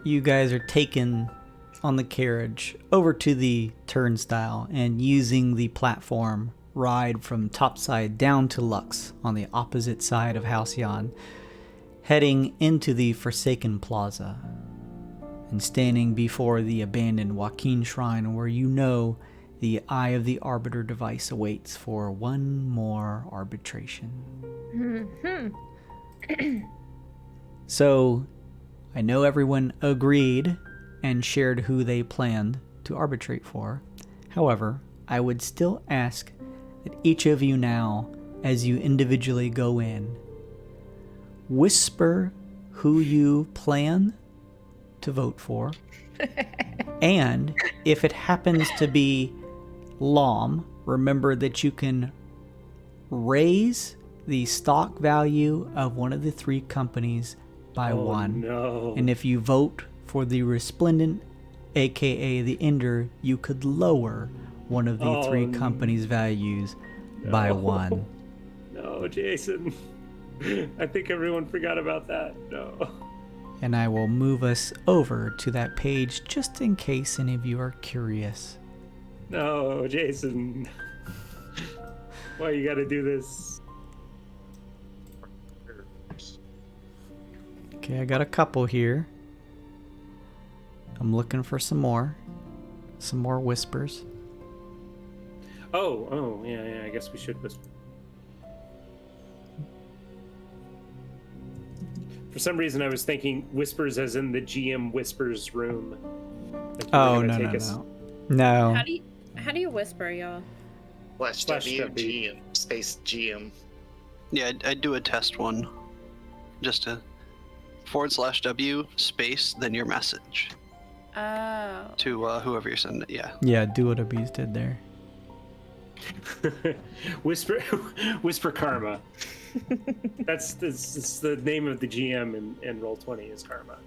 You guys are taken on the carriage over to the turnstile and using the platform ride from topside down to Lux on the opposite side of Halcyon, heading into the Forsaken Plaza and standing before the abandoned Joaquin Shrine where the Eye of the Arbiter device awaits for one more arbitration. So, I know everyone agreed and shared who they planned to arbitrate for. However, I would still ask that each of you now, as you individually go in, whisper who you plan to vote for. And if it happens to be Lom, remember that you can raise the stock value of one of the 3 companies by 1. No. And if you vote for the Resplendent, aka the Ender, you could lower one of the 3 companies' values by 1. No, Jason. I think everyone forgot about that. No. And I will move us over to that page just in case any of you are curious. No, Jason. Why you gotta do this? Okay, I got a couple here. I'm looking for some more whispers. Oh, yeah, I guess we should whisper. For some reason, I was thinking whispers as in the GM whispers room. Like No. How do you whisper, y'all? /W GM space GM. Yeah, I'd do a test one. Just to /W space, then your message. Oh. To whoever you're sending it, yeah. Yeah, do what Obeez did there. Whisper karma. That's the name of the GM in Roll20 is Karma.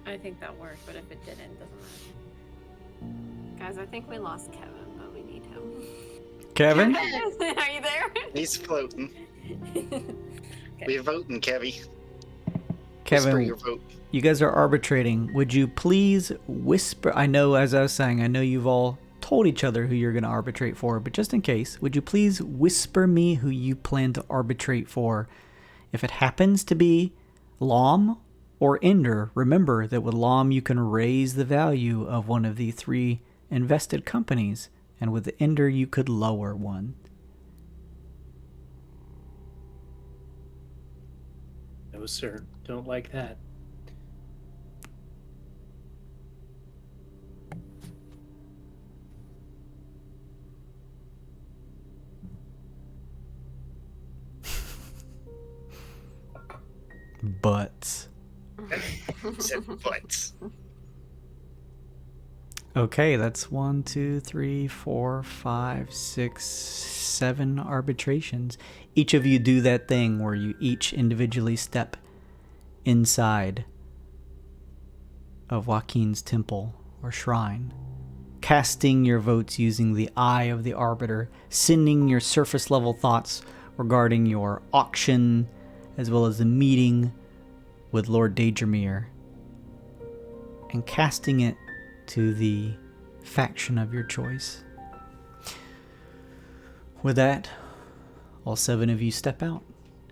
I think that worked, but if it didn't, doesn't matter. Guys, I think we lost Kevin, but we need him. Kevin? Are you there? He's floating. We're voting, Kevy. Kevin, Whisper your vote. you guys are arbitrating. Would you please whisper? I know, as I was saying, I know you've all told each other who you're going to arbitrate for, but just in case, would you please whisper me who you plan to arbitrate for? If it happens to be Lom or Ender, remember that with Lom you can raise the value of one of the 3 invested companies, and with the Ender you could lower one. No, sir. Don't like that. Butts. Said butts. Okay, that's 1, 2, 3, 4, 5, 6, 7 arbitrations. Each of you do that thing where you each individually step inside of Joaquin's temple or shrine, casting your votes using the eye of the arbiter, sending your surface level thoughts regarding your auction as well as the meeting with Lord Daedramir, and casting it to the faction of your choice. With that, all 7 of you step out,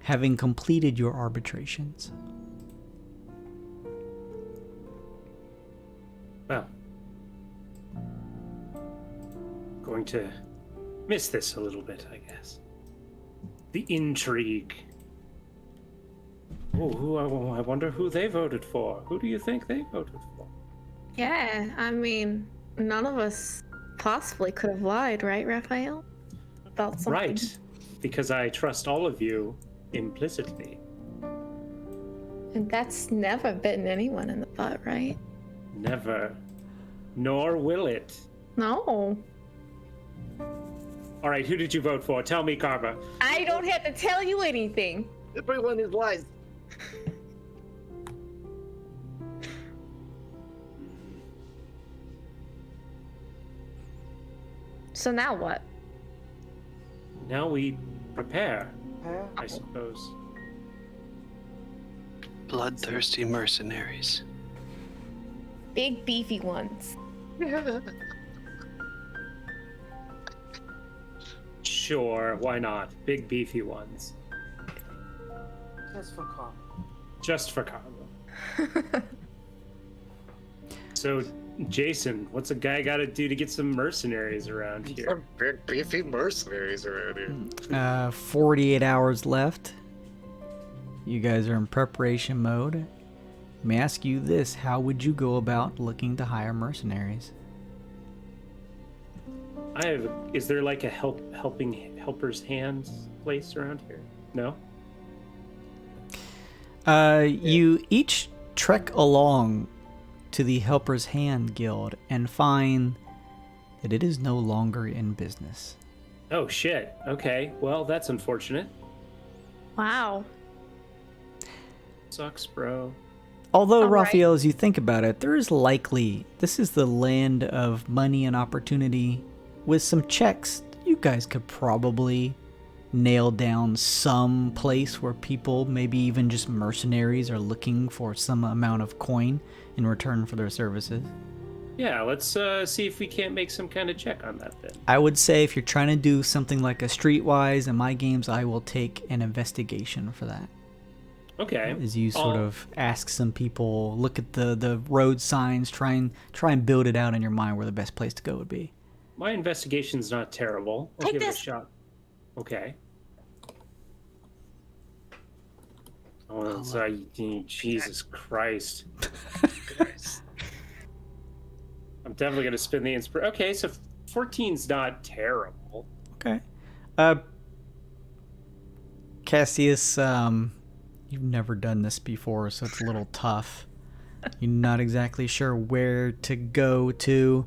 having completed your arbitrations. Well, going to miss this a little bit, I guess. The Intrigue. Oh, I wonder who they voted for. Who do you think they voted for? Yeah, I mean, none of us possibly could have lied, right, Raphael? About something. Right, because I trust all of you implicitly. And that's never bitten anyone in the butt, right? Never. Nor will it. No. All right, who did you vote for? Tell me, Karma. I don't have to tell you anything. Everyone is lies. So now what? Now we prepare, I suppose. Bloodthirsty mercenaries. Big beefy ones. Sure, why not? Big beefy ones. Just for karma. Just for karma. So, Jason, what's a guy got to do to get some mercenaries around here? Some big beefy mercenaries around here. 48 hours left. You guys are in preparation mode. Let me ask you this. How would you go about looking to hire mercenaries? Is there like a helper's hand place around here? No? You each trek along to the Helper's Hand Guild and find that it is no longer in business. Oh shit. Okay. Well, that's unfortunate. Wow. Sucks, bro. Although, All right. Raphael, as you think about it, there is likely, this is the land of money and opportunity. With some checks, you guys could probably nail down some place where people, maybe even just mercenaries, are looking for some amount of coin in return for their services. Yeah, let's see if we can't make some kind of check on that then. I would say if you're trying to do something like a streetwise in my games, I will take an investigation for that. Okay. As you sort of ask some people, look at the road signs, try and build it out in your mind where the best place to go would be. My investigation's not terrible. I'll Take give it a this. shot. Okay. Oh, sorry. Jesus Christ. I'm definitely going to spin the inspiration. Okay, so 14's not terrible. Okay. Cassius, you've never done this before, so it's a little tough. You're not exactly sure where to go to.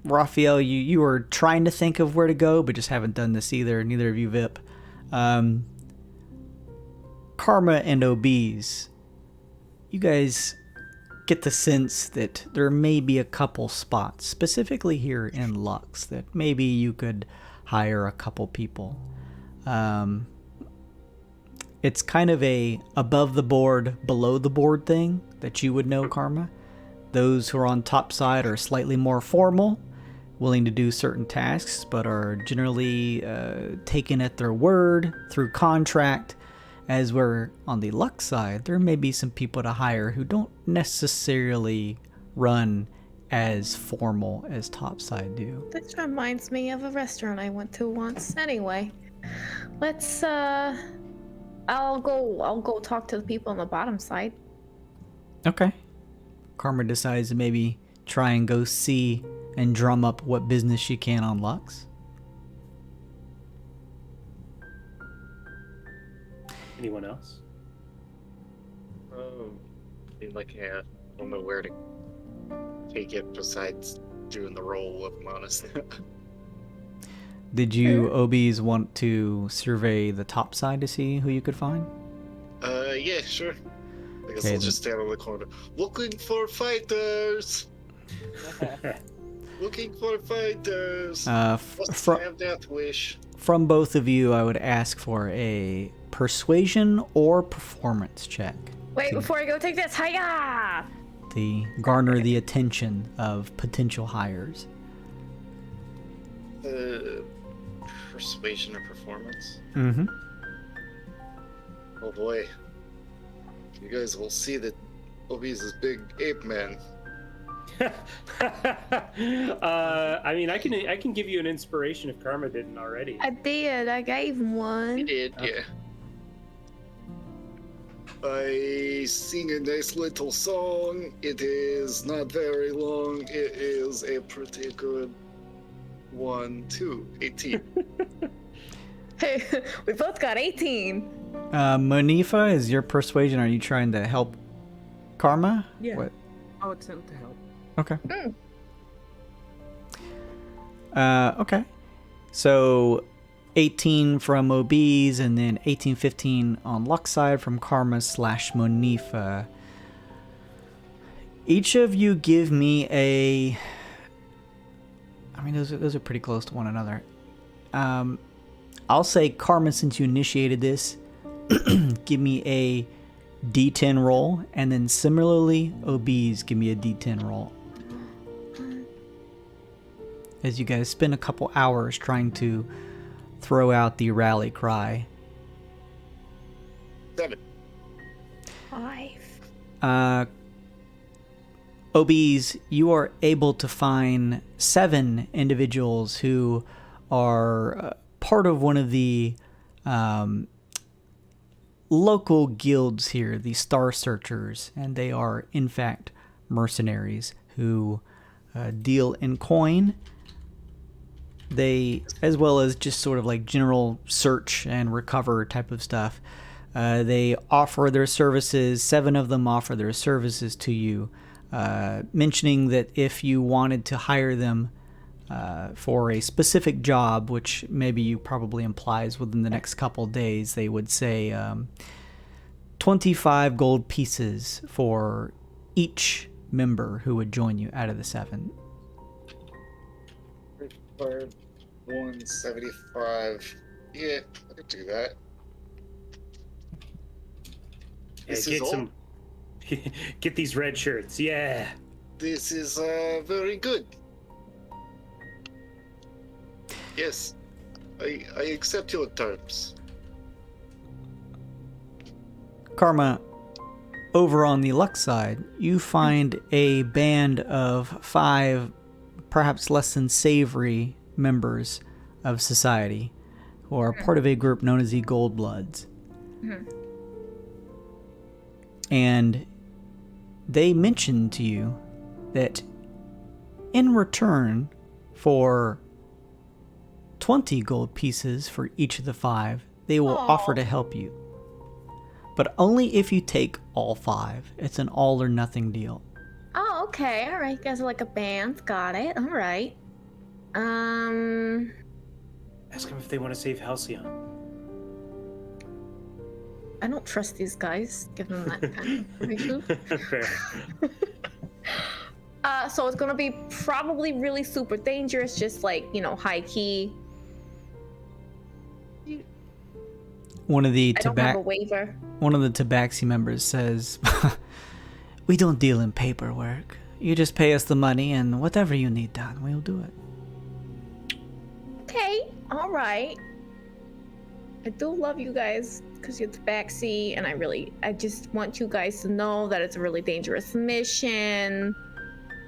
Raphael, you were trying to think of where to go, but just haven't done this either. Neither of you, Vip. Karma and Obeez, you guys get the sense that there may be a couple spots, specifically here in Lux, that maybe you could hire a couple people. It's kind of a above the board, below the board thing that you would know, Karma. Those who are on top side are slightly more formal, willing to do certain tasks, but are generally taken at their word through contract. As we're on the Lux side, there may be some people to hire who don't necessarily run as formal as topside do. This reminds me of a restaurant I went to once. Anyway, let's I'll go talk to the people on the bottom side. Okay. Karma decides to maybe try and go see and drum up what business she can on Lux. Anyone else? I don't know where to take it besides doing the roll, if I'm honest. Did you, Obeez, want to survey the top side to see who you could find? Yeah, sure. I guess Okay, I'll just stand on the corner. Looking for fighters! Looking for fighters! Must have that wish. From both of you, I would ask for a persuasion or performance check. Wait, before I go take this, hiya! To garner the attention of potential hires. Persuasion or performance? Mm-hmm. Oh boy. You guys will see that Obeez is big ape man. I mean, I can give you an inspiration if Karma didn't already. I did. I gave him one. You did, yeah. I sing a nice little song. It is not very long. It is a pretty good 1, 2, 18. Hey, we both got 18. Monifa, is your persuasion? Are you trying to help Karma? Yeah. What? I'll attempt to help. Okay. Okay. So 18 from Obeez, and then 18, 15 on Lux side from Karma / Monifa. Each of you give me a... I mean, those are pretty close to one another. I'll say Karma, since you initiated this, give me a D10 roll, and then similarly, Obeez, give me a D10 roll. As you guys spend a couple hours trying to throw out the rally cry. 7. 5. Obeez, you are able to find 7 individuals who are part of one of the local guilds here, the Star Searchers, and they are, in fact, mercenaries who deal in coin. They, as well as just sort of like general search and recover type of stuff, they offer their services. 7 of them offer their services to you, mentioning that if you wanted to hire them for a specific job, which maybe you probably implies within the next couple days, they would say 25 gold pieces for each member who would join you out of the 7. 175. Yeah, I could do that. Get these red shirts, yeah. This is very good. Yes, I accept your terms. Karma, over on the Lux side, you find a band of 5, perhaps less than savory members of society who are part of a group known as the Gold Bloods. And they mention to you that in return for 20 gold pieces for each of the 5, they will offer to help you. But only if you take all 5. It's an all or nothing deal. Oh, okay. All right. You guys are like a band. Got it. All right. Ask them if they want to save Halcyon. I don't trust these guys. Give them that kind of information. Fair. So it's gonna be probably really super dangerous, just like, high key. One of the I don't have a waiver. One of the Tabaxi members says, "We don't deal in paperwork. You just pay us the money, and whatever you need done, we'll do it." Okay, all right. I do love you guys because you're Tabaxi, and I just want you guys to know that it's a really dangerous mission.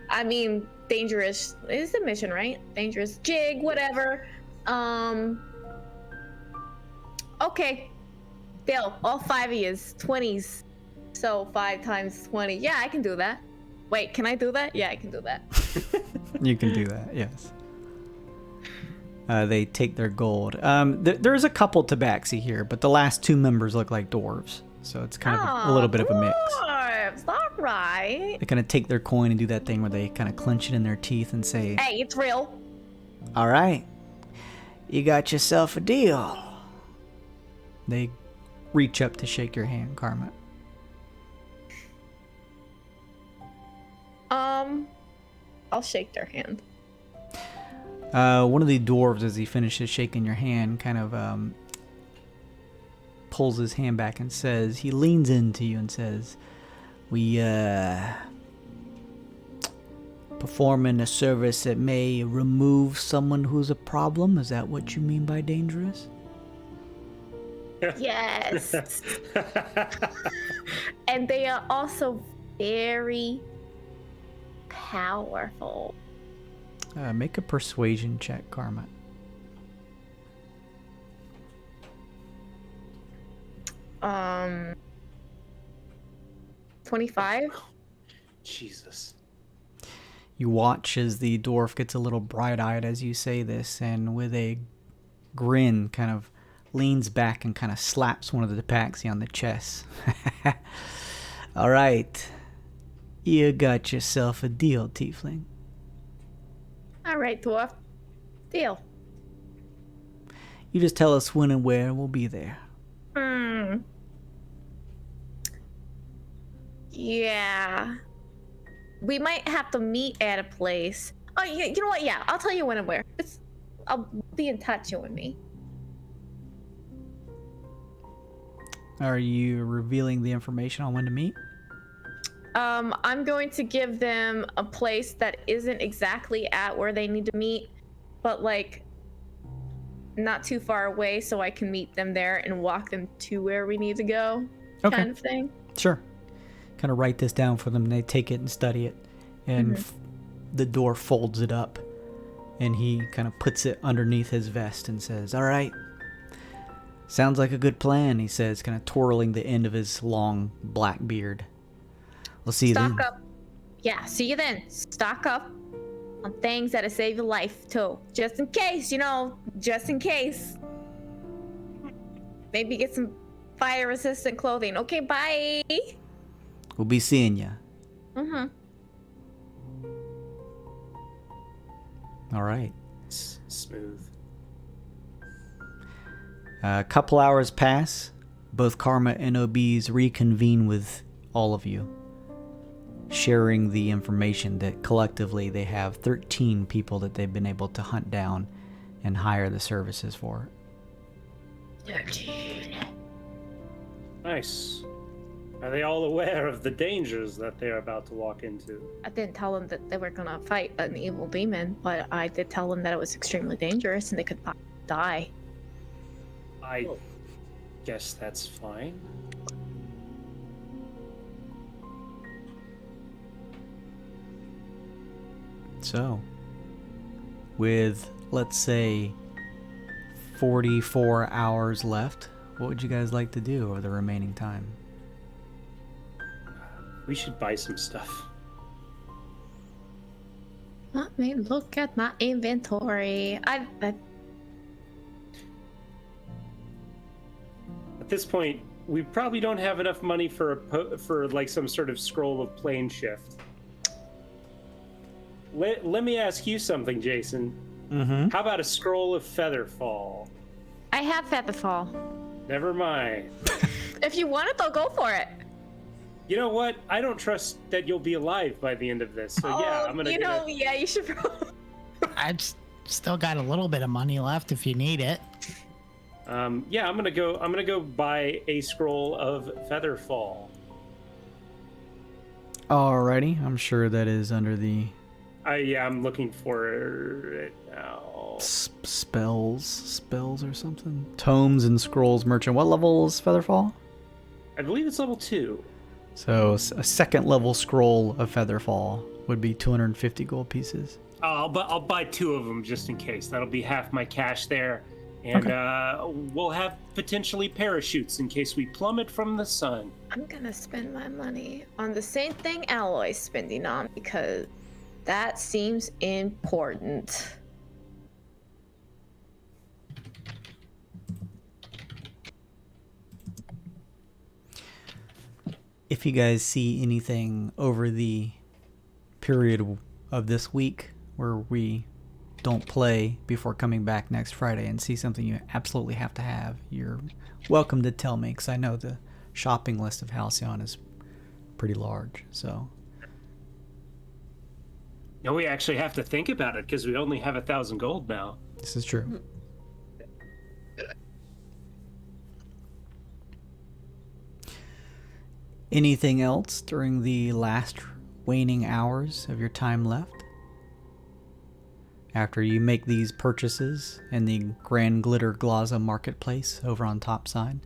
I mean, dangerous is the mission, right? Dangerous jig, whatever. Okay. Bill, all 5 of yous, 20s. So 5 times 20. Yeah, I can do that. Wait, can I do that? Yeah, I can do that. You can do that, yes. They take their gold. There's a couple Tabaxi here, but the last 2 members look like dwarves. So it's kind of a little bit of a mix. Dwarves, all right. They kind of take their coin and do that thing where they kind of clench it in their teeth and say, "Hey, it's real." "All right, you got yourself a deal." They reach up to shake your hand, Karma. I'll shake their hand. One of the dwarves, as he finishes shaking your hand, kind of pulls his hand back and says, he leans into you and says, "We performing a service that may remove someone who's a problem. Is that what you mean by dangerous?" Yes. And they are also very powerful. Make a persuasion check, Karma. Um, 25. Jesus. You watch as the dwarf gets a little bright-eyed as you say this, and with a grin kind of leans back and kind of slaps one of the Tabaxi on the chest. "All right. You got yourself a deal, tiefling." All right, dwarf. Deal. "You just tell us when and where, and we'll be there." Yeah. We might have to meet at a place. Oh, you know what? Yeah, I'll tell you when and where. I'll be in touch, you and me. Are you revealing the information on when to meet? I'm going to give them a place that isn't exactly at where they need to meet, but like not too far away, so I can meet them there and walk them to where we need to go. Okay. Kind of thing. Sure. Kind of write this down for them. They take it and study it, and the dwarf folds it up, and he kind of puts it underneath his vest and says, "All right. Sounds like a good plan," he says, kind of twirling the end of his long black beard. "We'll see you then." Stock up. Yeah, see you then. Stock up on things that'll save your life, too. Just in case, just in case. Maybe get some fire-resistant clothing. Okay, bye. We'll be seeing you. All right. Smooth. A couple hours pass. Both Karma and Obeez reconvene with all of you, sharing the information that collectively they have 13 people that they've been able to hunt down and hire the services for. 13. Nice. Are they all aware of the dangers that they're about to walk into? I didn't tell them that they were gonna fight an evil demon, but I did tell them that it was extremely dangerous and they could die. I guess that's fine. So, with, let's say, 44 hours left, what would you guys like to do over the remaining time? We should buy some stuff. Let me look at my inventory. At this point, we probably don't have enough money for like some sort of scroll of plane shift. Let me ask you something, Jason. Mm-hmm. How about a scroll of Featherfall? I have Featherfall. Never mind. If you want it, though, go for it. You know what? I don't trust that you'll be alive by the end of this. So yeah, I'm gonna. Yeah, you should. I've still got a little bit of money left if you need it. Yeah, I'm gonna go buy a scroll of Featherfall. Alrighty, I'm sure that is under the Yeah, I'm looking for it now. spells or something. Tomes and scrolls merchant. What level is Featherfall? I believe it's level 2. So a second level scroll of Featherfall would be 250 gold pieces. I'll buy 2 of them just in case. That'll be half my cash there, and we'll have potentially parachutes in case we plummet from the sun. I'm gonna spend my money on the same thing Alloy's spending on because that seems important. If you guys see anything over the period of this week where we don't play before coming back next Friday and see something you absolutely have to have, you're welcome to tell me, because I know the shopping list of Halcyon is pretty large. So No, we actually have to think about it because we only have 1,000 gold now. this is true. Anything else during the last waning hours of your time left? After you make these purchases in the Grand Glitter Glaza Marketplace over on Topside?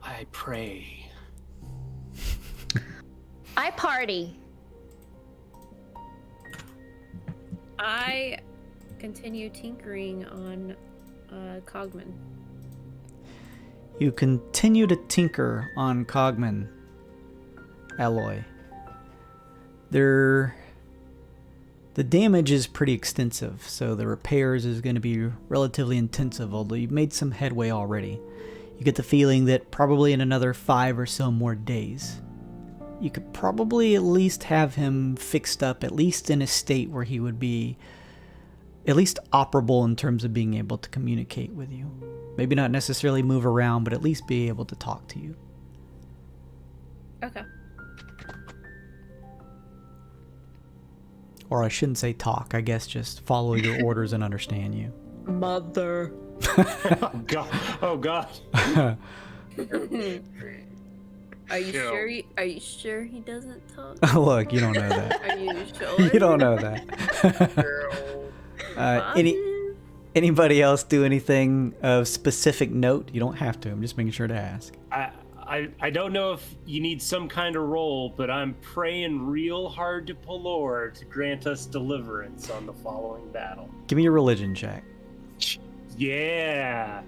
I pray. I party. I continue tinkering on Cogman. You continue to tinker on Cogman, Alloy. The damage is pretty extensive, so the repairs is going to be relatively intensive, although you've made some headway already. You get the feeling that probably in another 5 or so more days, you could probably at least have him fixed up, at least in a state where he would be at least operable in terms of being able to communicate with you. Maybe not necessarily move around, but at least be able to talk to you. Okay. Or I shouldn't say talk, I guess just follow your orders and understand you. Mother. Oh god. Oh god. Are you sure he doesn't talk? Look, you don't know that. Are you sure? You don't know that. Anybody else do anything of specific note? You don't have to. I'm just making sure to ask. I don't know if you need some kind of roll, but I'm praying real hard to Pelor to grant us deliverance on the following battle. Give me a religion check. Yeah.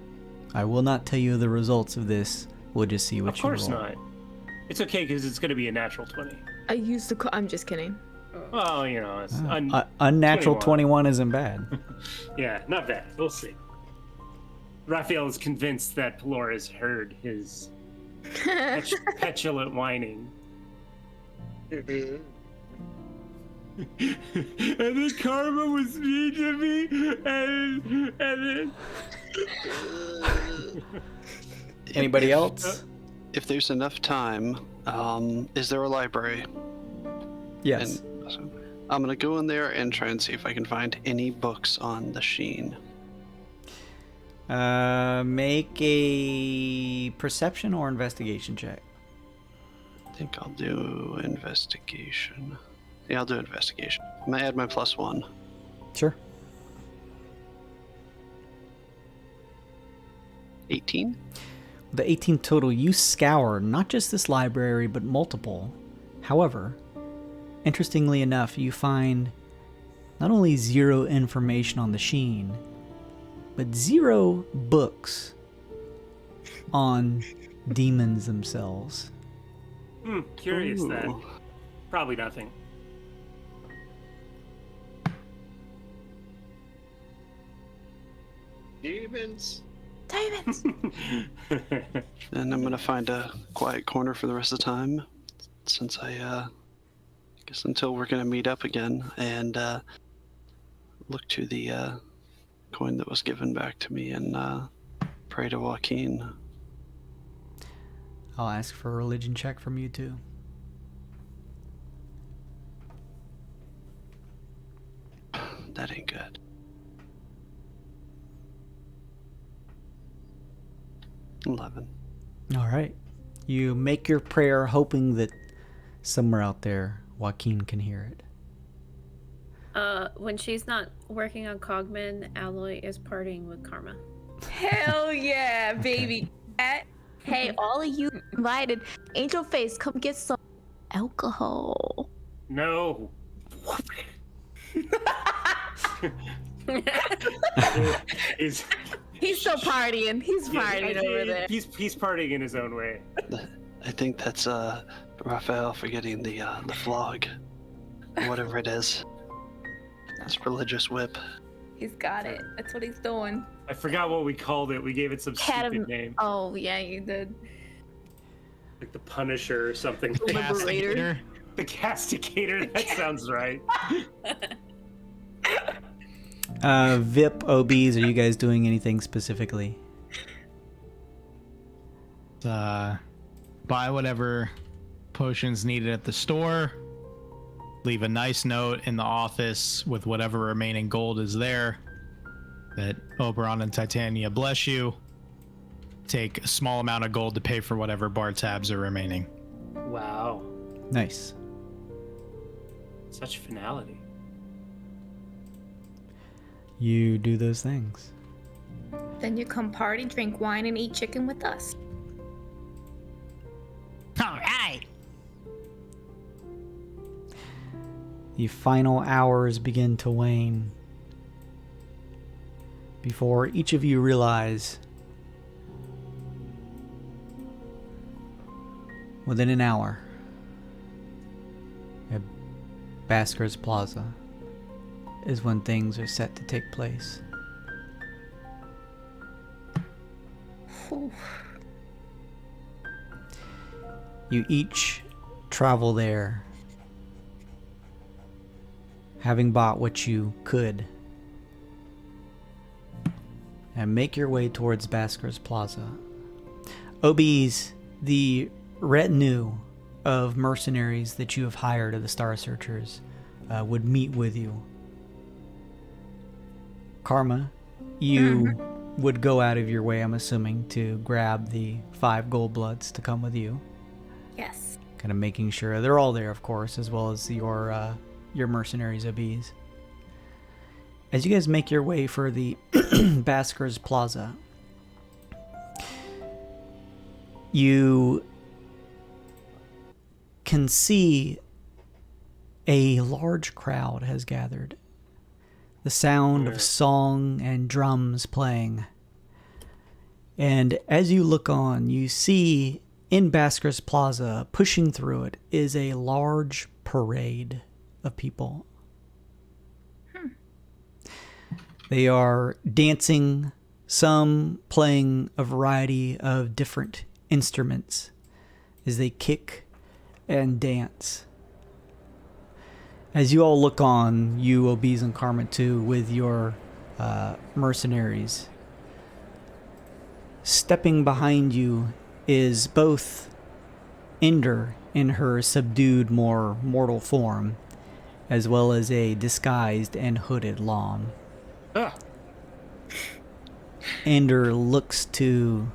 I will not tell you the results of this. We'll just see what you roll. Of course not. It's okay because it's going to be a natural 20. I used to. I'm just kidding. Well, you know, it's unnatural 21 isn't bad. Yeah, not bad. We'll see. Raphael is convinced that Pelor has heard his petulant whining. And then Karma was mean to me, and then... Anybody else? If there's enough time, is there a library? Yes. So I'm gonna go in there and try and see if I can find any books on the Sheen. Make a perception or investigation check. I think I'll do investigation. Yeah, I'll do investigation. I'm gonna add my +1. Sure. 18? The 18 total, you scour not just this library, but multiple. However, interestingly enough, you find not only 0 information on the Sheen, but 0 books on demons themselves. Curious Ooh. then. Probably nothing. Demons. Diamonds. And I'm gonna find a quiet corner for the rest of the time, since I guess until we're gonna meet up again, and look to the coin that was given back to me and pray to Joaquin. I'll ask for a religion check from you too. That ain't good. 11. All right. You make your prayer hoping that somewhere out there Joaquin can hear it. When she's not working on Cogman, Alloy is partying with Karma. Hell yeah, baby cat. Hey, all of you invited. Angel Face, come get some alcohol. No. He's still partying. He's partying over there. He's partying in his own way. I think that's Raphael forgetting the flog. Whatever it is. This religious whip. He's got it. That's what he's doing. I forgot what we called it. We gave it some stupid name. Oh, yeah, you did. Like the Punisher or something. The Liberator. The Castigator. That sounds right. Vip, Obeez, are you guys doing anything specifically? Buy whatever potions needed at the store. Leave a nice note in the office with whatever remaining gold is there. That Oberon and Titania bless you. Take a small amount of gold to pay for whatever bar tabs are remaining. Wow. Nice. Such finality. You do those things. Then you come party, drink wine, and eat chicken with us. All right. The final hours begin to wane before each of you realize within an hour at Basker's Plaza is when things are set to take place. You each travel there, having bought what you could, and make your way towards Basker's Plaza. Obeez, the retinue of mercenaries that you have hired of the Star Searchers would meet with you. Karma, you would go out of your way, I'm assuming, to grab the 5 gold bloods to come with you. Yes. Kind of making sure they're all there, of course, as well as your mercenaries, Obeez. As you guys make your way for the Basker's Plaza, you can see a large crowd has gathered. The sound of song and drums playing. And as you look on, you see in Basker's Plaza, pushing through it, is a large parade of people. They are dancing, some playing a variety of different instruments as they kick and dance. As you all look on, you, Obeez and Karma too, with your mercenaries, stepping behind you is both Ender in her subdued, more mortal form, as well as a disguised and hooded Lom. Ender looks to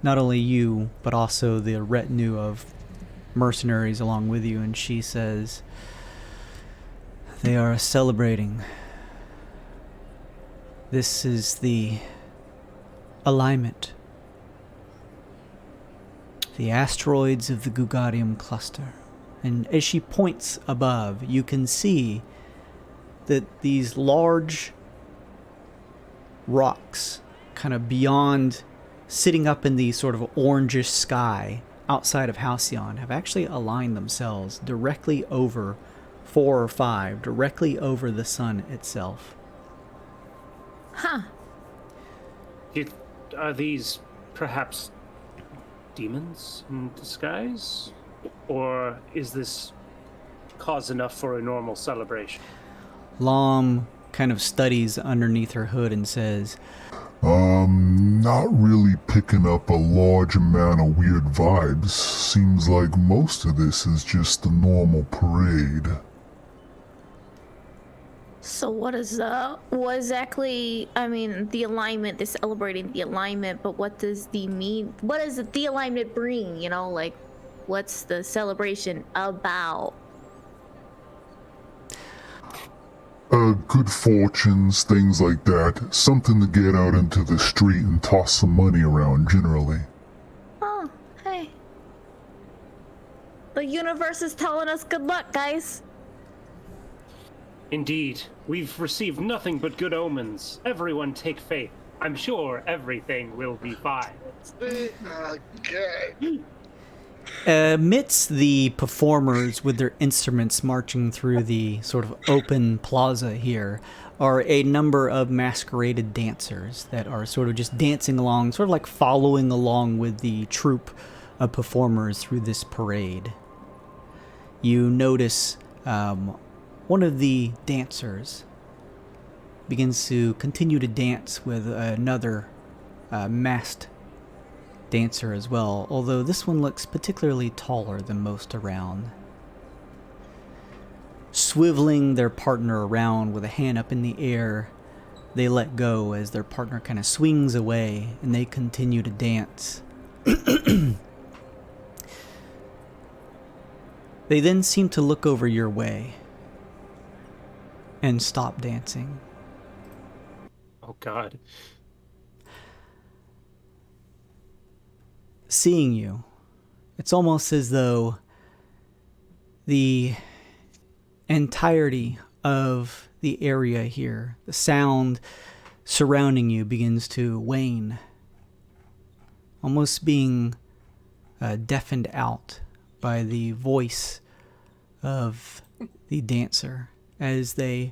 not only you, but also the retinue of mercenaries along with you, and she says, "They are celebrating. This is the alignment. The asteroids of the Gugadium cluster." And as she points above, you can see that these large rocks, kind of beyond, sitting up in the sort of orangish sky outside of Halcyon, have actually aligned themselves directly over 4 or 5, directly over the sun itself. Huh. Are these perhaps demons in disguise? Or is this cause enough for a normal celebration? Lom kind of studies underneath her hood and says, Not really picking up a large amount of weird vibes. Seems like most of this is just the normal parade. So what exactly, I mean, the alignment, they're celebrating the alignment, but what does the alignment bring, you know, like, what's the celebration about? Good fortunes, things like that. Something to get out into the street and toss some money around, generally. Oh, hey. The universe is telling us good luck, guys. Indeed. We've received nothing but good omens. Everyone take faith. I'm sure everything will be fine. Okay. Amidst the performers with their instruments marching through the sort of open plaza here are a number of masqueraded dancers that are sort of just dancing along, sort of like following along with the troupe of performers through this parade. You notice one of the dancers begins to continue to dance with another masked dancer as well, although this one looks particularly taller than most around. Swiveling their partner around with a hand up in the air, they let go as their partner kind of swings away and they continue to dance. They then seem to look over your way and stop dancing. Oh God. Seeing you, it's almost as though the entirety of the area here, the sound surrounding you begins to wane, almost being deafened out by the voice of the dancer as they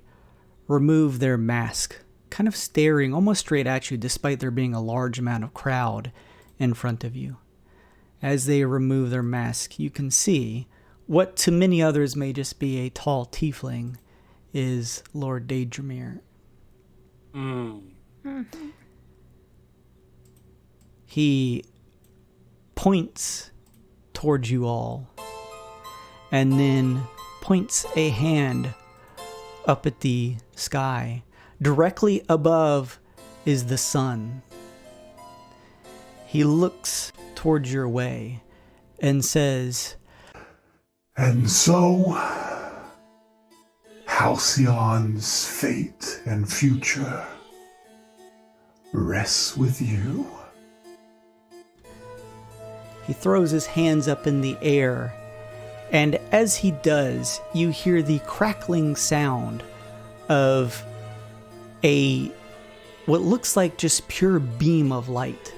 remove their mask, kind of staring almost straight at you despite there being a large amount of crowd in front of you. As they remove their mask, you can see what to many others may just be a tall tiefling is Lord Daedramir. He points towards you all and then points a hand up at the sky. Directly above is the sun. He looks towards your way and says, And so, Halcyon's fate and future rests with you. He throws his hands up in the air, and as he does, you hear the crackling sound of what looks like just pure beam of light.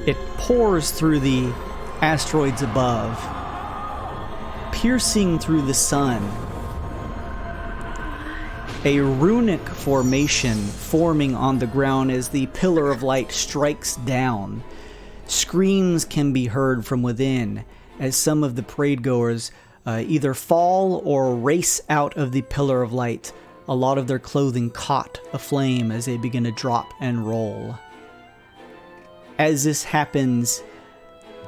It pours through the asteroids above, piercing through the sun. A runic formation forming on the ground as the pillar of light strikes down. Screams can be heard from within as some of the parade goers either fall or race out of the pillar of light, a lot of their clothing caught aflame as they begin to drop and roll. As this happens,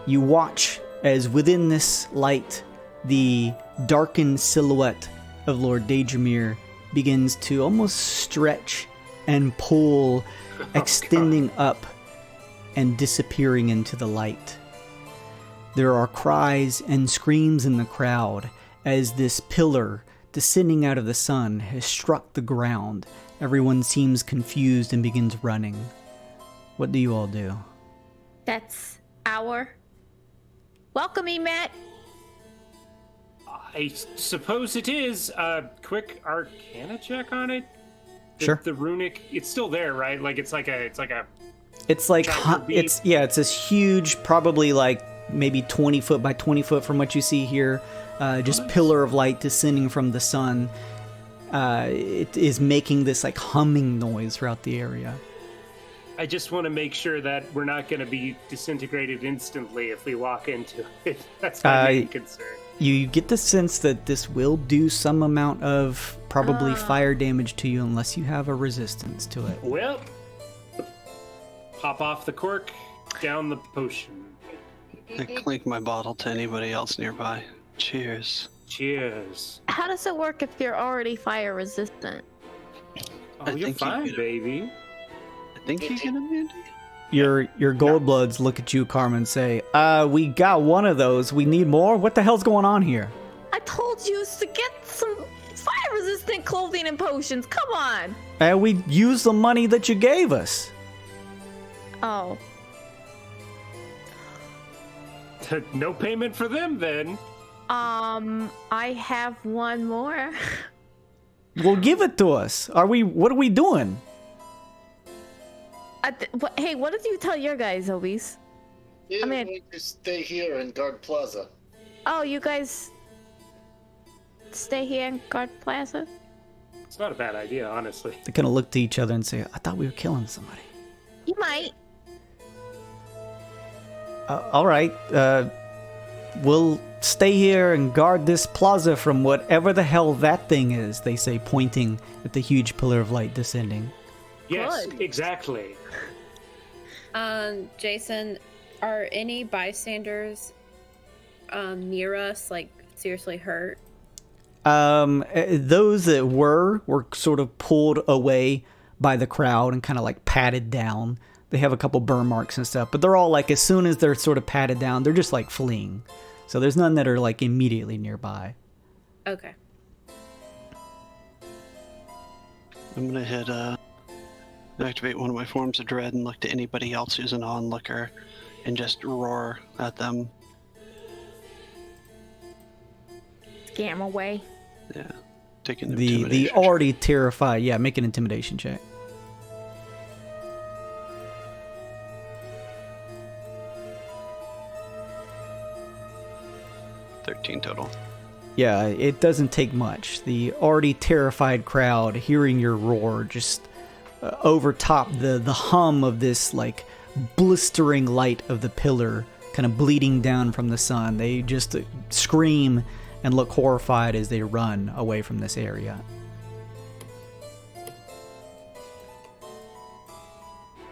you watch as within this light, the darkened silhouette of Lord Daedramir begins to almost stretch and pull, extending up and disappearing into the light. There are cries and screams in the crowd as this pillar descending out of the sun has struck the ground. Everyone seems confused and begins running. What do you all do? That's our welcoming mat. I suppose it is. Quick Arcana check on it. Sure. The runic, it's still there, right? Like it's like it's this huge, probably like maybe 20 foot by 20 foot from what you see here, just pillar of light descending from the sun. It is making this like humming noise throughout the area. I just want to make sure that we're not going to be disintegrated instantly if we walk into it. That's my main concern. You get the sense that this will do some amount of probably fire damage to you unless you have a resistance to it. Well, pop off the cork, down the potion. I clink my bottle to anybody else nearby. Cheers. Cheers. How does it work if you're already fire resistant? Oh, you're fine, baby. I think you get immunity. Your gold bloods look at you, Carmen, and say, we got one of those. We need more? What the hell's going on here? I told you to get some fire-resistant clothing and potions. Come on. And we used the money that you gave us. Oh. No payment for them, then. I have one more. Well, give it to us. What are we doing? Hey, what did you tell your guys, Obeez? Yeah, I'm going to stay here in Guard Plaza. Oh, you guys stay here in Guard Plaza? It's not a bad idea, honestly. They kind of look to each other and say, I thought we were killing somebody. You might. All right. We'll stay here and guard this plaza from whatever the hell that thing is, they say, pointing at the huge pillar of light descending. Yes, exactly. Jason, are any bystanders near us, like, seriously hurt? Those that were sort of pulled away by the crowd and kind of like patted down. They have a couple burn marks and stuff, but they're all like, as soon as they're sort of patted down, they're just like fleeing. So there's none that are like immediately nearby. Okay. I'm gonna hit activate one of my forms of dread and look to anybody else who's an onlooker and just roar at them. Scare 'em away. Yeah. Taking the already terrified. Yeah, make an intimidation check. Total. Yeah, it doesn't take much. The already terrified crowd hearing your roar just overtop the hum of this like blistering light of the pillar kind of bleeding down from the sun. They just scream and look horrified as they run away from this area.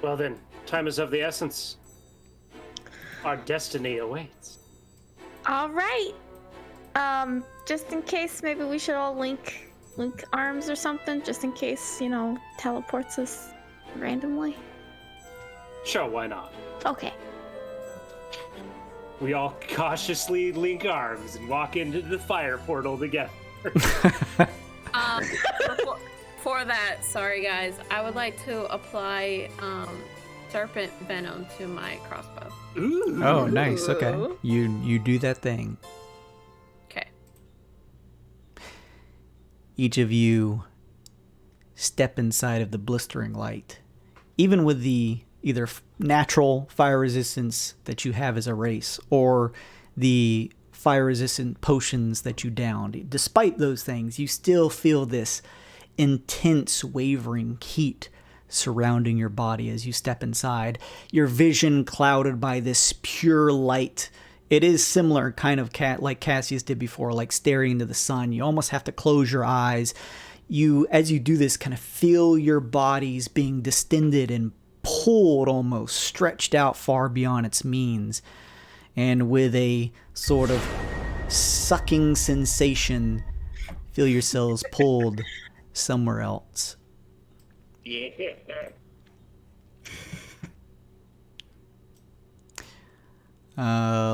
Well then, time is of the essence. Our destiny awaits. All right. Just in case, maybe we should all link arms or something, just in case, teleports us randomly. Sure, why not? Okay. We all cautiously link arms and walk into the fire portal together. For that, sorry guys, I would like to apply serpent venom to my crossbow. Ooh. Oh, nice. Okay. You do that thing. Okay. Each of you step inside of the blistering light. Even with the either natural fire resistance that you have as a race or the fire resistant potions that you downed, despite those things, you still feel this intense wavering heat surrounding your body as you step inside. Your vision clouded by this pure light. It is similar, kind of like Cassius did before, like staring into the sun. You almost have to close your eyes. As you do this, kind of feel your bodies being distended and pulled, almost stretched out far beyond its means. And with a sort of sucking sensation, feel yourselves pulled somewhere else. Yeah.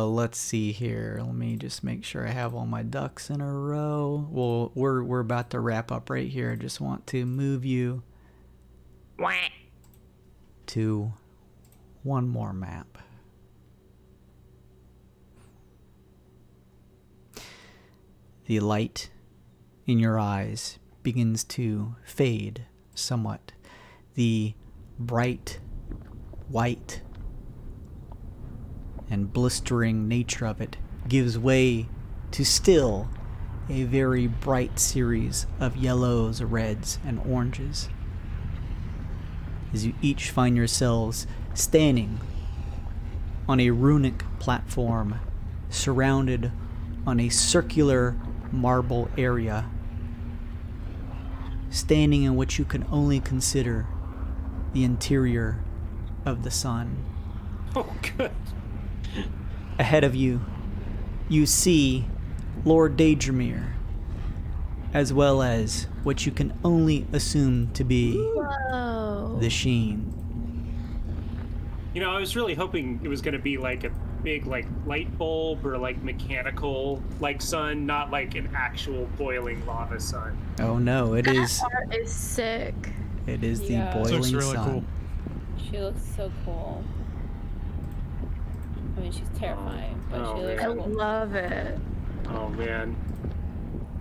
Let's see here. Let me just make sure I have all my ducks in a row. Well, we're about to wrap up right here. I just want to move you to one more map. The light in your eyes begins to fade somewhat. The bright white and blistering nature of it gives way to still a very bright series of yellows, reds, and oranges. As you each find yourselves standing on a runic platform surrounded on a circular marble area, standing in what you can only consider the interior of the sun. Oh, good. Ahead of you, you see Lord Daedramir, as well as what you can only assume to be the Sheen. You know, I was really hoping it was going to be like a big, like, light bulb or, like, mechanical, like, sun, not like an actual boiling lava sun. Oh no, it is. That art is sick. It is the Yeah. boiling Looks really sun. cool. She looks so cool. I mean, she's terrifying, but Oh, she looks I man. cool. love it. Oh, man.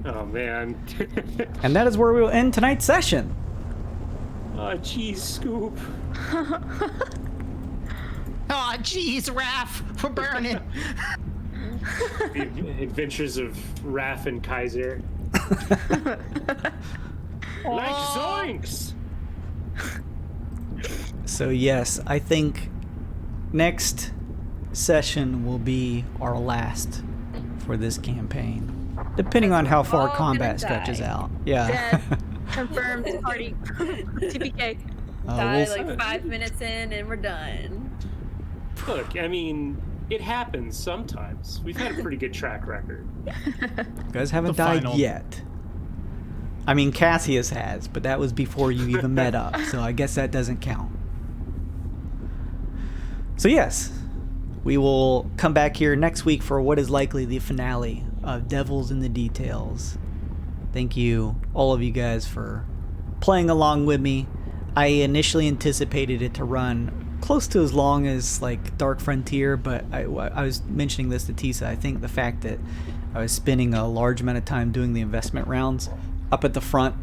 Oh, man. And that is where we will end tonight's session. Oh, jeez, Scoop. Oh, jeez, Raph, we're burning. The adventures of Raph and Kaiser. Like zoinks! So yes, I think next session will be our last for this campaign, depending on how far all combat gonna stretches die. out. Yeah. Dead. Confirmed party. TPK. Die we'll like 5 minutes in and we're done. Look, I mean, it happens sometimes. We've had a pretty good track record. you guys haven't The died final. yet. I mean, Cassius has, but that was before you even met up, so I guess that doesn't count. So yes, we will come back here next week for what is likely the finale of Devils in the Details. Thank you, all of you guys, for playing along with me. I initially anticipated it to run close to as long as like Dark Frontier, but I was mentioning this to Tisa. I think the fact that I was spending a large amount of time doing the investment rounds up at the front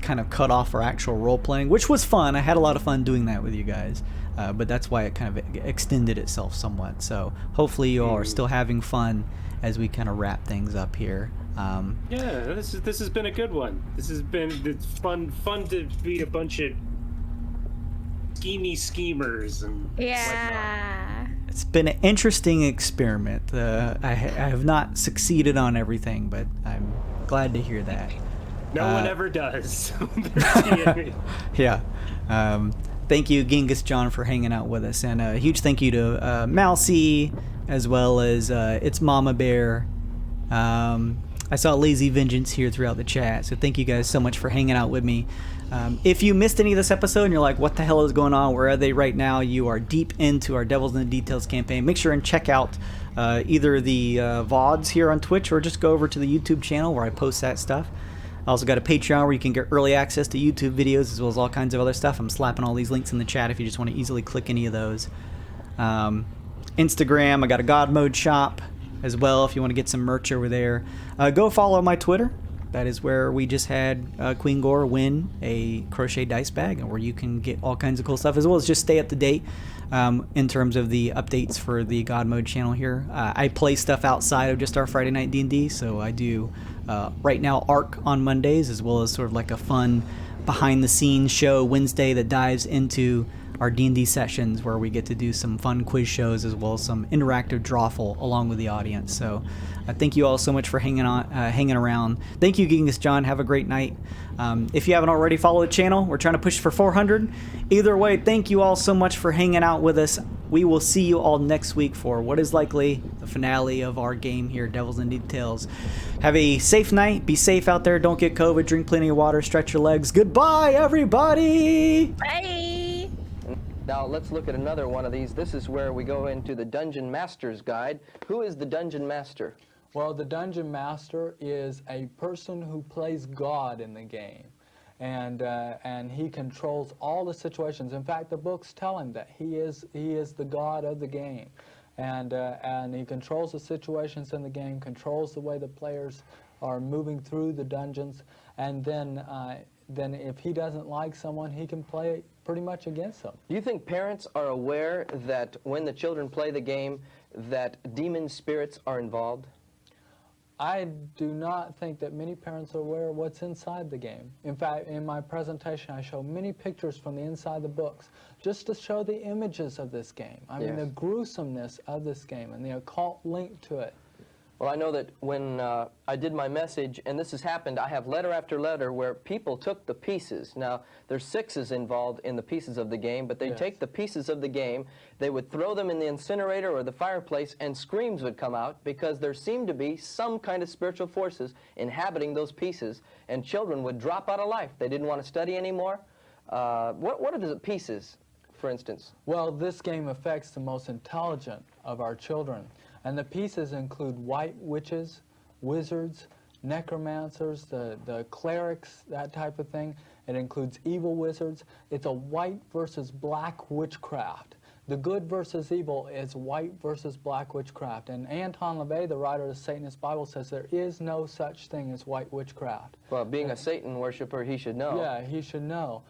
kind of cut off our actual role playing, which was fun. I had a lot of fun doing that with you guys, but that's why it kind of extended itself somewhat. So hopefully you all are still having fun as we kind of wrap things up here. Yeah, this has been a good one. It's fun to be a bunch of schemers and Yeah. It's been an interesting experiment. I have not succeeded on everything, but I'm glad to hear that. No one ever does. Yeah. Thank you, Genghis John, for hanging out with us. And a huge thank you to Mousy, as well as It's Mama Bear. I saw Lazy Vengeance here throughout the chat, so thank you guys so much for hanging out with me. If you missed any of this episode and you're like, what the hell is going on? Where are they right now? You are deep into our Devils in the Details campaign. Make sure and check out either the VODs here on Twitch or just go over to the YouTube channel where I post that stuff. I also got a Patreon where you can get early access to YouTube videos as well as all kinds of other stuff. I'm slapping all these links in the chat if you just want to easily click any of those. Instagram, I got a God Mode shop as well if you want to get some merch over there. Go follow my Twitter. That is where we just had Queen Gore win a crochet dice bag, and where you can get all kinds of cool stuff, as well as just stay up to date in terms of the updates for the God Mode channel here. I play stuff outside of just our Friday night D&D, so I do right now Arc on Mondays, as well as sort of like a fun behind-the-scenes show Wednesday that dives into our D&D sessions, where we get to do some fun quiz shows as well as some interactive drawful along with the audience. So thank you all so much for hanging around. Thank you, Genghis John. Have a great night. If you haven't already followed the channel, we're trying to push for 400. Either way, thank you all so much for hanging out with us. We will see you all next week for what is likely the finale of our game here, Devils in Details. Have a safe night. Be safe out there. Don't get COVID. Drink plenty of water. Stretch your legs. Goodbye, everybody. Bye. Now let's look at another one of these. This is where we go into the Dungeon Master's Guide. Who is the Dungeon Master? Well, the Dungeon Master is a person who plays God in the game. And he controls all the situations. In fact, the books tell him that he is the god of the game. And he controls the situations in the game, controls the way the players are moving through the dungeons, and then if he doesn't like someone, he can play pretty much against them. Do you think parents are aware that when the children play the game, that demon spirits are involved? I do not think that many parents are aware of what's inside the game. In fact, in my presentation, I show many pictures from the inside of the books, just to show the images of this game. I mean, the gruesomeness of this game and the occult link to it. Well, I know that when I did my message, and this has happened, I have letter after letter where people took the pieces. Now, there's 6s involved in the pieces of the game, but they take the pieces of the game, they would throw them in the incinerator or the fireplace, and screams would come out because there seemed to be some kind of spiritual forces inhabiting those pieces, and children would drop out of life. They didn't want to study anymore. What are the pieces, for instance? Well, this game affects the most intelligent of our children. And the pieces include white witches, wizards, necromancers, the clerics, that type of thing. It includes evil wizards. It's a white versus black witchcraft. The good versus evil is white versus black witchcraft. And Anton LaVey, the writer of the Satanist Bible, says there is no such thing as white witchcraft. Well, being a Satan worshiper, he should know. Yeah, he should know.